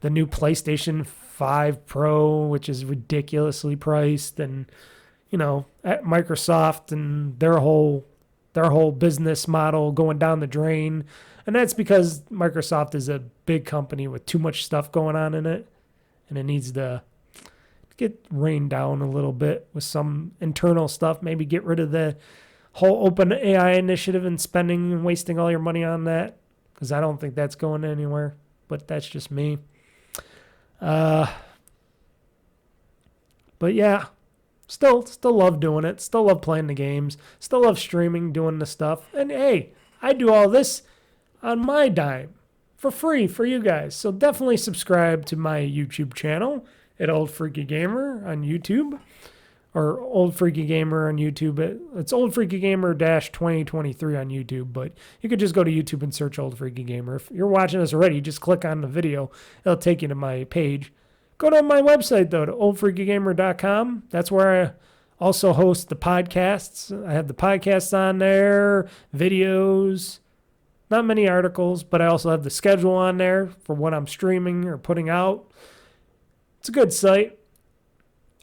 the new PlayStation 5 Pro, which is ridiculously priced, and you know, at Microsoft and their whole business model going down the drain. And that's because Microsoft is a big company with too much stuff going on in it, and it needs to get reined down a little bit with some internal stuff. Maybe get rid of the whole open AI initiative and spending and wasting all your money on that, because I don't think that's going anywhere. But that's just me. But yeah, still love doing it. Still love playing the games. Still love streaming, doing the stuff. And hey, I do all this on my dime for free for you guys. So definitely subscribe to my YouTube channel at OldFreakyGamer on YouTube, or OldFreakyGamer on YouTube. It's OldFreakyGamer-2023 on YouTube, but you could just go to YouTube and search OldFreakyGamer. If you're watching this already, just click on the video. It'll take you to my page. Go to my website, though, to OldFreakyGamer.com. That's where I also host the podcasts. I have the podcasts on there, videos, not many articles, but I also have the schedule on there for what I'm streaming or putting out. It's a good site.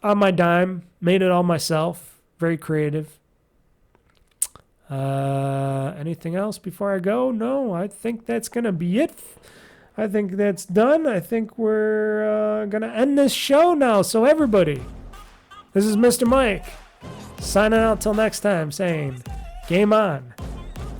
On my dime. Made it all myself. Very creative. Anything else before I go? No, I think that's going to be it. I think that's done. I think we're going to end this show now. So everybody, this is Mr. Mike signing out till next time, saying game on,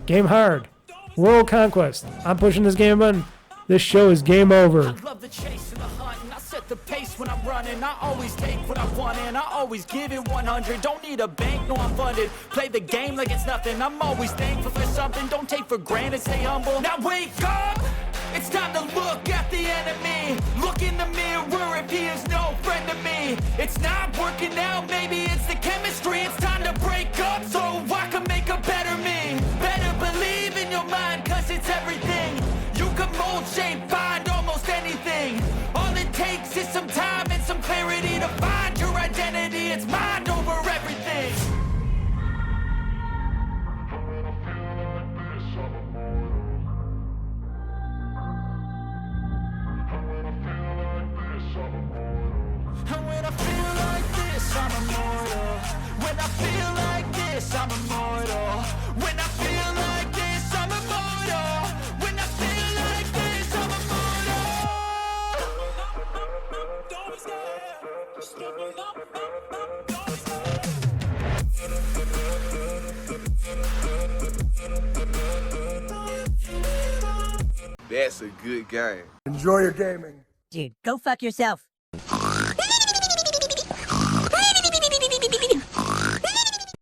game hard, world conquest. I'm pushing this game button. This show is game over. I love the chase and the hunt, and I set the pace when I'm running. I always take what I want and I always give it 100. Don't need a bank, no I'm funded. Play the game like it's nothing. I'm always thankful for something. Don't take for granted, stay humble. Now wake up! It's time to look at the enemy. Look in the mirror if he is no friend to me. It's not working out, maybe it's the chemistry. It's time to break up so I can make a better me. Better believe in your mind, cause it's everything. You can mold, shape, find almost anything. All it takes is some time and some clarity to find your identity. It's mind over everything. And when I feel like this, I'm immortal. When I feel like this, I'm immortal. When I feel like this, I'm immortal. When I feel like this, I'm immortal. That's a good game. Enjoy your gaming. Dude, go fuck yourself.